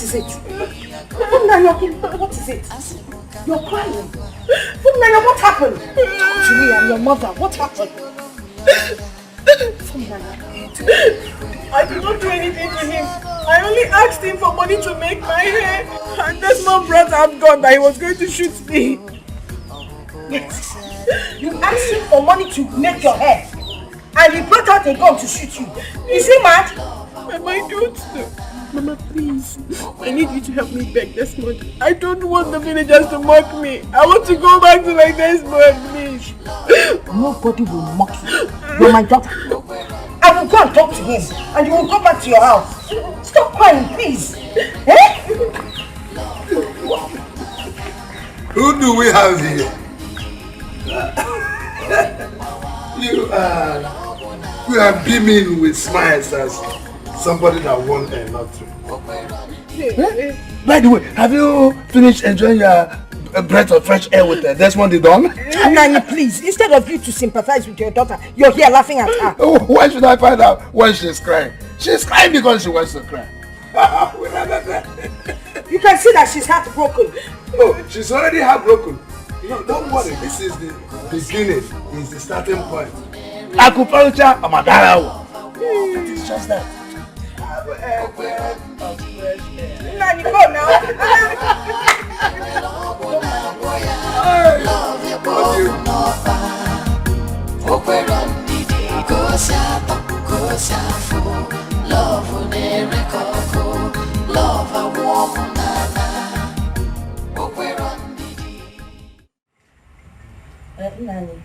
is it? Funanya, what is it? You're crying. Funanya, what happened? Talk to me and your mother. What happened? Funanya. I did not do anything to him. I only asked him for money to make my hair. And Desmond brought out gun that he was going to shoot me. Yes. You asked him for money to make your hair. And he brought out a gun to shoot you. Is he mad? Mama, I don't know. Mama, please. I need you to help me beg Desmond. I don't want the villagers to mock me. I want to go back to my Desmond, please. Nobody will mock you. You're my daughter. I will go and talk to him. And you will go back to your house. Stop crying, please. Eh? Who do we have here? You are beaming with smiles as somebody that won a lottery. By the way, have you finished enjoying your breath of fresh air with Desmond the Don? Nani, please, instead of you to sympathize with your daughter, you're here laughing at her. Oh, why should I find out when she's crying? She's crying because she wants to cry. You can see that she's heartbroken. Oh, she's already heartbroken. No, don't worry, this is the beginning, is the starting point. Acupuncture, Amadara. It is just that. Have a breath of fresh air. Nani, go now. Nani.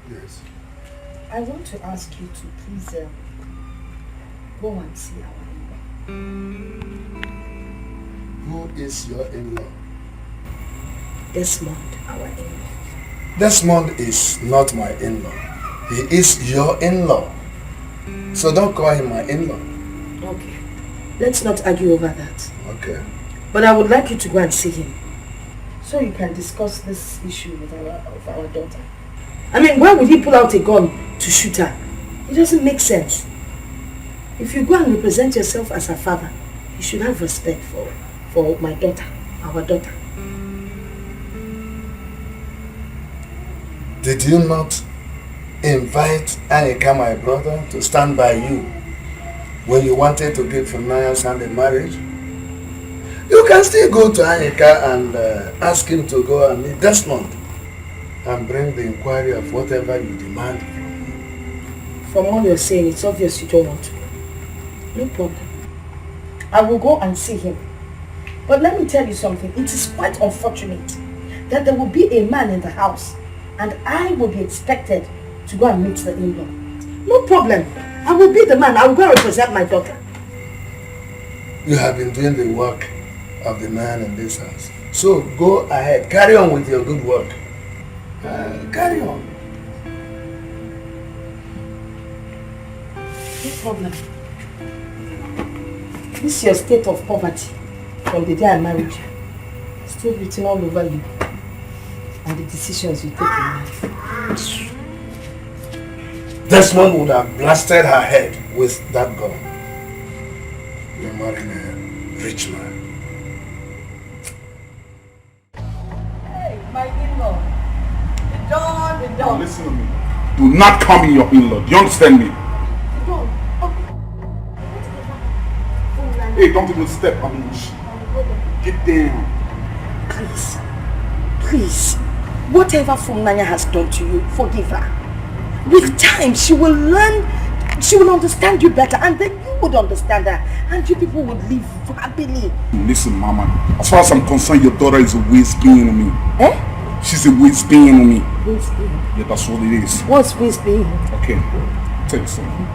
Yes. I want to ask you to please go and see our in-law. Who is your in-law? Desmond, our in-law. Desmond is not my in-law. He is your in-law. So don't call him my in-law. Okay. Let's not argue over that. Okay. But I would like you to go and see him. So you can discuss this issue with our daughter. I mean, why would he pull out a gun to shoot her? It doesn't make sense. If you go and represent yourself as her father, you should have respect for my daughter, our daughter. Did you not invite Anika, my brother, to stand by you when you wanted to give Funaya's hand in marriage? You can still go to Anika and ask him to go and meet Desmond and bring the inquiry of whatever you demand from him. From all you're saying, it's obvious you don't want to. No problem. I will go and see him. But let me tell you something. It is quite unfortunate that there will be a man in the house and I will be expected to go and meet the in-law. No problem. I will be the man. I will go and represent my daughter. You have been doing the work of the man in this house. So go ahead. Carry on with your good work. Carry on. No problem. This is your state of poverty from the day I married you. Still written all over you. And the decisions you take in life. Desmond would have blasted her head with that gun. You're marrying a rich man. Hey, my in-law. The dog. Now listen to me. Do not call me your in-law. Do you understand me? Hey, don't even step on me. Get down. Please. Whatever Funanya has done to you, forgive her. With time, she will learn, she will understand you better, and then you would understand her, and you people would live happily. Listen, Mama. As far as I'm concerned, your daughter is a waste being on me. Eh? She's a waste being on me. Waste being? Yeah, that's what it is. What's waste being? Okay. Tell you something.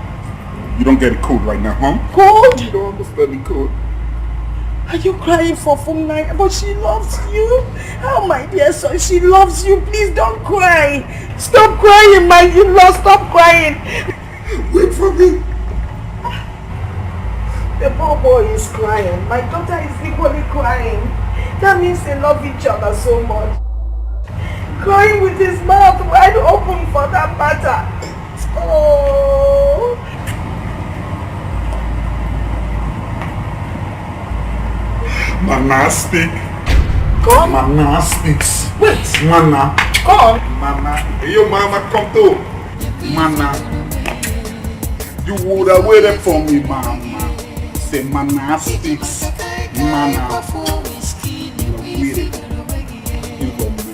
You don't get a code right now, huh? Code? You don't understand the code. Are you crying for Funanya? But she loves you. Oh, my dear son, she loves you. Please don't cry. Stop crying, my in-law. Stop crying. Wait for me. The poor boy is crying. My daughter is equally crying. That means they love each other so much. Crying with his mouth wide open for that matter. Oh. Manastic. Come. Manastics. Wait. Mana. Come. Mana. Hey, yo, mama, come to. Mana. You would have waited for me, mama. Say monastics. Mana. You waited. You go mad.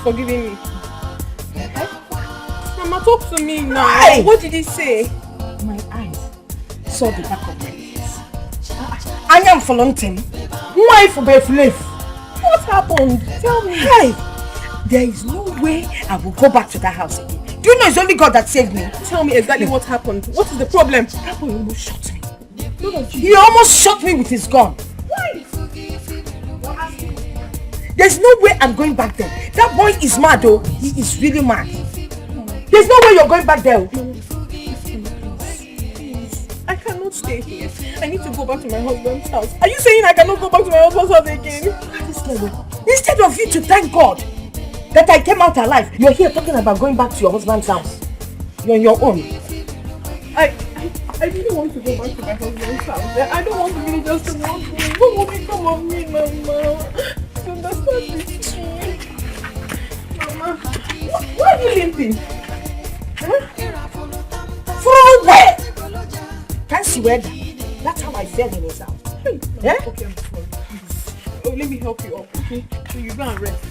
Forgiving me. Mama, talk to me now. Why? What did he say? My eyes saw the back of my ears. I am volunteering. Why for Bethlehem? What happened? Tell me. Hey, there is no way I will go back to that house again. Do you know it's only God that saved me? Tell me exactly what happened. What is the problem? That boy almost shot me. He almost shot me with his gun. Why? There's no way I'm going back there. That boy is mad though. He is really mad. There's no way you're going back there. I cannot stay here. I need to go back to my husband's house. Are you saying I cannot go back to my husband's house again? Instead of you to thank God that I came out alive, you're here talking about going back to your husband's house. You're on your own. I really want to go back to my husband's house. I don't want to be just a one thing. What will become of me, Mama? You understand this? Mama, why are you limping? Huh? From where? Can't see where? That's how I fell in his house. Yeah? Okay, I'm sorry. Oh, let me help you up, okay? So you go and rest.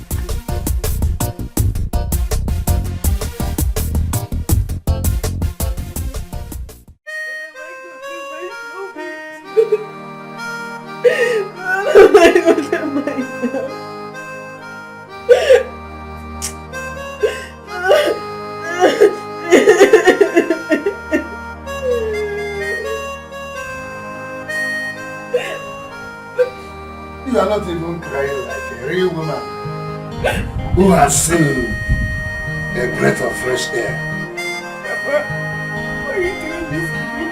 You are not even crying like a real woman who has seen a breath of fresh air. Papa, why are you doing this to me?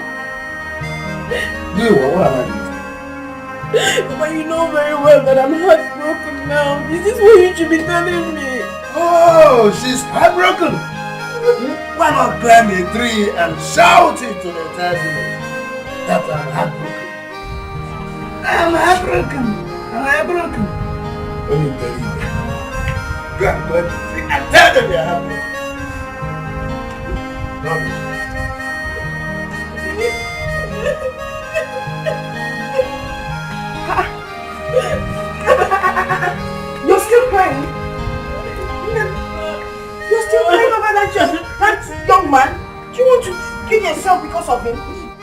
You, what am I doing? Papa, you know very well that I'm heartbroken now. Is this what you should be telling me? Oh, she's heartbroken. Why not climb a tree and shout it to the entire village that I'm heartbroken? I'm heartbroken. I'm heartbroken. When you tell them, go and climb the tree and tell them you're heartbroken. You're still crying? You're still crying over that young man? Do you want to kill yourself because of him?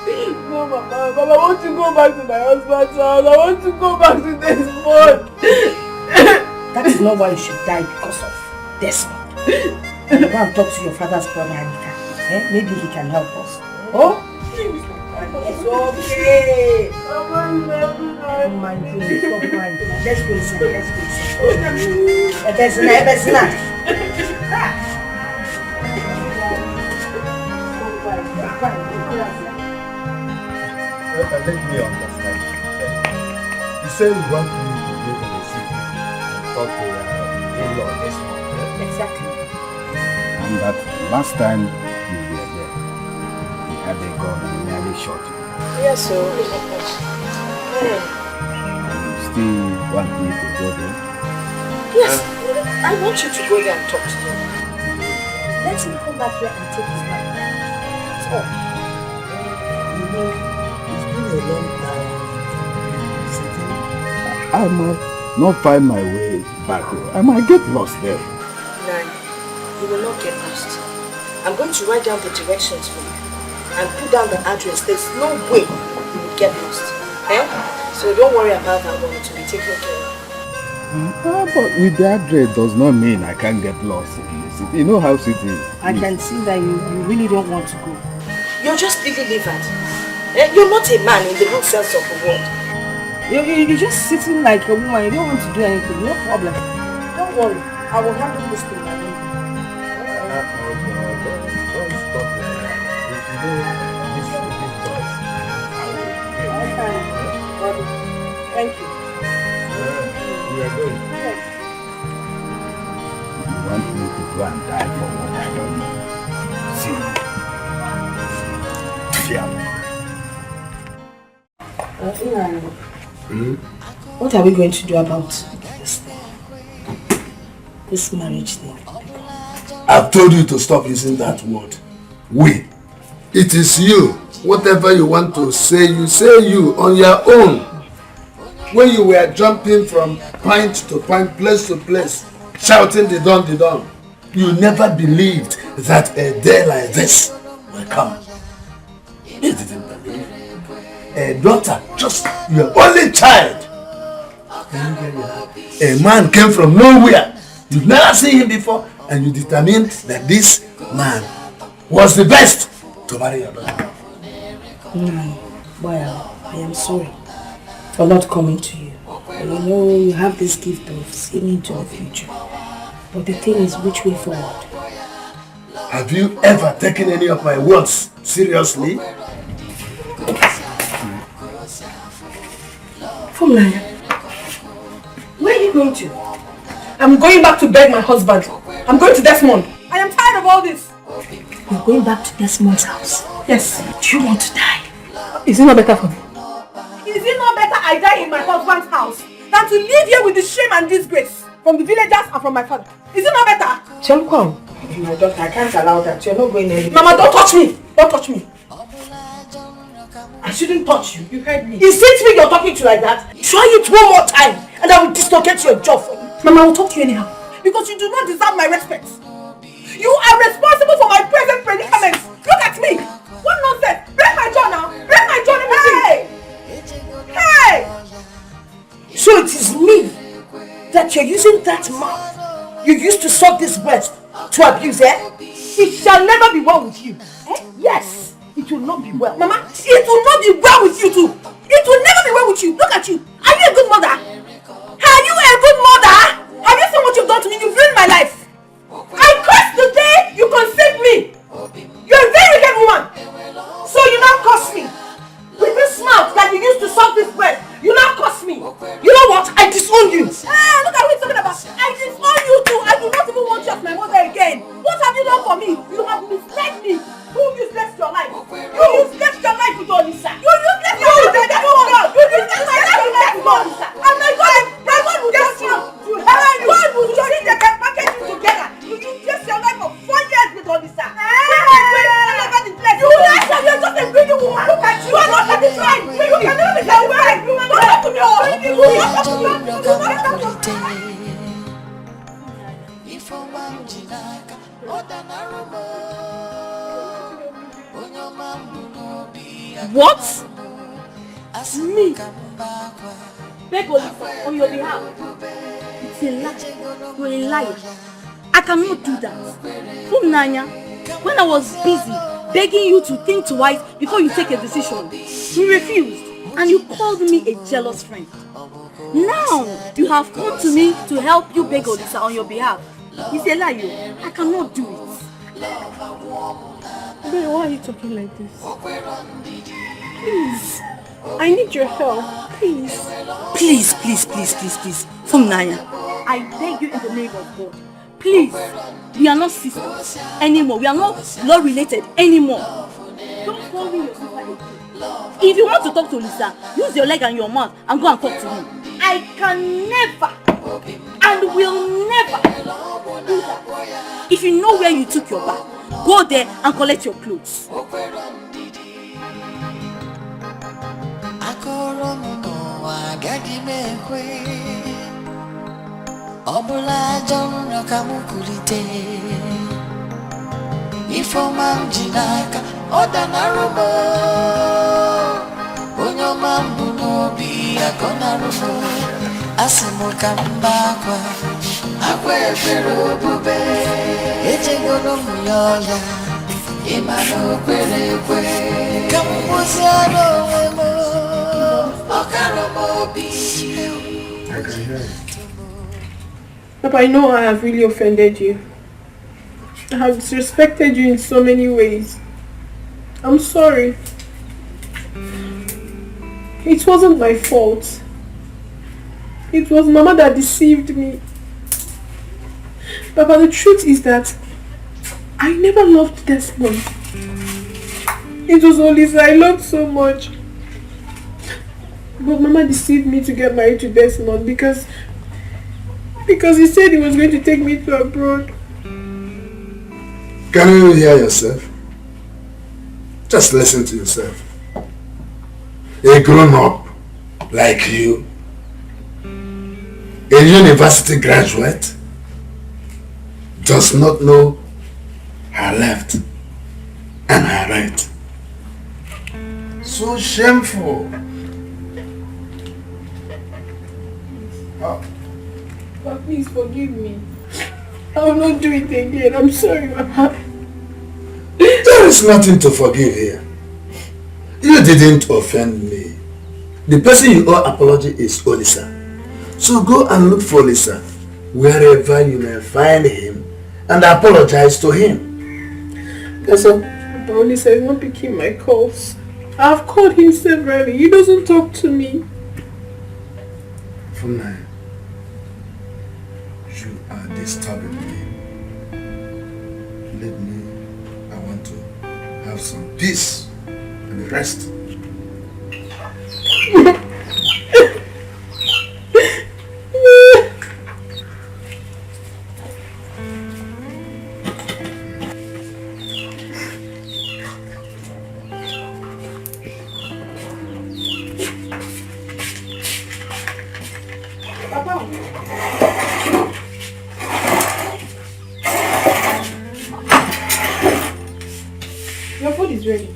No, Mama. I want to go back to my husband's house. I want to go back to Desmond. That is not why you should die because of Desmond. Go and talk to your father's brother, Anika. Maybe he can help us. Oh? It's okay. Oh my goodness, stop crying. Let's go inside, let's go inside. There's not. Let me understand. You say you want me to go to the city and talk to your in-law this month. Exactly. And that last time you were there, he had a gun and nearly shot you. Yes, sir. And you still want me to go there? Yes, I want you to go there and talk to him. Let him come back here and take his life. That's all. You know, it's been a long time sitting. I might not find my way back. I might get lost there. No, you will not get lost. I'm going to write down the directions for you and put down the address. There's no way you will get lost. So don't worry about that one. It will be taken care of. But with the address does not mean I can't get lost in the city. You know how city is. I can see that you really don't want to go. You're just believered. You're not a man in the good sense of the word. You're just sitting like a woman. You don't want to do anything. No problem. Don't worry. I will handle this thing. Thank you. We are going. Yes. You want me to go and die for what I don't know? What are we going to do about this marriage thing? I've told you to stop using that word. We. It is you. Whatever you want to say you on your own. When you were jumping from point to point, place to place, shouting the dawn, you never believed that a day like this will come. You didn't believe. A daughter, just your only child. A man came from nowhere. You've never seen him before, and you determined that this man was the best to marry your daughter. Well, I am sorry for not coming to you. You know, you have this gift of seeing into the future. But the thing is, which way forward? Have you ever taken any of my words seriously? Fumlaya, where are you going to? I'm going back to beg my husband. I'm going to Desmond. I am tired of all this. You're going back to Desmond's house? Yes. Do you want to die? Is it not better for me? Is it not better I die in my husband's house than to live here with the shame and disgrace from the villagers and from my father? Is it not better? Chelukong, my daughter, I can't allow that. You're not going anywhere. Mama, don't touch me. Don't touch me. I shouldn't touch you. You heard me. Is it me you're talking to like that? Try it one more time and I will dislocate your jaw for you. Mama, I will talk to you anyhow. Because you do not deserve my respect. You are responsible for my present predicament. Look at me. What nonsense. Break my jaw now. Break my jaw. Hey! Hey! So it is me that you're using that mouth you used to suck this breast to abuse, eh? It shall never be well with you. Eh? Yes, it will not be well. Mama, it will not be well with you too. It will never be well with you. Look at you. Are you a good mother? Are you a good mother? Have you seen what you've done to me? You've ruined my life. I cursed the day you conceived me. You're a very wicked woman. So you now curse me. With this mouth that you used to suck this breast, you now curse me. You know what? I disown you. Hey, look at what you're talking about. I disown you too. I do not even want you as my mother again. What have you done for me? You have misled me. You useless your life. You useless your life with Olisa. You useless your life with Olisa. You useless your life with Olisa. And my God will just you. God will just see the package you together. You useless your life for 4 years with Olisa. You are just a greedy woman. Look at you. You are not satisfied. You can never be satisfied. Don't talk to me. What? Me? Beg Olisa on your behalf. It's a lie. You're a liar. I cannot do that. Nanya, when I was busy begging you to think twice before you take a decision, you refused and you called me a jealous friend. Now you have come to me to help you beg Olisa on your behalf. It's a lie. I cannot do it. Babe, why are you talking like this? Please, I need your help. Please. Please. Nanya, I beg you in the name of God. Please, we are not sisters anymore. We are not blood related anymore. Don't call me your sister again. If you want to talk to Lisa, use your leg and your mouth and go and talk to him. I can never and will never do that. If you know where you took your bath, go there and collect your clothes. Obula jonno kamukulite Ifoma mjinaka odanarumo Onyoma mbunobi akonarumo Asimuka mbakwa Akwe pero bube Echegono muyoya Papa, I know I have really offended you. I have disrespected you in so many ways. I'm sorry. It wasn't my fault. It was Mama that deceived me. Papa, the truth is that I never loved Desmond. It was Olisa I loved so much. But Mama deceived me to get married to Desmond because he said he was going to take me to abroad. Can you hear yourself? Just listen to yourself. A grown-up like you, a university graduate, does not know her left and her right. So shameful. But please forgive me. I will not do it again. I'm sorry, Mama. There is nothing to forgive here. You didn't offend me. The person you owe apology is Olisa. So go and look for Olisa wherever you may find him and apologize to him. That's all. But Olisa is not picking my calls. I've called him severally. He doesn't talk to me. From now, you are disturbing me. Let me, I want to have some peace and rest. Your food is ready.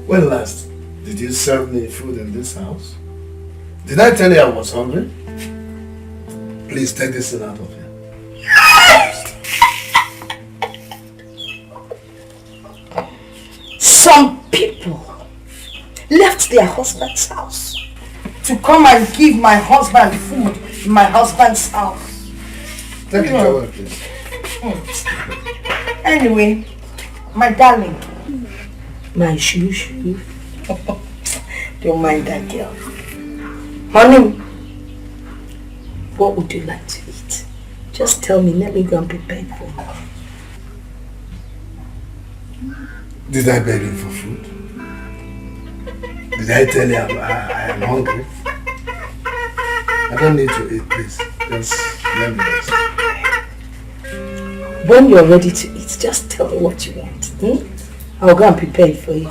When last did you serve me food in this house? Did I tell you I was hungry? Please take this thing out of here. Some people left their husband's house to come and give my husband food in my husband's house. Take it away, please. Anyway, my darling, my shoo. Don't mind that girl. Honey, what would you like to eat? Just tell me, let me go and prepare it for you. Did I beg you for food? Did I tell you I am hungry? I don't need to eat, please. Just let me rest. When you're ready to eat, just tell me what you want. I'll go and prepare it for you.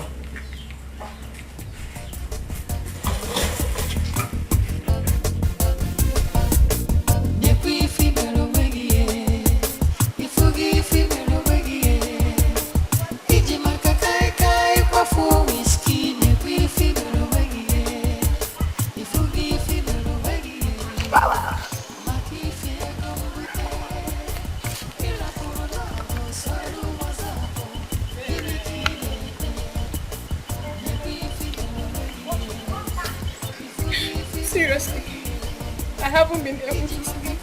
Seriously, I haven't been able to sleep.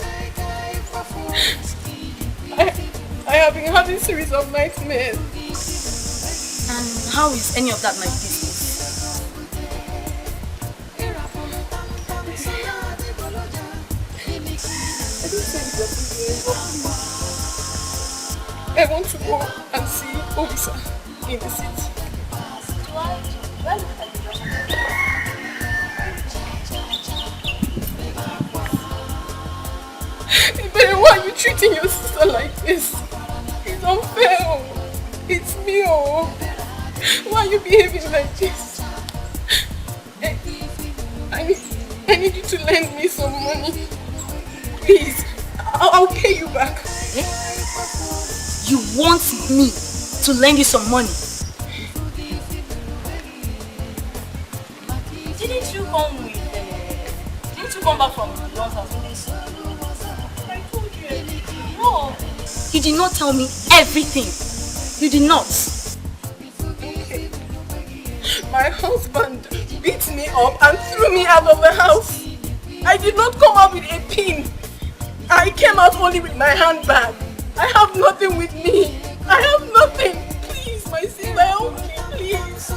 I have been having series of nightmares. And how is any of that my business? I want to go and see Olisa in the city. Why are you treating your sister like this? It's unfair. It's me. Why are you behaving like this? I need you to lend me some money. Please, I'll pay you back. You want me to lend you some money? Didn't you come back from John's house? I told you. No. You did not tell me everything. You did not. Okay. My husband beat me up and threw me out of the house. I did not come out with a pin. I came out only with my handbag. I have nothing with me. I have nothing. Please, my sister, help me, please.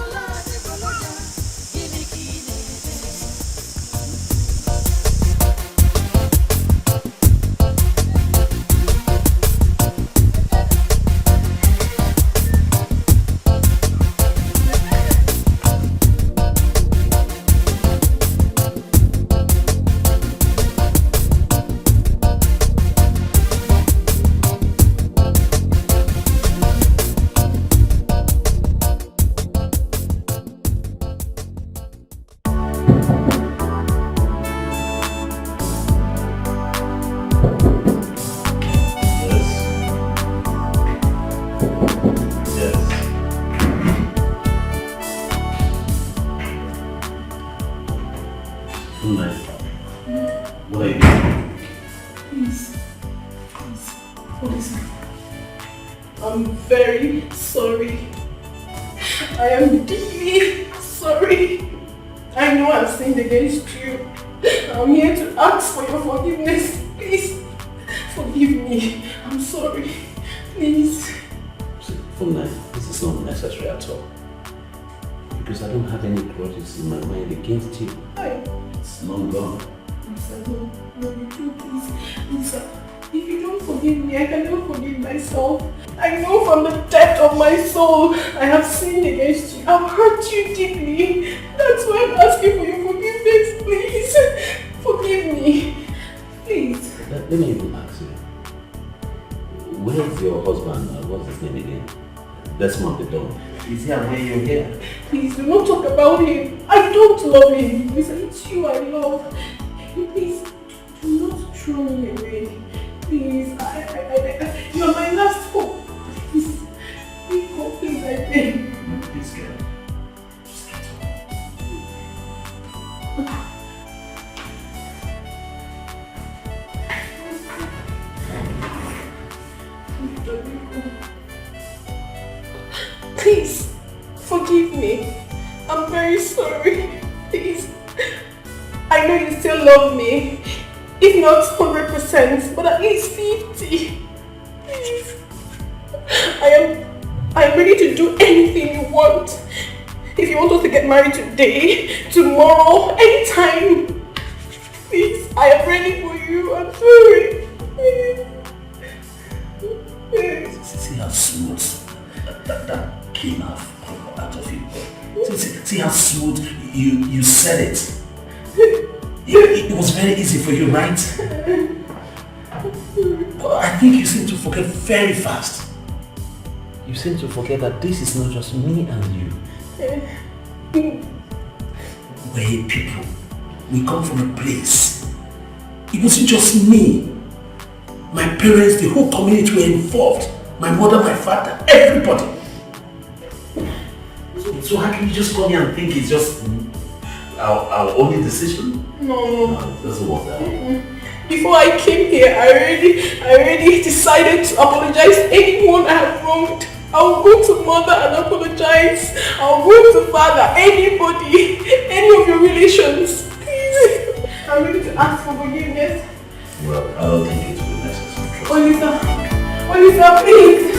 In my mind against you. It's long gone. Lisa, no, you do, please. Lisa, if you don't forgive me, I cannot forgive myself. I know from the depth of my soul I have sinned against you. I've hurt you deeply. That's why I'm asking for your forgiveness. Please, forgive me. Please. Let me even ask you. Where's your husband? What's his name again? Desmond the dog. Is he aware you're here? Please do not talk about him. I don't love him. Listen, it's you I love. Please do not throw me away. Please, you're my last hope. Please, please, I beg. Please, girl. Just get up. Please, forgive me. I'm very sorry. Please. I know you still love me. If not 100%, but at least 50. Please. I am ready to do anything you want. If you want us to get married today, tomorrow, anytime. Please, I am ready for you. I'm sorry. See how smooth that came out of you. See how smooth you said it. It was very easy for you, right? But I think you seem to forget very fast. You seem to forget that this is not just me and you. We're people. We come from a place. It wasn't just me. My parents, the whole community were involved. My mother, my father, everybody. So how can you just come here and think it's just our only decision? No, it doesn't work that way. Before I came here, I already decided to apologize to anyone I have wronged. I'll go to mother and apologize. I'll go to father, anybody, any of your relations. Please. I'm ready to ask for forgiveness. Well, I don't think it will be necessary. Olisa, please.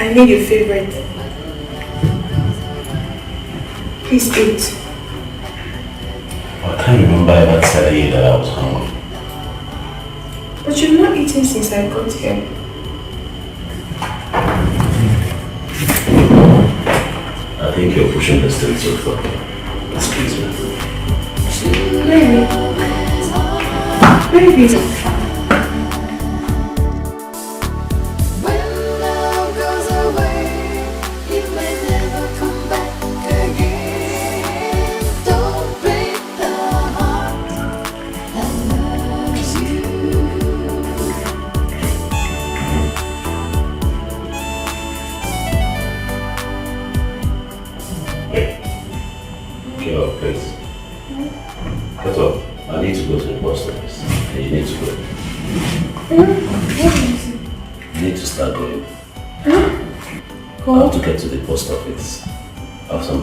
I made your favorite. Please eat. I can't remember ever telling you that I was hungry. But you've not eaten since I got here. I think you're pushing this thing too far. Excuse me. Baby.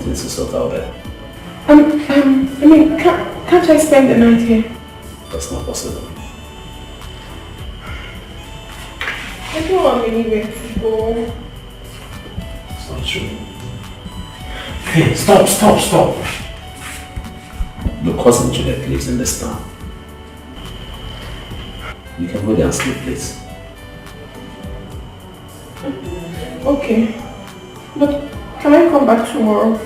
To sort out there. I mean, can't I spend the night here? That's not possible. I don't want anywhere to go. It's not true. Hey, stop. Your cousin Juliet lives in this town. You can go there and sleep, please. Okay. But can I come back tomorrow?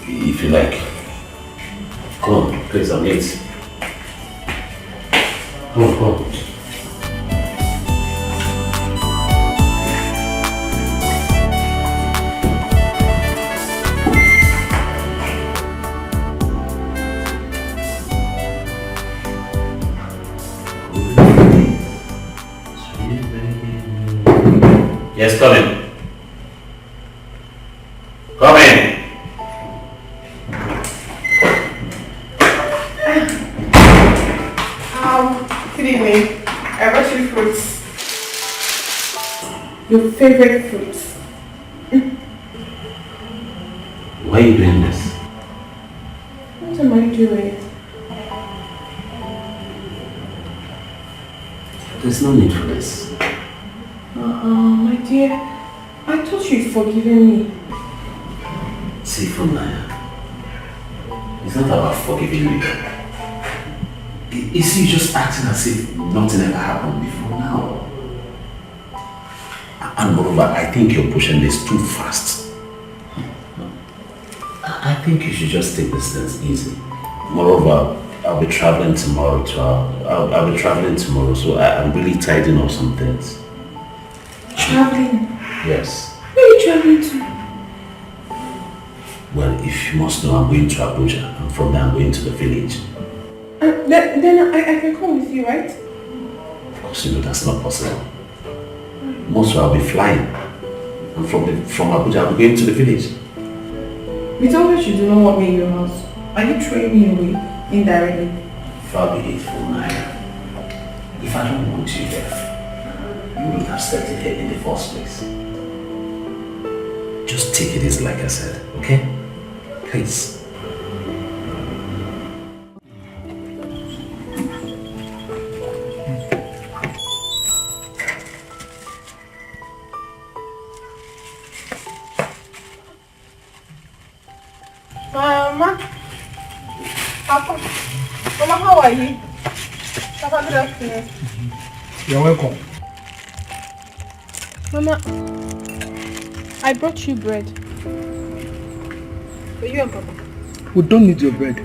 If you like. Come on, please, I'm late. Come on. Yes, come in. Come in. Good evening. I brought you fruits. Your favorite fruits. Why are you doing this? What am I doing? There's no need for this. My dear, I thought you'd forgiven me. See, from Naya, it's not about forgiving you. It's you just acting as if nothing ever happened before now. And moreover, I think you're pushing this too fast. I think you should just take this things easy. Moreover, I'll be traveling tomorrow I'll be traveling tomorrow, so I'm really tidying up some things. Traveling? Yes. Where are you traveling to? Well, if you must know, I'm going to Abuja, and from there I'm going to the village. Then I can come with you, right? Of course, you know that's not possible. Most I'll be flying, and from Abuja I'll be going to the village. You told me you do not want me in your house. Are you throwing me away indirectly? Far be it from Naya. If I don't want you there, you wouldn't have stepped in here in the first place. Just take it easy, like I said, okay? Please. Mama, Papa, Mama, how are you? Papa, good afternoon. You're welcome. Mama, I brought you bread. For you and Papa. We don't need your bread.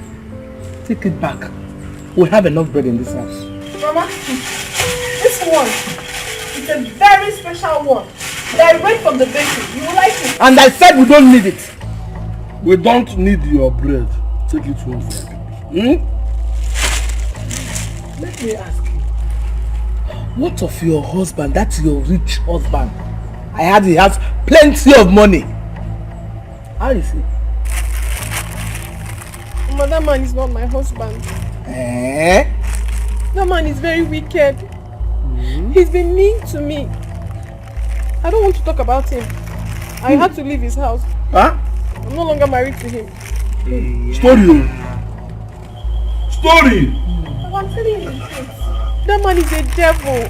Take it back. We have enough bread in this house. Mama, this one is a very special one. Direct from the bakery. You will like it. And I said we don't need it. We don't need your bread. take it home for you. Let me ask you, what of your husband, that's your rich husband? I heard he has plenty of money. How is he? That man is not my husband. Eh? That man is very wicked. He's been mean to me. I don't want to talk about him. I had to leave his house. Huh? I'm no longer married to him. Story. I'm telling you the truth. That man is a devil.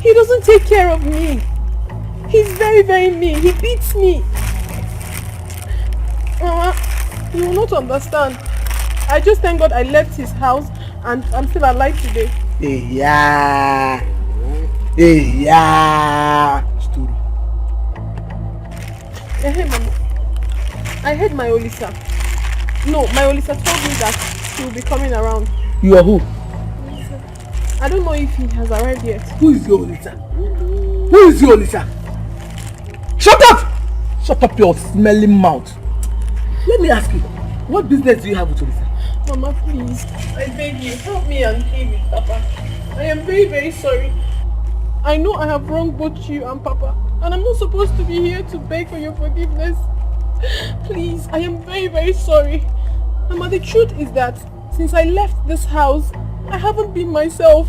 He doesn't take care of me. He's very, very mean. He beats me. Mama, you will not understand. I just thank God I left his house and I'm still alive today. Yeah. Story. Hey, Mama. I heard my Olisa. No, my Olisa told me that he will be coming around. You are who? I don't know if he has arrived yet. Who is your Olisa? Who is your Olisa? Shut up! Shut up your smelling mouth. Let me ask you, what business do you have with Olisa? Mama, please. I beg you, help me and pay with Papa. I am very, very sorry. I know I have wronged both you and Papa, and I'm not supposed to be here to beg for your forgiveness. Please, I am very, very sorry. Mama, the truth is that since I left this house, I haven't been myself.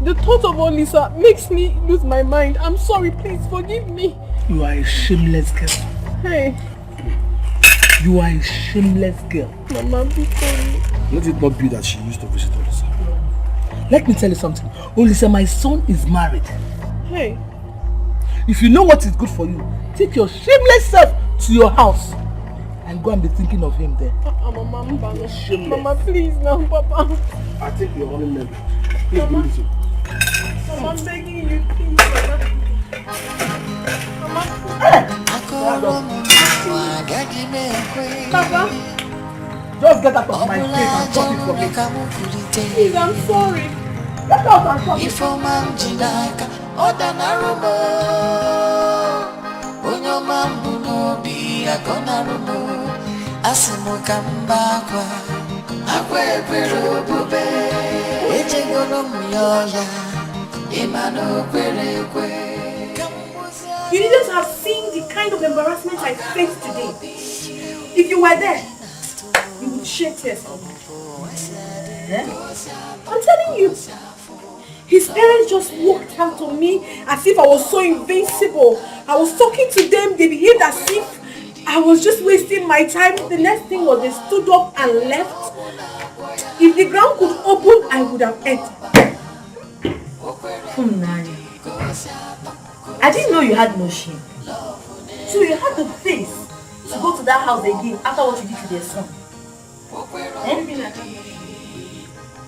The thought of Olisa makes me lose my mind. I'm sorry, please forgive me. You are a shameless girl. Hey. You are a shameless girl. Mama, be sorry. Let it not be that she used to visit Olisa. Let me tell you something. Olisa, my son is married. Hey. If you know what is good for you, take your shameless self to your house and go and be thinking of him there. Mama, please now, Papa. I think you're only member. Mama, I'm begging you, please, Mama. Papa. Just get out of my face and talk it for me. Please, I'm sorry. Get out and talk it for me. You needn't have seen the kind of embarrassment I faced today. If you were there, you would shed tears for me. I'm telling you. His parents just walked out on me as if I was so invincible. I was talking to them, they behaved as if I was just wasting my time. The next thing was they stood up and left. If the ground could open, I would have entered. I didn't know you had no shame. So you had the face to go to that house again after what you did to their son.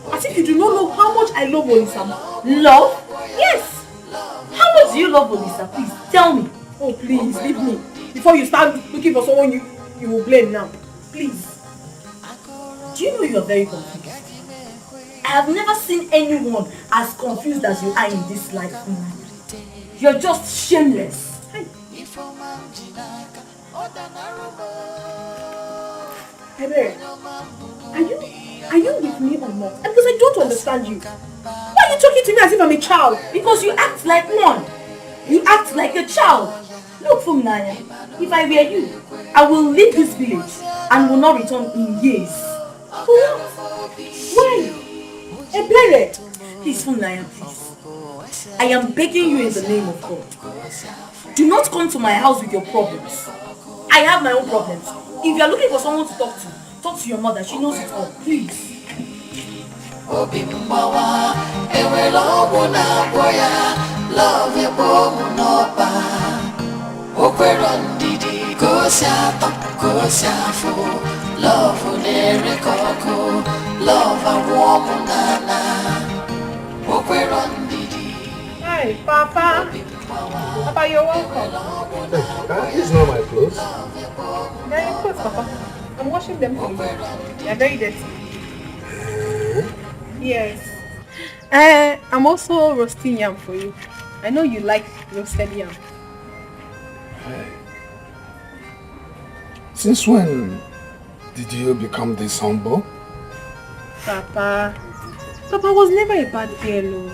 As if you do not know how much I love Olisa. Love? Yes! How much do you love Olisa? Please, tell me. Oh, please, leave me. Before you start looking for someone you will blame now. Please. Do you know you are very confused? I have never seen anyone as confused as you are in this life. You're just shameless. Hey, are you with me or not? Because I don't understand you. Why are you talking to me as if I'm a child? Because you act like one. You act like a child. Look, Fumnaya, if I were you, I will leave this village and will not return in years. Why? Ebere! Please, Fumnaya, please. I am begging you in the name of God. Do not come to my house with your problems. I have my own problems. If you are looking for someone to talk to your mother. She knows it all. Please. Hi, Papa. Papa, you're welcome. These are my clothes. They're your clothes, Papa. I'm washing them for you. They're very dirty. Yes. I'm also roasting yam for you. I know you like roasted yam. Since when did you become this humble? Papa was never a bad girl.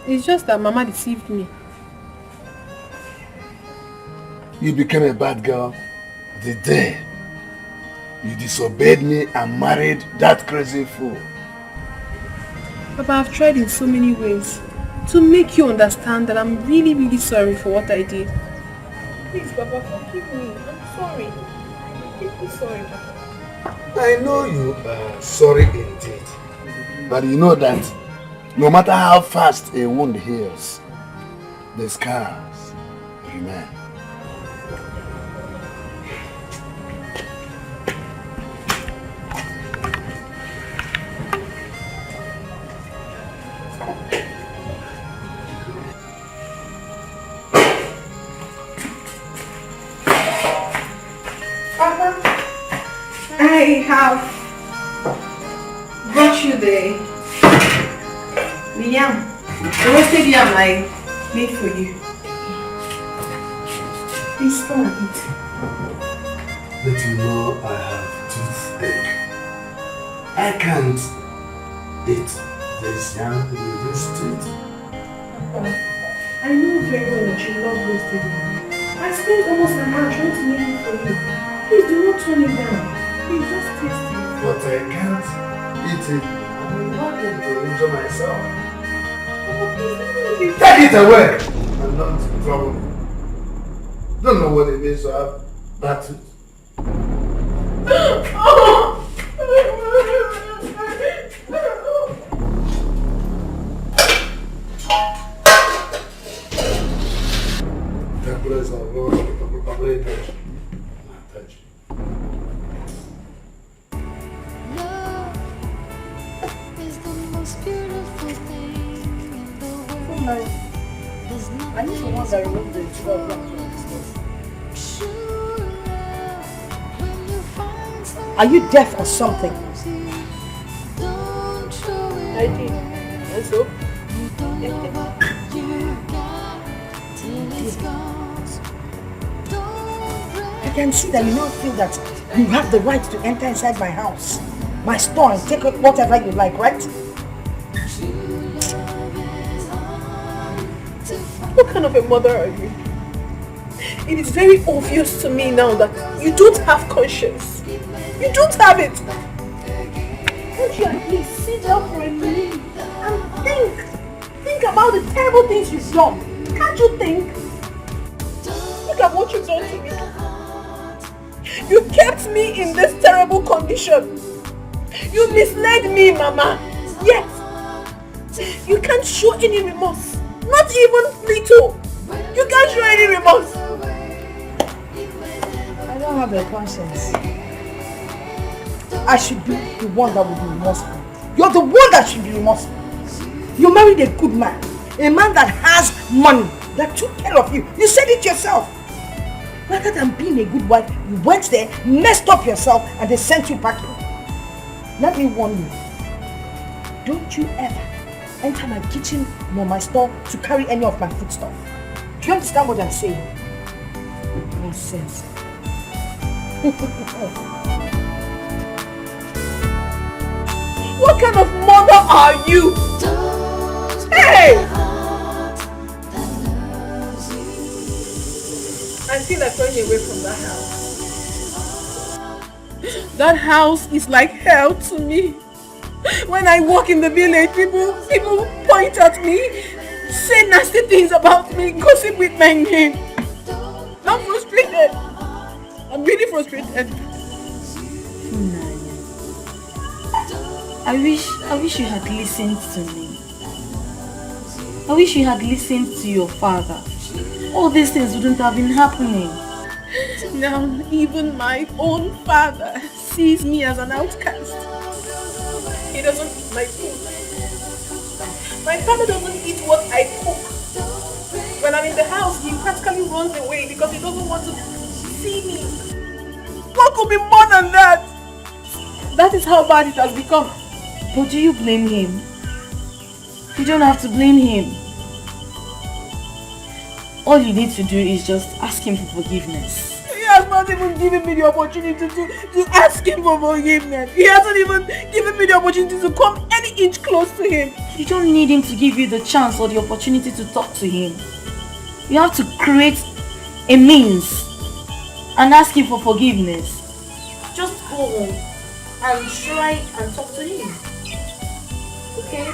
It's just that Mama deceived me. You became a bad girl the day you disobeyed me and married that crazy fool. Papa, I've tried in so many ways to make you understand that I'm really, really sorry for what I did. Please, Papa, forgive me. I'm sorry. I'm deeply sorry, Papa. I know you are sorry indeed. But you know that no matter how fast a wound heals, the scars remain. I have brought you the yam. The roasted yam I made for you. Please come and eat. But you know I have toothache. I can't eat this yam with this tooth. I know very well that you love roasted yam. I spent almost an hour trying to make it for you. Please do not turn it down. Please just taste it. But I can't eat it. I'm not going to enjoy myself. Take it away! I'm not in trouble. Don't know what it means to have bad tooth. That place I'll go to touch. I need the ones that remove the 12 lamps from this place. Are you deaf or something? I did. And so? I can see that you now feel that you have the right to enter inside my house, my store, and take whatever you like, right? What kind of a mother are you? It is very obvious to me now that you don't have conscience. You don't have it. Can't you at least sit down for a minute and think about the terrible things you've done? Can't you think? Look at what you've done to me. You kept me in this terrible condition. You misled me, Mama. Yes. You can't show any remorse. Not even little. You can't show any remorse. I don't have a conscience. I should be the one that would be remorseful. You're the one that should be remorseful. You married a good man. A man that has money. That took care of you. You said it yourself. Rather than being a good wife, you went there, messed up yourself, and they sent you packing. Let me warn you. Don't you ever enter my kitchen nor my store to carry any of my foodstuff. Do you understand what I'm saying? Nonsense. What kind of mother are you? Hey! I feel like running away from that house. That house is like hell to me. When I walk in the village, people point at me, say nasty things about me, gossip with my name. I'm frustrated. I'm really frustrated. I wish you had listened to me. I wish you had listened to your father. All these things wouldn't have been happening. Now even my own father sees me as an outcast. He doesn't eat my food. My father doesn't eat what I cook. When I'm in the house, he practically runs away because he doesn't want to see me. What could be more than that? That is how bad it has become. But do you blame him? You don't have to blame him. All you need to do is just ask him for forgiveness. He has not even given me the opportunity to ask him for forgiveness. He hasn't even given me the opportunity to come any inch close to him. You don't need him to give you the chance or the opportunity to talk to him. You have to create a means and ask him for forgiveness. Just go home and try and talk to him. Okay?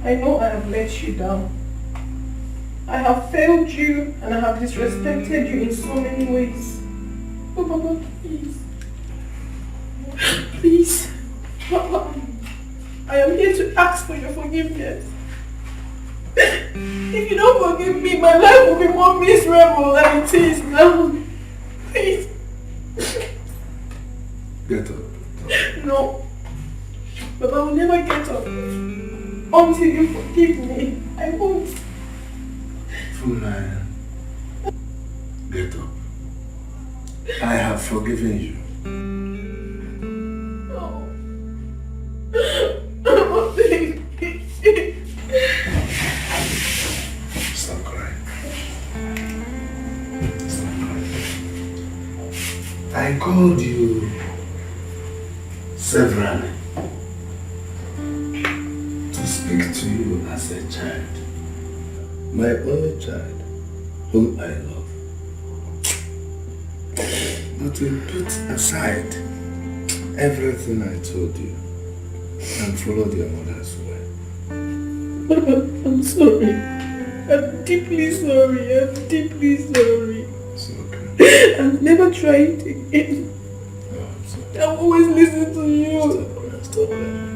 I know I have let you down. I have failed you and I have disrespected you in so many ways. Oh, Papa, please. Please. Papa, I am here to ask for your forgiveness. If you don't forgive me, my life will be more miserable than it is now. Please. Get up. No. But I will never get up. Until you forgive me, I won't. Funaya, get up. I have forgiven you. No. Stop crying. Stop crying. I called you severally to speak to you as a child. My only child, whom I love. But you put aside everything I told you and followed your mother's way. I'm sorry. I'm deeply sorry. I'm deeply sorry. It's okay. I've never tried again. No, I'm sorry. I've always listened to you. Stop crying.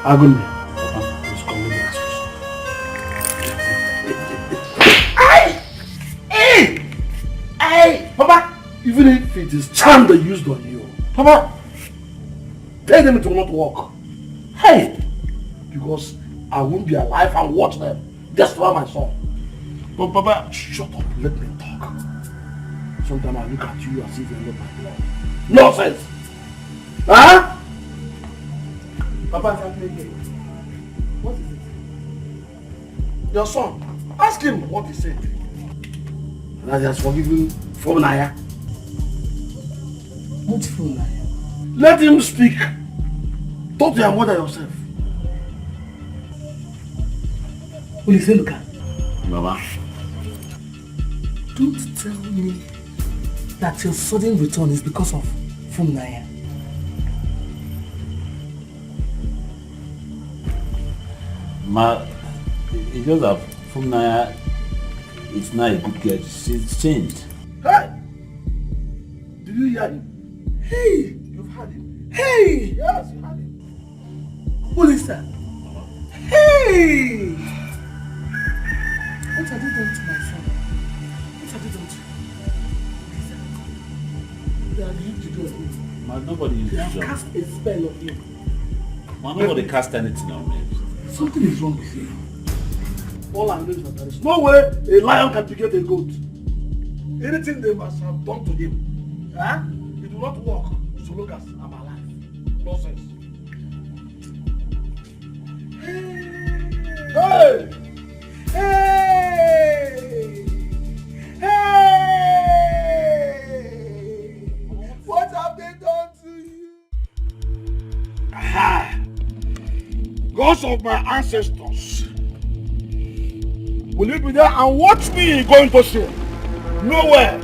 Agony. He's coming to ask you. Hey! Papa! Even if it is charm they used on you, Papa, tell them it will not work. Hey! Because I won't be alive and watch them destroy my son. But Papa, shut up. Let me talk. Sometimes I look at you as if you're not my blood. Nonsense! Huh? Papa, what is it? Your son. Ask him what he said. That he has forgiven Funaya. What Funaya? Let him speak. Talk to your mother yourself. Will you say, Luka? Mama. Don't tell me that your sudden return is because of Funaya. Ma, it's just that Funaya is not a good girl. She's changed. Hey! Did you hear him? Hey! You've heard him. Hey! Yes, you heard him. Who is that? Hey! What have you done to my son? What have you done to him? They are used to do it. Ma, nobody used They to have do it. cast a spell on you. Ma, nobody cast anything on me. Something is wrong with you. All I know is that there is no way a lion can pick a goat. Anything they must have done to him, it will not work so long as I'm alive. Nonsense. Hey! Hey! Hey! What have they done to you? Aha! Gods of my ancestors, will you be there and watch me going to shame? Nowhere!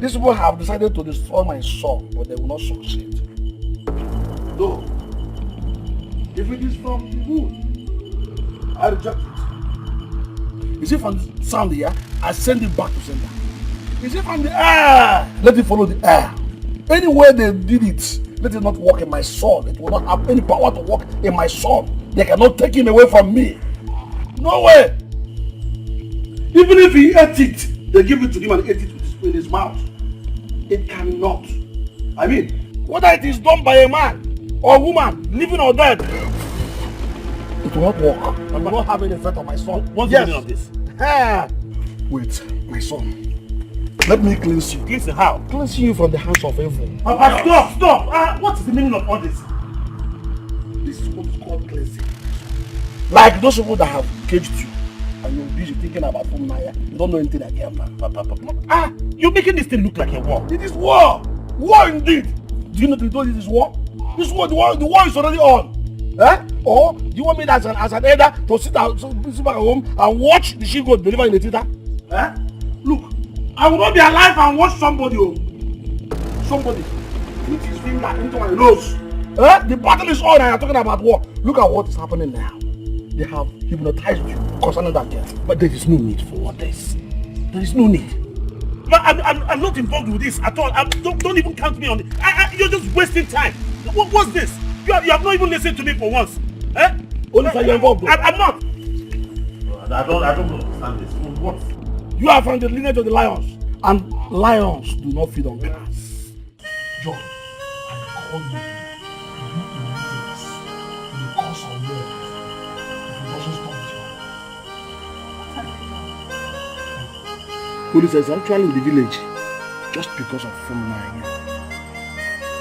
These people have decided to destroy my son, but they will not succeed. Though, if it is from the wood, I reject it. Is it from the sound here? I send it back to sender. Is it from the air? Let it follow the air. Anywhere they did it, let it not work in my son. It will not have any power to work in my son. They cannot take him away from me. No way! Even if he ate it, they give it to him and ate it with his mouth. It cannot. I mean, whether it is done by a man or a woman, living or dead, it will not work. It will not have any effect on my son. What's the meaning of this? Wait, my son. Let me cleanse you. Cleanse how? Cleanse you from the hands of evil. Papa, stop! What is the meaning of all this? This is what is called cleansing. Like those people that have caged you and you're busy thinking about Maya. You don't know anything again, Papa. You're making this thing look like a war. It is war! War indeed! Do you know this is war? This war, the war is already on. Or do you want me as an elder to sit back at home and watch the sheep goat deliver in the theater? Look, I will not be alive and watch somebody put his finger into my nose. The battle is on and you're talking about war. Look at what is happening now. They have hypnotized you concerning that girl. But there is no need for all this. There is no need. But I'm not involved with this at all. Don't even count me on it. You're just wasting time. What's this? You have not even listened to me for once. Only you're involved. I'm not. I don't understand this. What? You are from the lineage of the lions. And lions do not feed on grass. John, I call you. Because of them. If you doesn't stop this. Police is actually in the village. Just because of Fulmania.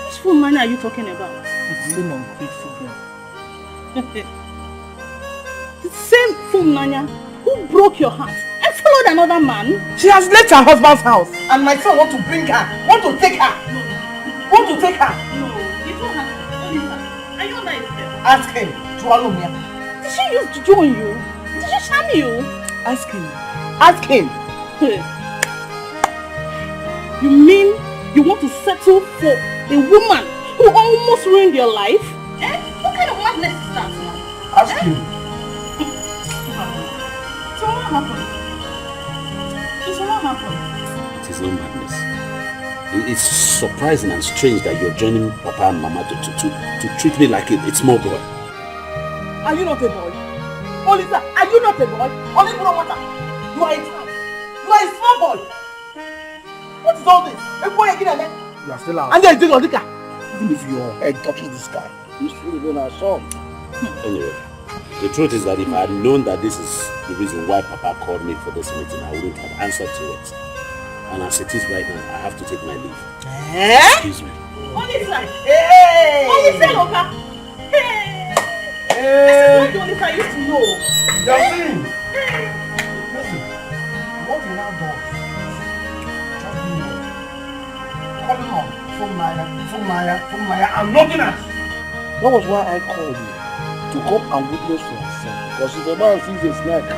Which Fulmania are you talking about? It's the same ungrateful girl. The same Fulmania who broke your heart and followed another man? She has left her husband's house and my son want to bring her, want to take her. No. You don't have to. Are you under his spell? Ask him. Did she use juju on you? Did she charm you? Ask him. Ask him. You mean you want to settle for a woman who almost ruined your life? What kind of madness is that now? Ask him. So what happened? It is not madness. It's surprising and strange that you're joining Papa and Mama to treat me like a small boy. Are you not a boy? Olisa, are you not a boy? Only you are a child. You are a small boy. What is all this? Everybody again. You are still out. And then you take Dikeh. Even if your head touches the sky, you still remain our son. Anyway, the truth is that if I had known that this is the reason why Papa called me for this meeting, I wouldn't have answered to it. And as it is right now, I have to take my leave. Excuse me. Olisa! Hey! Olisa, Loka! Hey! This is what the Olisa used to know. Yasin! Listen, what you now do? Just do it. Calling on Fulmaya, and nothing else. That was why I called you. To come and witness for yourself. Because if a man sees a snake,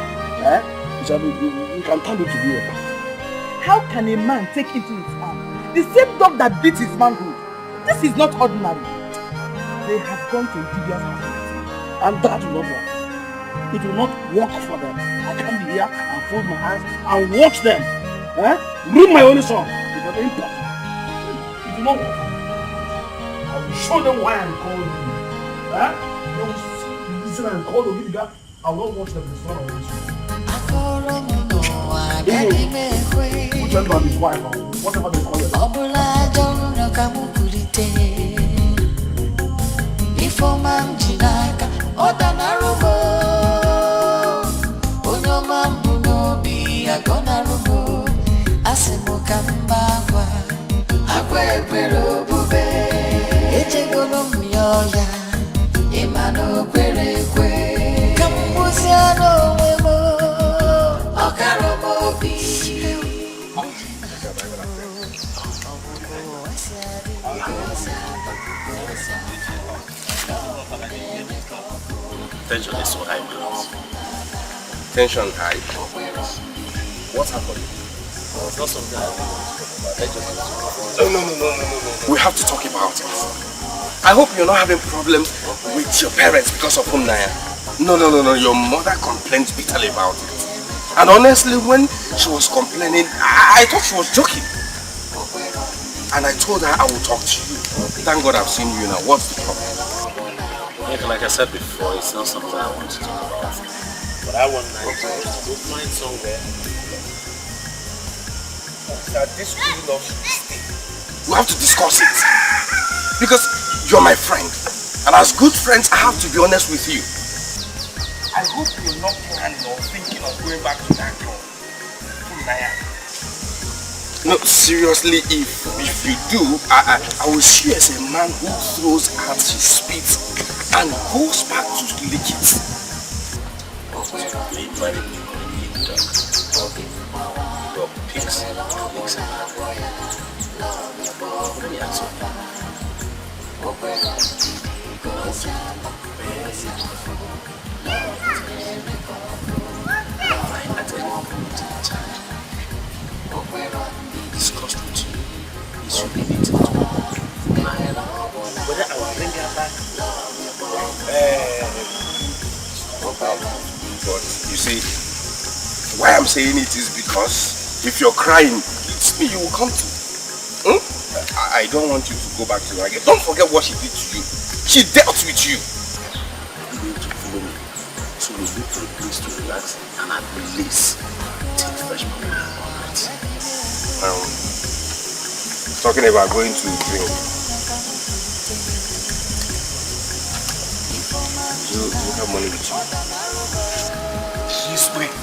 you can turn it to be a bat. How can a man take into his arm the same dog that beats his manhood? This is not ordinary. They have gone to Gideon's house. And that will not work. It will not work for them. I can't be here and fold my eyes and watch them. Ruin my only son. It will impossible. It will not work. I will show them why I'm calling you. They will see the reason I'm calling you. I will not watch them destroy my only son. Which one is his wife or whatever they call it. Echego Tension is so high, man. Tension high? What happened? It's not something I really want to talk about. No. We have to talk about it. I hope you're not having problems with your parents because of Naya. No. Your mother complained bitterly about it. And honestly, when she was complaining, I thought she was joking. And I told her I would talk to you. Thank God I've seen you now. What's the problem? Like I said before, it's not something I want to talk about. But I want to go find somewhere that this real love should stay. We have to discuss it. Because you're my friend. And as good friends, I have to be honest with you. I hope you're not planning or thinking of going back to that girl. No, seriously, if you do, I will see you as a man who throws out his spit and goes back to lick it. Your pigs, licks and let me ask you. At any point in time, discussed with you, it should be meeting to whether I will bring her back. But you see, why I'm saying it is because if you're crying, it's me you will come to. I don't want you to go back to her again. Don't forget what she did to you. She dealt with you. You need to follow me. So we look for a place to relax and have release. Take fresh money all night. Talking about going to drink. You have money with you? She's waiting.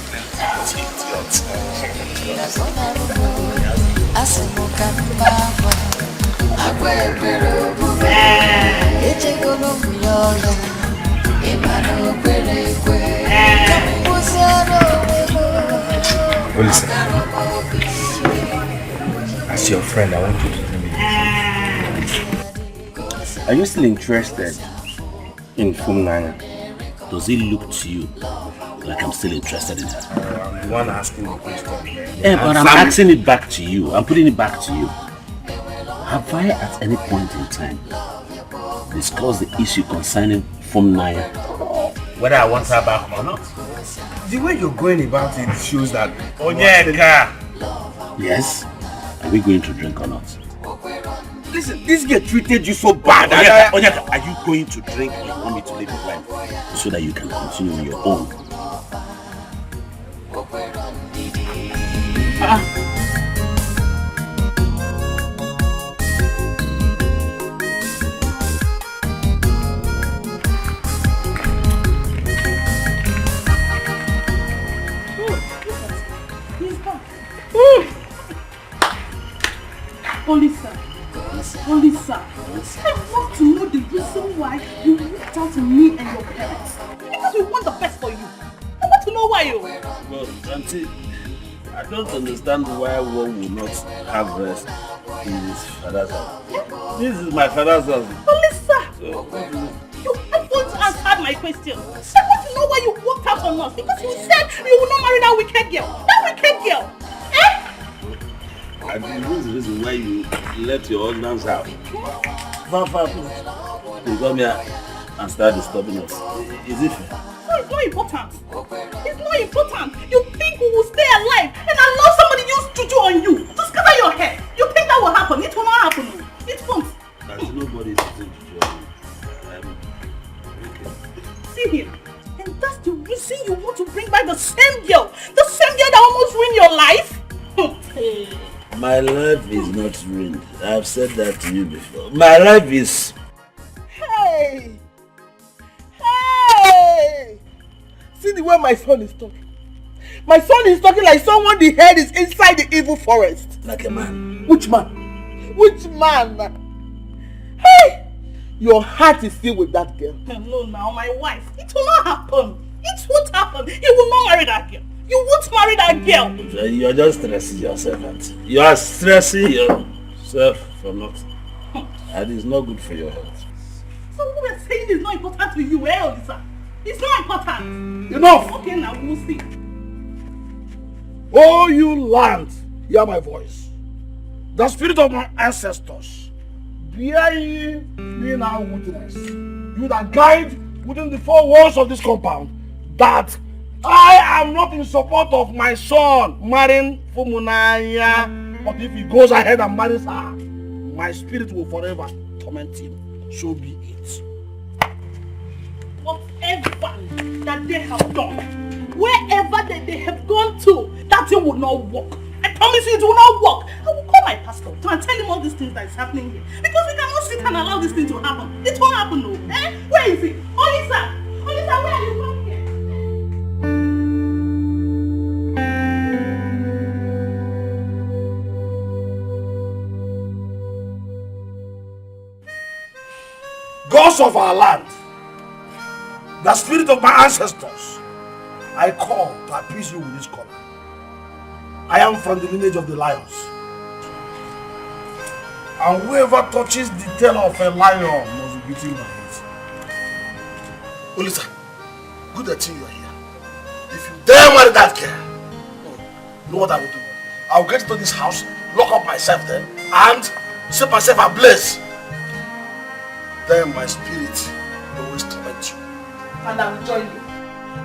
Well, listen. As your friend, I want you to tell me this. Are you still interested in Naya? Does it look to you like I'm still interested in her? I'm the one asking the question. Yeah, but I'm asking it back to you. I'm putting it back to you. Have I at any point in time discussed the issue concerning Naya? Whether I want her back or not? The way you're going about it shows that... Yes? Are we going to drink or not? Listen, this girl treated you so bad. Onyeka, are you going to drink or you want me to leave your wife so that you can continue on your own? Olisa, I want to know the reason why you reached out to me and your parents. Because we want the best for you. I want to know why you... Well, Auntie, I don't understand why one will not have rest in his father's house. Yeah? This is my father's house. Olisa, so, you haven't answered my question. I want to know why you walked out on us. Because you said you will not marry that wicked girl. That wicked girl. Eh? And this is the reason why you left your husband's house. Vava, please. You come here and start disturbing us. Is it fair? No, it's not important. It's not important. You think we will stay alive and allow somebody use juju on you to scatter your head? You think that will happen? It will not happen. It won't. There's nobody using juju on you. Okay. See here. And that's the reason you want to bring back the same girl. The same girl that almost ruined your life. Hey. My life is not ruined. I've said that to you before. My life is... Hey! Hey! See the way my son is talking. My son is talking like someone the head is inside the evil forest. Like a man. Which man? Which man? Hey! your heart is still with that girl. No, now my wife. It will not happen. It won't happen. You will not marry that girl. You won't marry that girl. You are just stressing yourself, auntie. You are stressing yourself for nothing. And it's not good for your health. So what we're saying is not important to you, Lisa. It's not important. Enough! Okay, now we'll see. Oh, you land, hear my voice. The spirit of my ancestors, bear ye me now witness. You that guide within the four walls of this compound, that I am not in support of my son marrying Fumunaya. But if he goes ahead and marries her, my spirit will forever torment him. So be it. Whatever that they have done, wherever that they have gone to, that thing will not work. I promise you it will not work. I will call my pastor to and tell him all these things that is happening here. Because we cannot sit and allow this thing to happen. It won't happen, no. Eh? Where is it? Olisa! Olisa, where are you from here? Gods of our land, the spirit of my ancestors, I call to appease you with this color. I am from the lineage of the lions. And whoever touches the tail of a lion must be beaten by it. Olisa, good that you are here. If you dare marry that girl, know what I will do? I will get into this house, lock up myself there, and set myself ablaze. Then my spirit will always torment you. And I will join you.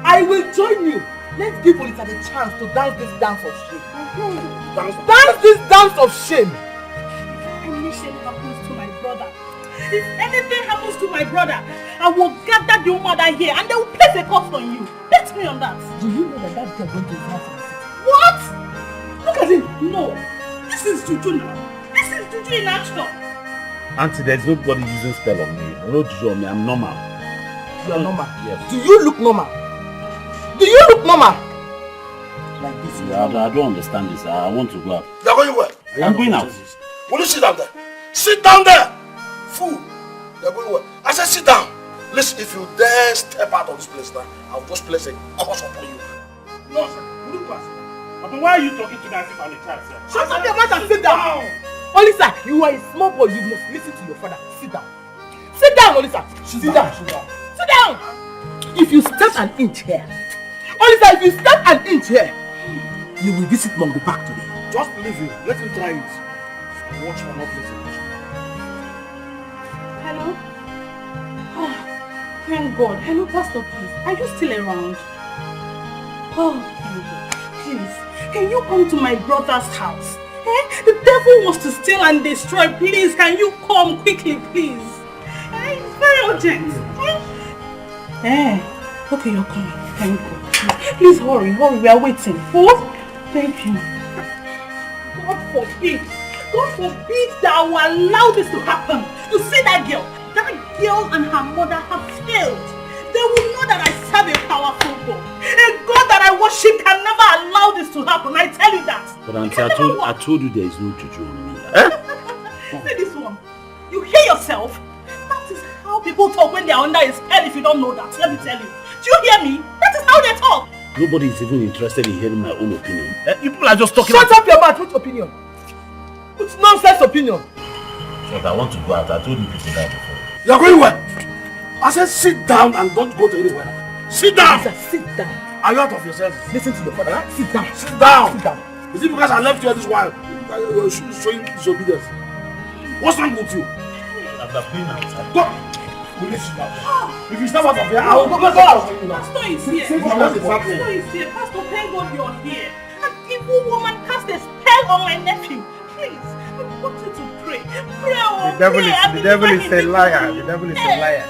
I will join you. Let's give Olisa the chance to dance this dance of shame. Dance this dance of shame. If anything happens to my brother, if anything happens to my brother, I will gather the mother here and they will place a curse on you. Bet me on that. Do you know that girl going to his house in the city? What? Look at him. No. This is juju now. This is juju in action. Auntie, there's nobody using spell on me. No juju on me. I'm normal. You are normal? Yes. Do you look normal? Do you look normal? Like this? Yeah, I don't understand this. I want to go out. You're going where? I'm going out. Will you sit down there? Sit down there! Fool! You're going where? I said sit down! Listen, if you dare step out of this place now, I'll just place a curse upon you. No, sir. You look past. But why are you talking to me as if I'm a child, sir? Shut up your mouth and sit down! Olisa, you are a small boy. You must listen to your father. Sit down. Sit down, Olisa. Sit down. Sit down. Sit down. If you step an inch here, Olisa, if you step an inch here, you will visit Mongo Park today. Just leave him. Let him try it. Watch for not listening. Hello? Oh, thank God. Hello, Pastor, please. Are you still around? Oh, thank God. Please, can you come to my brother's house? The devil wants to steal and destroy. Please, can you come quickly, please? It's very urgent. Okay, you're coming. Thank God. Please hurry, we are waiting. What? Thank you. God forbid that I will allow this to happen. You see that girl? That girl and her mother have failed. They will know that I serve a powerful God. A God that I worship can never allow this to happen. I tell you that. But auntie, I told you there is no juju on me. See this one. You hear yourself? That is how people talk when they are under a spell if you don't know that. Let me tell you. Do you hear me? That is how they talk. Nobody is even interested in hearing my own opinion. People are just talking. Shut up your mouth. Which opinion? Which nonsense opinion? Shut, I want to go out. I told you people that before. You're going where? I said sit down and don't go to anywhere. Sit down! Sit down. Are you out of your senses? Listen to your father. Sit down. Sit down! Sit down. Is it because I left you this while? You're showing disobedience. What's wrong with you? I've been outside. Go! Will you sit down? If you step out of here, I will go out. Pastor is here. Pastor is here. Pastor, thank God you're here. An evil woman cast a spell on my nephew. Please, I want you to pray. Pray, The devil is a liar. The devil is a liar.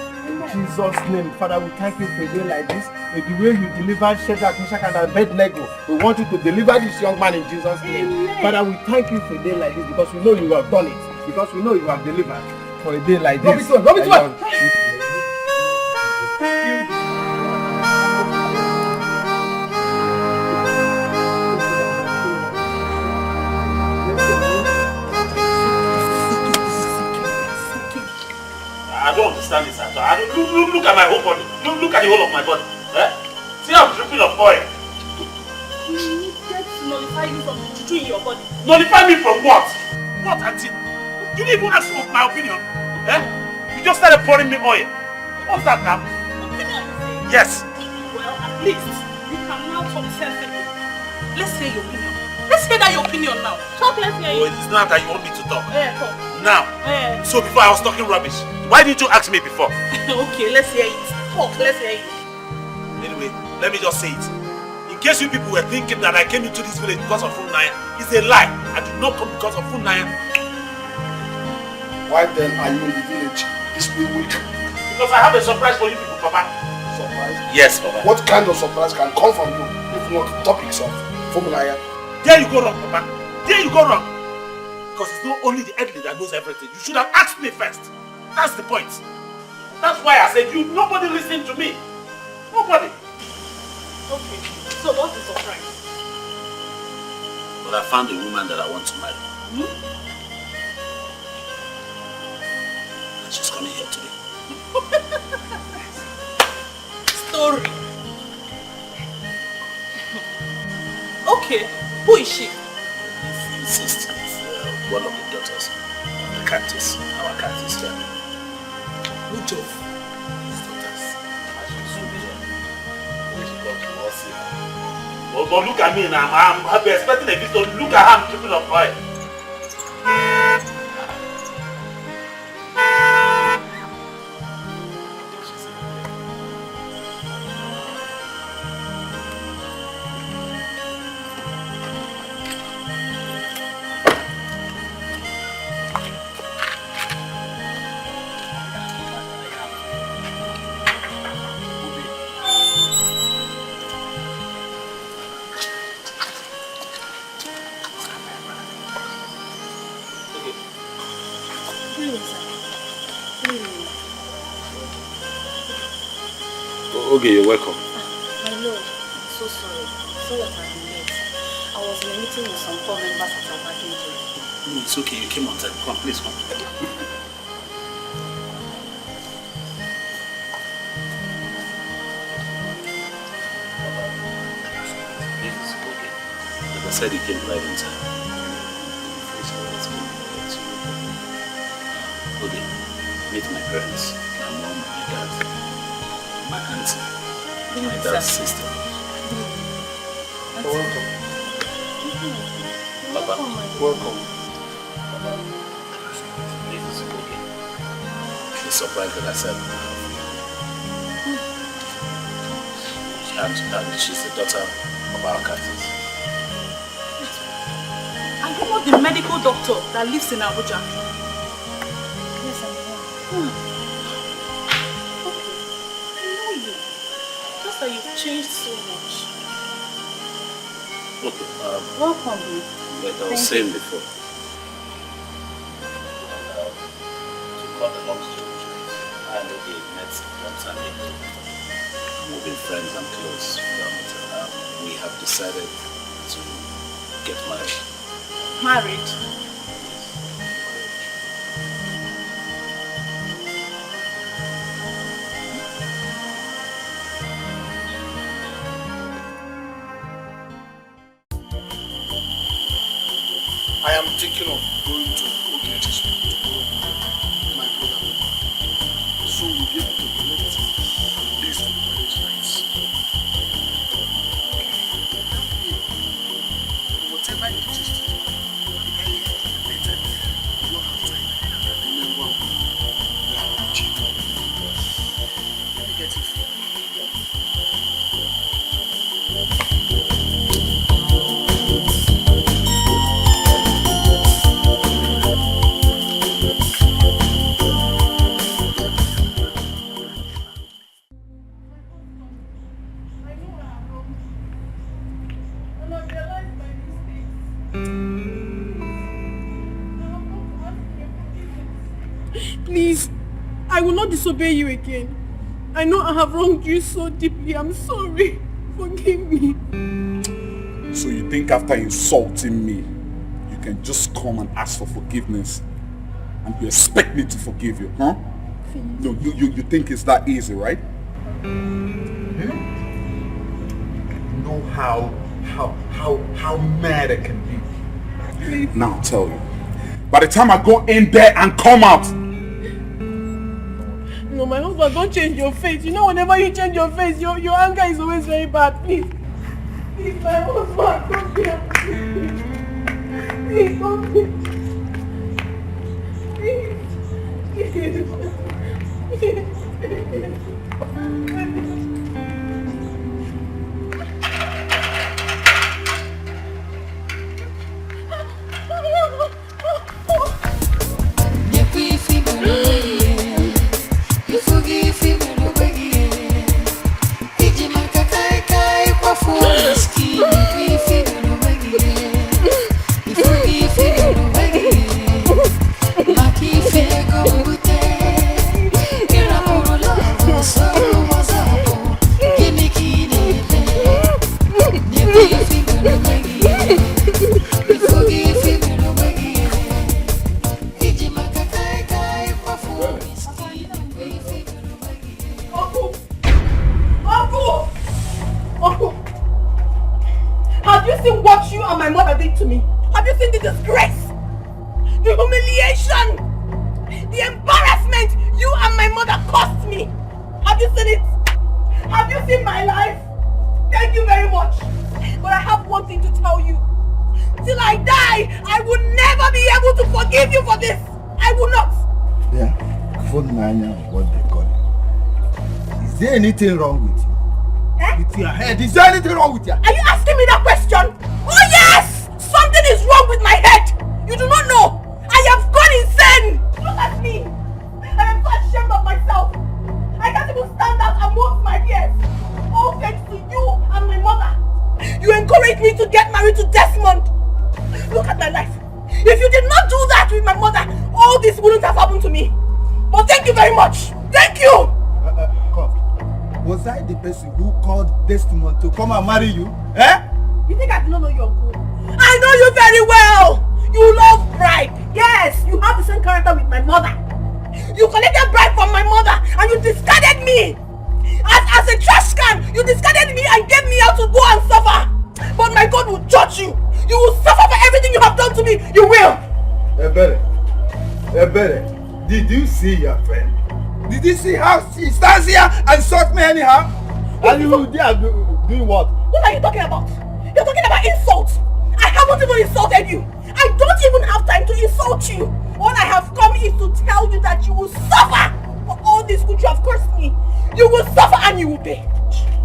In Jesus' name, Father, we thank you for a day like this. The way you delivered Shadrach, Meshach, and Abednego, we want you to deliver this young man in Jesus' name. Amen. Father, we thank you for a day like this because we know you have done it. Because we know you have delivered for a day like this. Rub it on. I don't Look at my whole body. Look at the whole of my body. Eh? See how I'm dripping of oil. We needed to nullify you from the juju in your body. Nullify me from what? What, auntie? You didn't even ask for my opinion. Eh? You just started pouring me oil. What's that now? Opinion, you say? Yes. Well, at least you can now talk sensibly. Let's hear your opinion. Let's hear that your opinion now. Talk, let's hear Oh, it. it's not that you want me to talk. Yeah, talk. Now. Yeah. So before I was talking rubbish. Why didn't you ask me before? Okay, let's hear it. Talk, let's hear it. Anyway, let me just say it. In case you people were thinking that I came into this village because of Funaya, it's a lie. I did not come because of Funaya. Why then are you in the village this week? Because I have a surprise for you people, Papa. Surprise? Yes, Papa. What kind of surprise can come from you if not topics of Funaya? There you go wrong, Papa. There you go wrong. Because it's not only the elderly that knows everything. You should have asked me first. That's the point. That's why I said nobody listened to me. Nobody. Okay, so what's the surprise? But I found a woman that I want to marry. And she's coming here today. Story. Okay, who is she? Insist, one of the daughters of the cactus, our cactus here. Which of? His daughters. As you soon be here. When she comes, we'll all see her. But look at me now. I'm expecting a visitor. Look at how I'm tripping up oil. Okay, you're welcome. I know. I'm so sorry. So that I've been late. I was in a meeting with some core members at our parking place. No, it's okay. You came on time. Come on, please come. Like I said, you came right on time. Okay, meet my parents, my mom, my dad, my auntie, my dad's sister. Welcome. Papa. Welcome. This is okay. The surprise that I said and she's the daughter of our cactus. Are you not the medical doctor that lives in Abuja? Yes, I am. Okay, I know you. Just that you've changed so much. Okay, Welcome, babe. like I was saying before, to cut the long story short, I know they met one time ago. We've been friends and close, but we have decided to get married. Married? I am thinking of going to go get his my brother. So we'll be able to collect this for marriage rights. Whatever it is to do, the earlier the better. You don't have time. And then one, we are cheap. Let me get it. Please, I will not disobey you again. I know I have wronged you so deeply. I'm sorry. Forgive me. So you think after insulting me, you can just come and ask for forgiveness and you expect me to forgive you, huh? feelings. No, you think it's that easy, right? Know how mad it can be. Now I'll tell you. By the time I go in there and come out. No, my husband, don't change your face. You know, whenever you change your face, your anger is always very bad. Please. Please, my husband, don't be angry. Please, don't be. Have you seen what you and my mother did to me? Have you seen the disgrace? The humiliation? The embarrassment you and my mother caused me? Have you seen it? Have you seen my life? Thank you very much. But I have one thing to tell you. Till I die, I will never be able to forgive you for this. I will not. Yeah, what they call it. Is there anything wrong with you? With your head? Is there anything wrong with you? Are you asking me that question? Oh yes! Something is wrong with my head. You do not know. I have gone insane. Look at me. I am so ashamed of myself. I can't even stand out amongst my peers. All thanks to you and my mother. You encouraged me to get married to Desmond. Look at my life. If you did not do that with my mother, all this wouldn't have happened to me. But thank you very much. Thank you. Come. Was I the person who called Desmond to come and marry you? Eh? You think I do not know your goal? I know you very well. You love bribe. Yes, you have the same character with my mother. You collected bribe from my mother and you discarded me. As a trash can, you discarded me and gave me out to go and suffer. But my God will judge you. You will suffer for everything you have done to me. You will. Ebere, did you see your friend? Did you see how she stands here and insults me anyhow? And you are doing what? What are you talking about? You're talking about insults. I haven't even insulted you. I don't even have time to insult you. All I have come is to tell you that you will suffer for all this which you have cursed me. You will suffer and you will pay.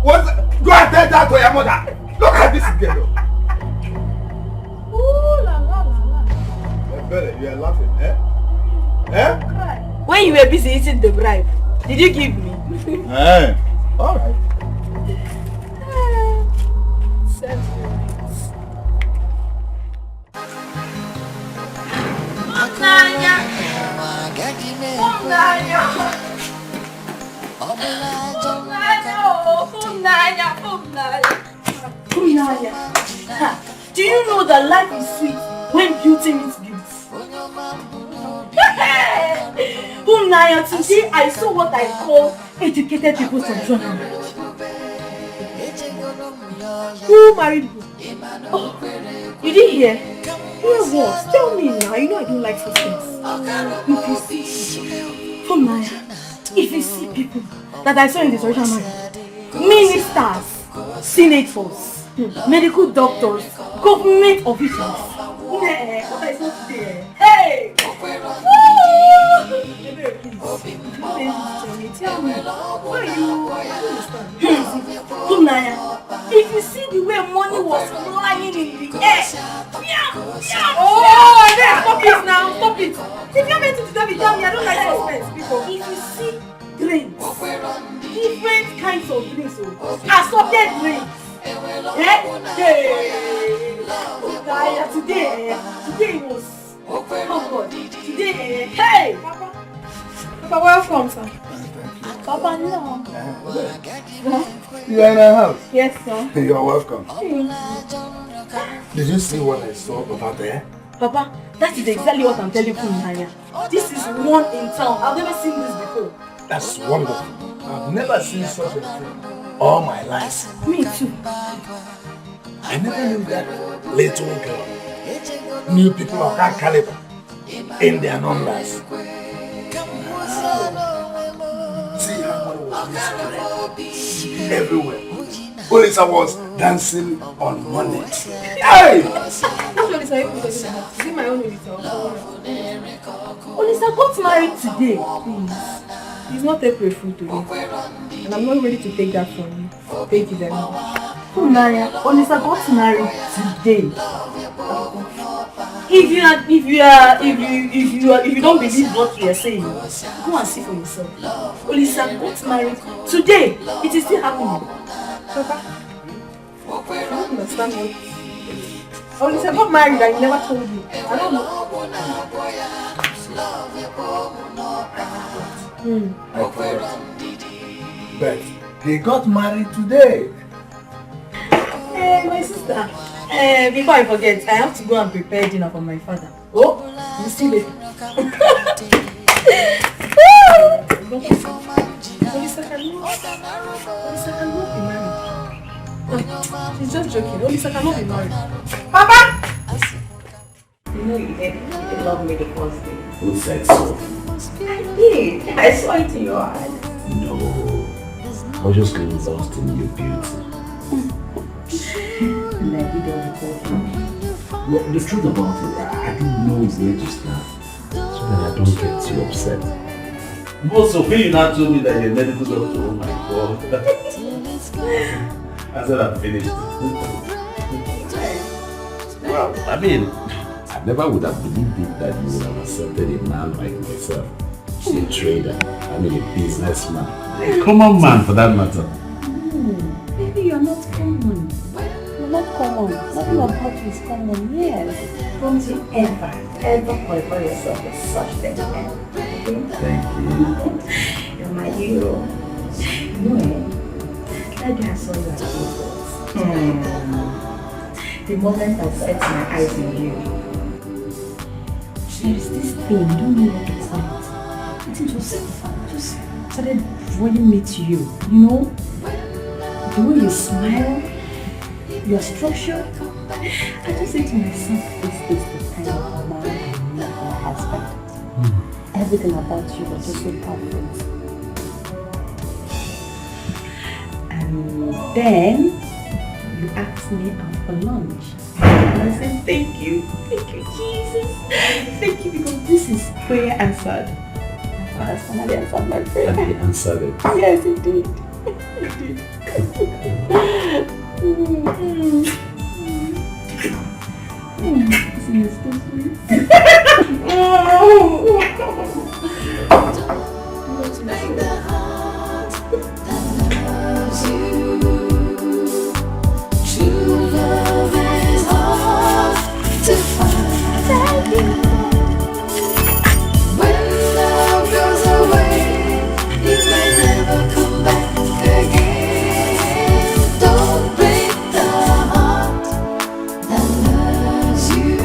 What? Go and tell that to your mother. Look at this girl. Ooh la la la la. Ebere, you are laughing, eh? Eh? When you were busy eating the bribe, did you give me? Eh. Alright. Do you know that life is sweet when beauty meets beauty? Naya, today I saw what I call educated people's traditional. Who married who? Oh, you didn't hear? Hear what? Tell me now. You know I don't like suspense. If you see, Naya, if you see people that I saw in the traditional marriage, ministers, senators, medical doctors, government officials. Yeah, what I saw today. Hey! Tell me, why you understand? Naya, if you see the way money was flying in the air. Oh, stop it now, stop it. If you're meant to tell me, I don't like suspense people. If you see drinks, different kinds of drinks, assorted drinks. Hey, today was, oh God, today, hey, Papa, welcome, sir. Papa, no. You are in our house? Yes, sir. You are welcome. Did you see what I saw over there? Papa, that is exactly what I'm telling you, Naya. This is one in town. I've never seen this before. That's wonderful. I've never seen such a thing all my life. Me too. I never knew that little girl knew people of that caliber in their numbers. See how money was everywhere. Olisa was dancing on money. Hey! Which Olisa are you talking about? Is it my own Olisa? Olisa got married today. Please. It's not April Fool today. And I'm not ready to take that from you. Thank you very much. Oh, Naya, Olisa got married today. If you don't believe what we are saying, go and see for yourself. Olisa got married today. It is still happening. Papa, I don't understand what. Olisa got married and he never told you. I don't know. I forgot. But they got married today. My sister. Before I forget, I have to go and prepare dinner for my father. Oh, you see it. Olisa cannot be married. She's just joking. Olisa cannot be married. Papa! You know you didn't love me the first day. Who said so? I did. I saw it in your eyes. No. I was just getting lost in your beauty. And I did all the talking. Well, the truth about it, I didn't know where to start. So that I don't get too upset. Also, when you now told me that you're medical doctor, oh my God. I said I'm finished. Well, I mean, I never would have believed it that you would have accepted a man like myself. A trader, I mean a businessman. A common man for that matter. Baby, you're not common. You're not common. Nothing about you is common, yes. Don't you ever qualify yourself as such thing. Thank you. You're my hero. No, that day I saw you at the moment I set my eyes on you, there is this thing, I don't know what to call it. It just started drawing me to you, you know? The way you smile, your structure. I just say to myself, this is the kind of man I need my husband. Everything about you was just so perfect. And then you asked me out for lunch. And I said, thank you, Jesus. Thank you, because this is prayer answered. My father finally answered my prayer. And he answered it. Yes, he did. Isn't it so sweet? Don't make the heart that loves you. True love is hard to find. When love goes away, it may never come back again. Don't break the heart that loves you.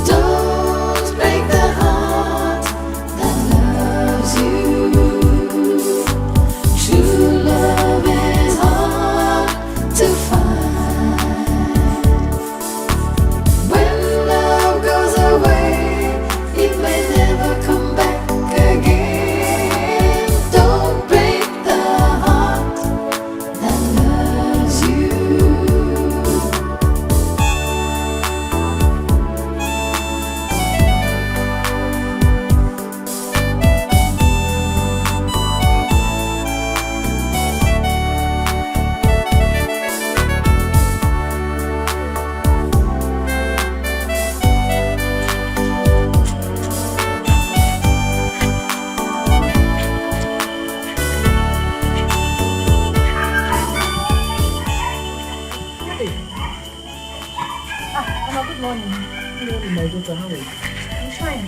Don't break the heart that loves you. True love is hard to find. When love goes away, it may never come back again. Don't break the heart that loves you. Good morning. Hello, my daughter. How are you? I'm fine.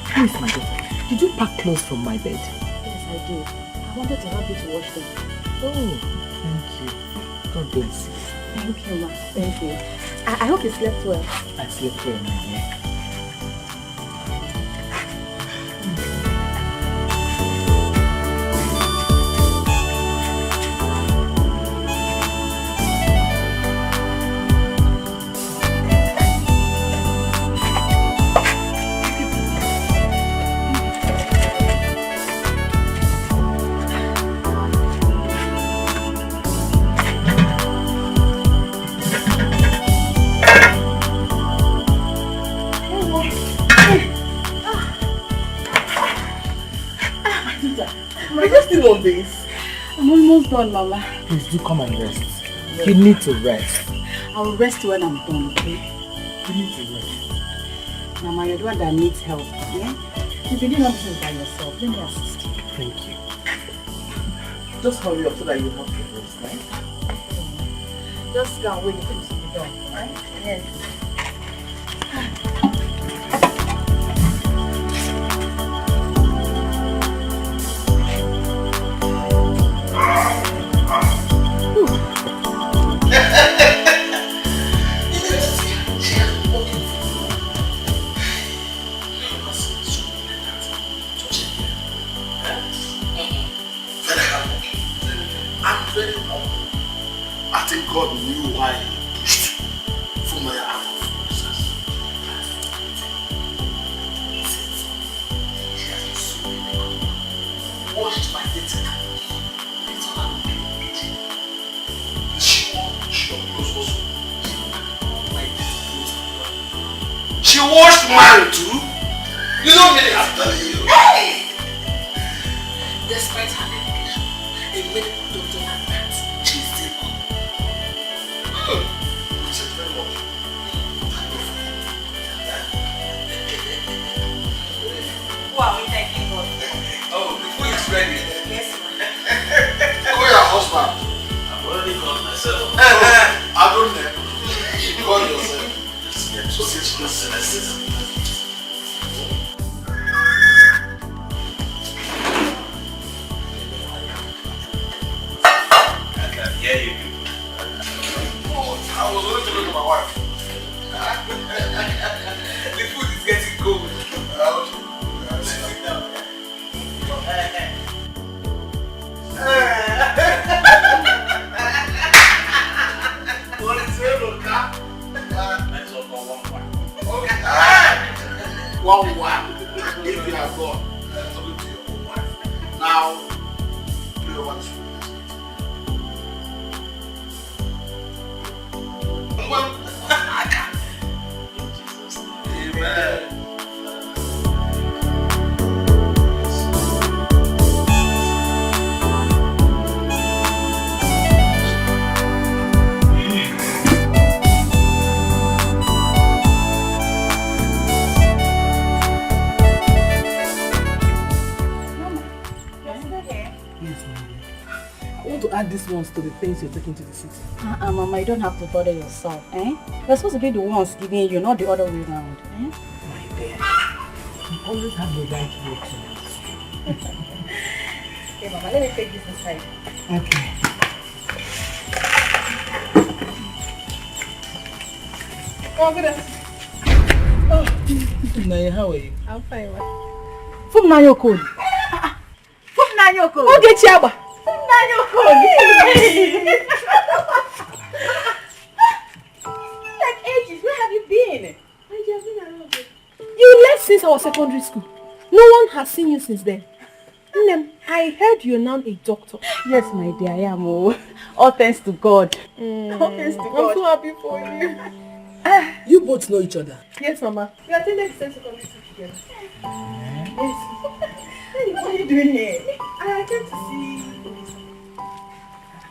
Please, my daughter, did you pack clothes from my bed? Yes, I did. I wanted to help you to wash them. Oh, thank you. God bless you. Thank you, ma. Thank you. I hope you slept well. I slept well, my dear. On this. I'm almost done, Mama. Please do come and rest. You need to rest. I'll rest when I'm done, okay? You need to rest. Mama, you're the one that needs help, yeah? You've been doing everything by yourself. Let me assist you. Thank you. Just hurry up so that you have to rest, right? Just go and wait for things to be done, right? Yes. God knew why he pushed from my out of process. She has been so many. Washed my dirty hands. It's all I'm doing. She was also. She washed mine too. You don't really have to tell you. Hey! Despite her education, a medical doctor like that, she's still good. Who are we thanking God? Oh, the food is ready. Yes, Call your husband. I've already called myself. I don't know. You call yourself. Let's get to it. I can hear you. I was only to look at my wife. The food is getting cold. Sit down. What is it, Luca? Let's all go one. Okay. One. If you have gone, talking to your own wife. Now, play over this food. Amen. To add these ones to the things you're taking to the city. Mama, you don't have to bother yourself, eh? You're supposed to be the ones giving you, not the other way around, eh? My dear, you always have the right way to. Okay, Mama, let me take this inside. Okay. Oh, good. Oh, Naya, how are you? I'm fine, ma. From Nayo Code. From Nayo Code. Oh, get Chiaba. Nayo Code. Like ages, where have you been? You left since our secondary school. No one has seen you since then. Nnem, I heard you're now a doctor. Yes, my dear, I am. All thanks to God. All thanks to God. I'm so happy for you. You both know each other? Yes, Mama. We attended the same secondary school together. Yes. What are you doing here? I came to see...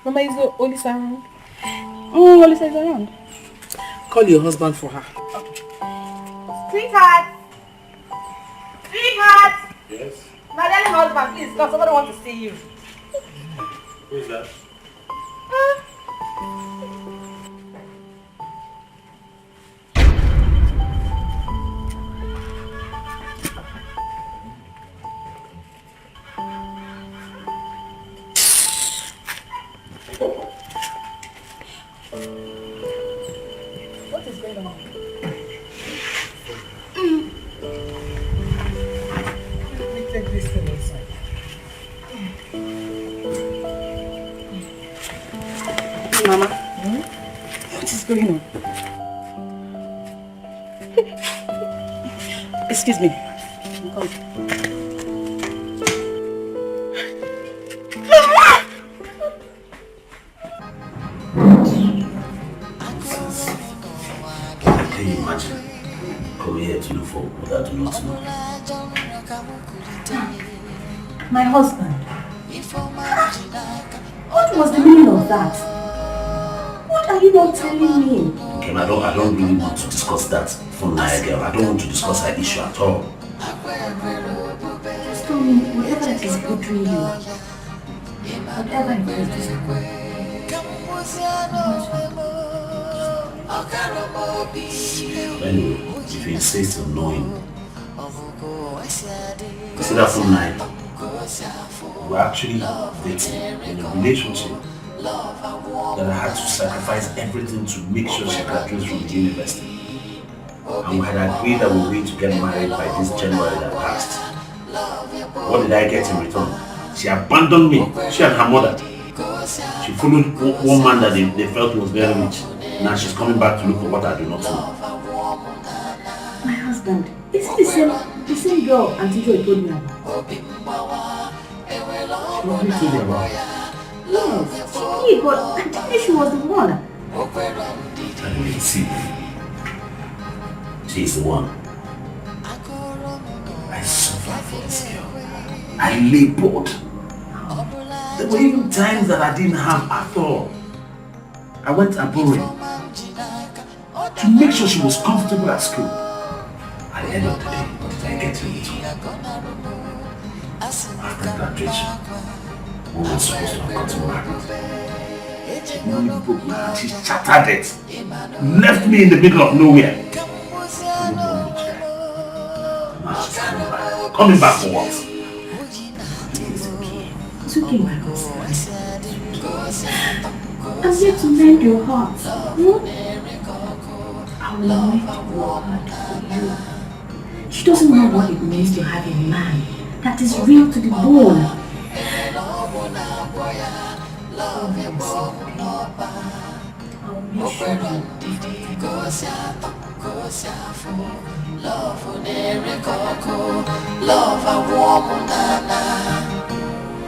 Mama, is Olisa around? Oh, Olisa is around. Call your husband for her. Okay. Sweetheart! Sweetheart! Yes? My darling husband, please come. Somebody wants to see you. Who is that? Mama, what is going on? Excuse me. Come. Can you imagine? Come here to look for what I do not know. My husband. What was the meaning of that? What are you not telling me? Okay, I don't really want to discuss that from Naya girl. I don't want to discuss that issue at all. Just tell me whatever that is bothering you. Whatever it is. Anyway, if you insist on knowing, see that from Naya. We're actually dating in a relationship that I had to sacrifice everything to make sure she graduates from the university. And we had agreed that we were going to get married by this January that passed. What did I get in return? She abandoned me, she and her mother. She followed one man that they felt was very rich. Now she's coming back to look for what I do not know. My husband, is it the same girl Auntie Joy told me about? What did you tell me about? Yes, she did, but I think she was the one. I didn't see. She's the one. I suffered for this girl. I labored. There were even times that I didn't have at all. I went abroad to make sure she was comfortable at school. At the end of the day, what did I get in return? After graduation, we were supposed to have gotten married. She broke my heart, she shattered it. Left me in the middle of nowhere. Now she's coming back. Coming back for what? It's okay, my husband. I'm here to mend your heart. I will make it hard for you. She doesn't know what it means to have a man that is real to the bone. I'll make sure love a woman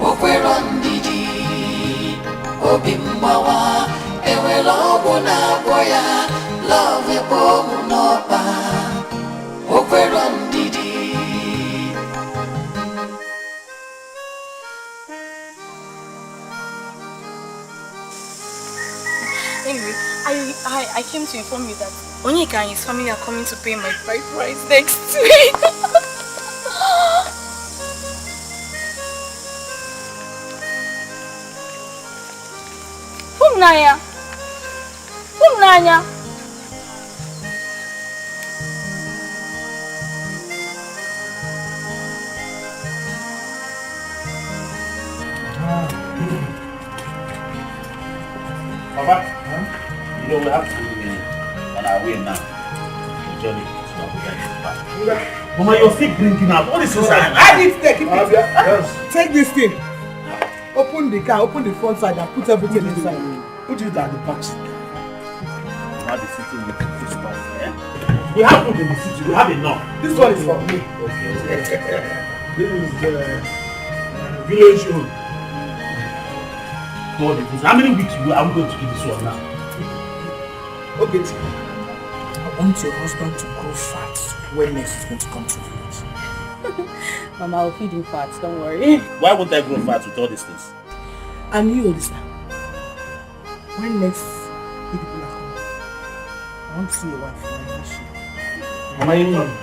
okwero ndidi obimbawa ewela obuna boya love ebomu noba okwero ndidi. Anyway, I came to inform you that Onyeka and his family are coming to pay my bride price next week. Naya. Nanya. Papa, you know we have to be on our way now. The journey to Abuja is back. Mama, you're still drinking out. What is this? I need to take it. Yes. Take this thing. Open the car, open the front side and put everything inside. Put it at the back seat. Now the sitting with this part. We have food in the city. We have enough. This one is for me. Okay. This is the village room. God, how many weeks are we going to do this one now? Okay. I want your husband to grow fat when next is going to come to the village. Mama, I'll feed him fat, don't worry. Why won't I grow fat with all these things? And you, Olisa, when next you people are coming, I want to see your wife. Mama,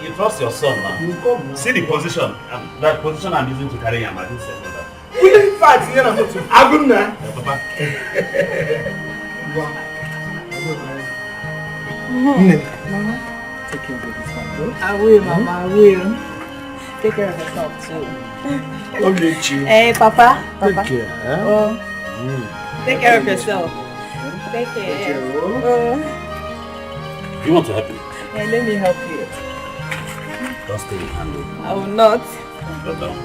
you trust your son now. You come now. See the position, that position I'm using to carry him. I didn't say that. We didn't fight here. I'm going to. Yeah, Papa. Mama, take care of this man, bro. I will, Mama, I will. Take care of yourself too. Okay, Hey, Papa. Take care. Oh. Take care of yourself. Take care. You want to help me? Hey, let me help you. Don't stay with handle. I will not. Go down.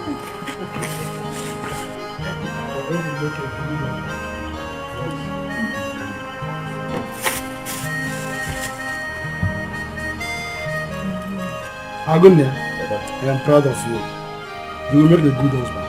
Agunya, I am proud of you. You will make a good husband.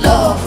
Love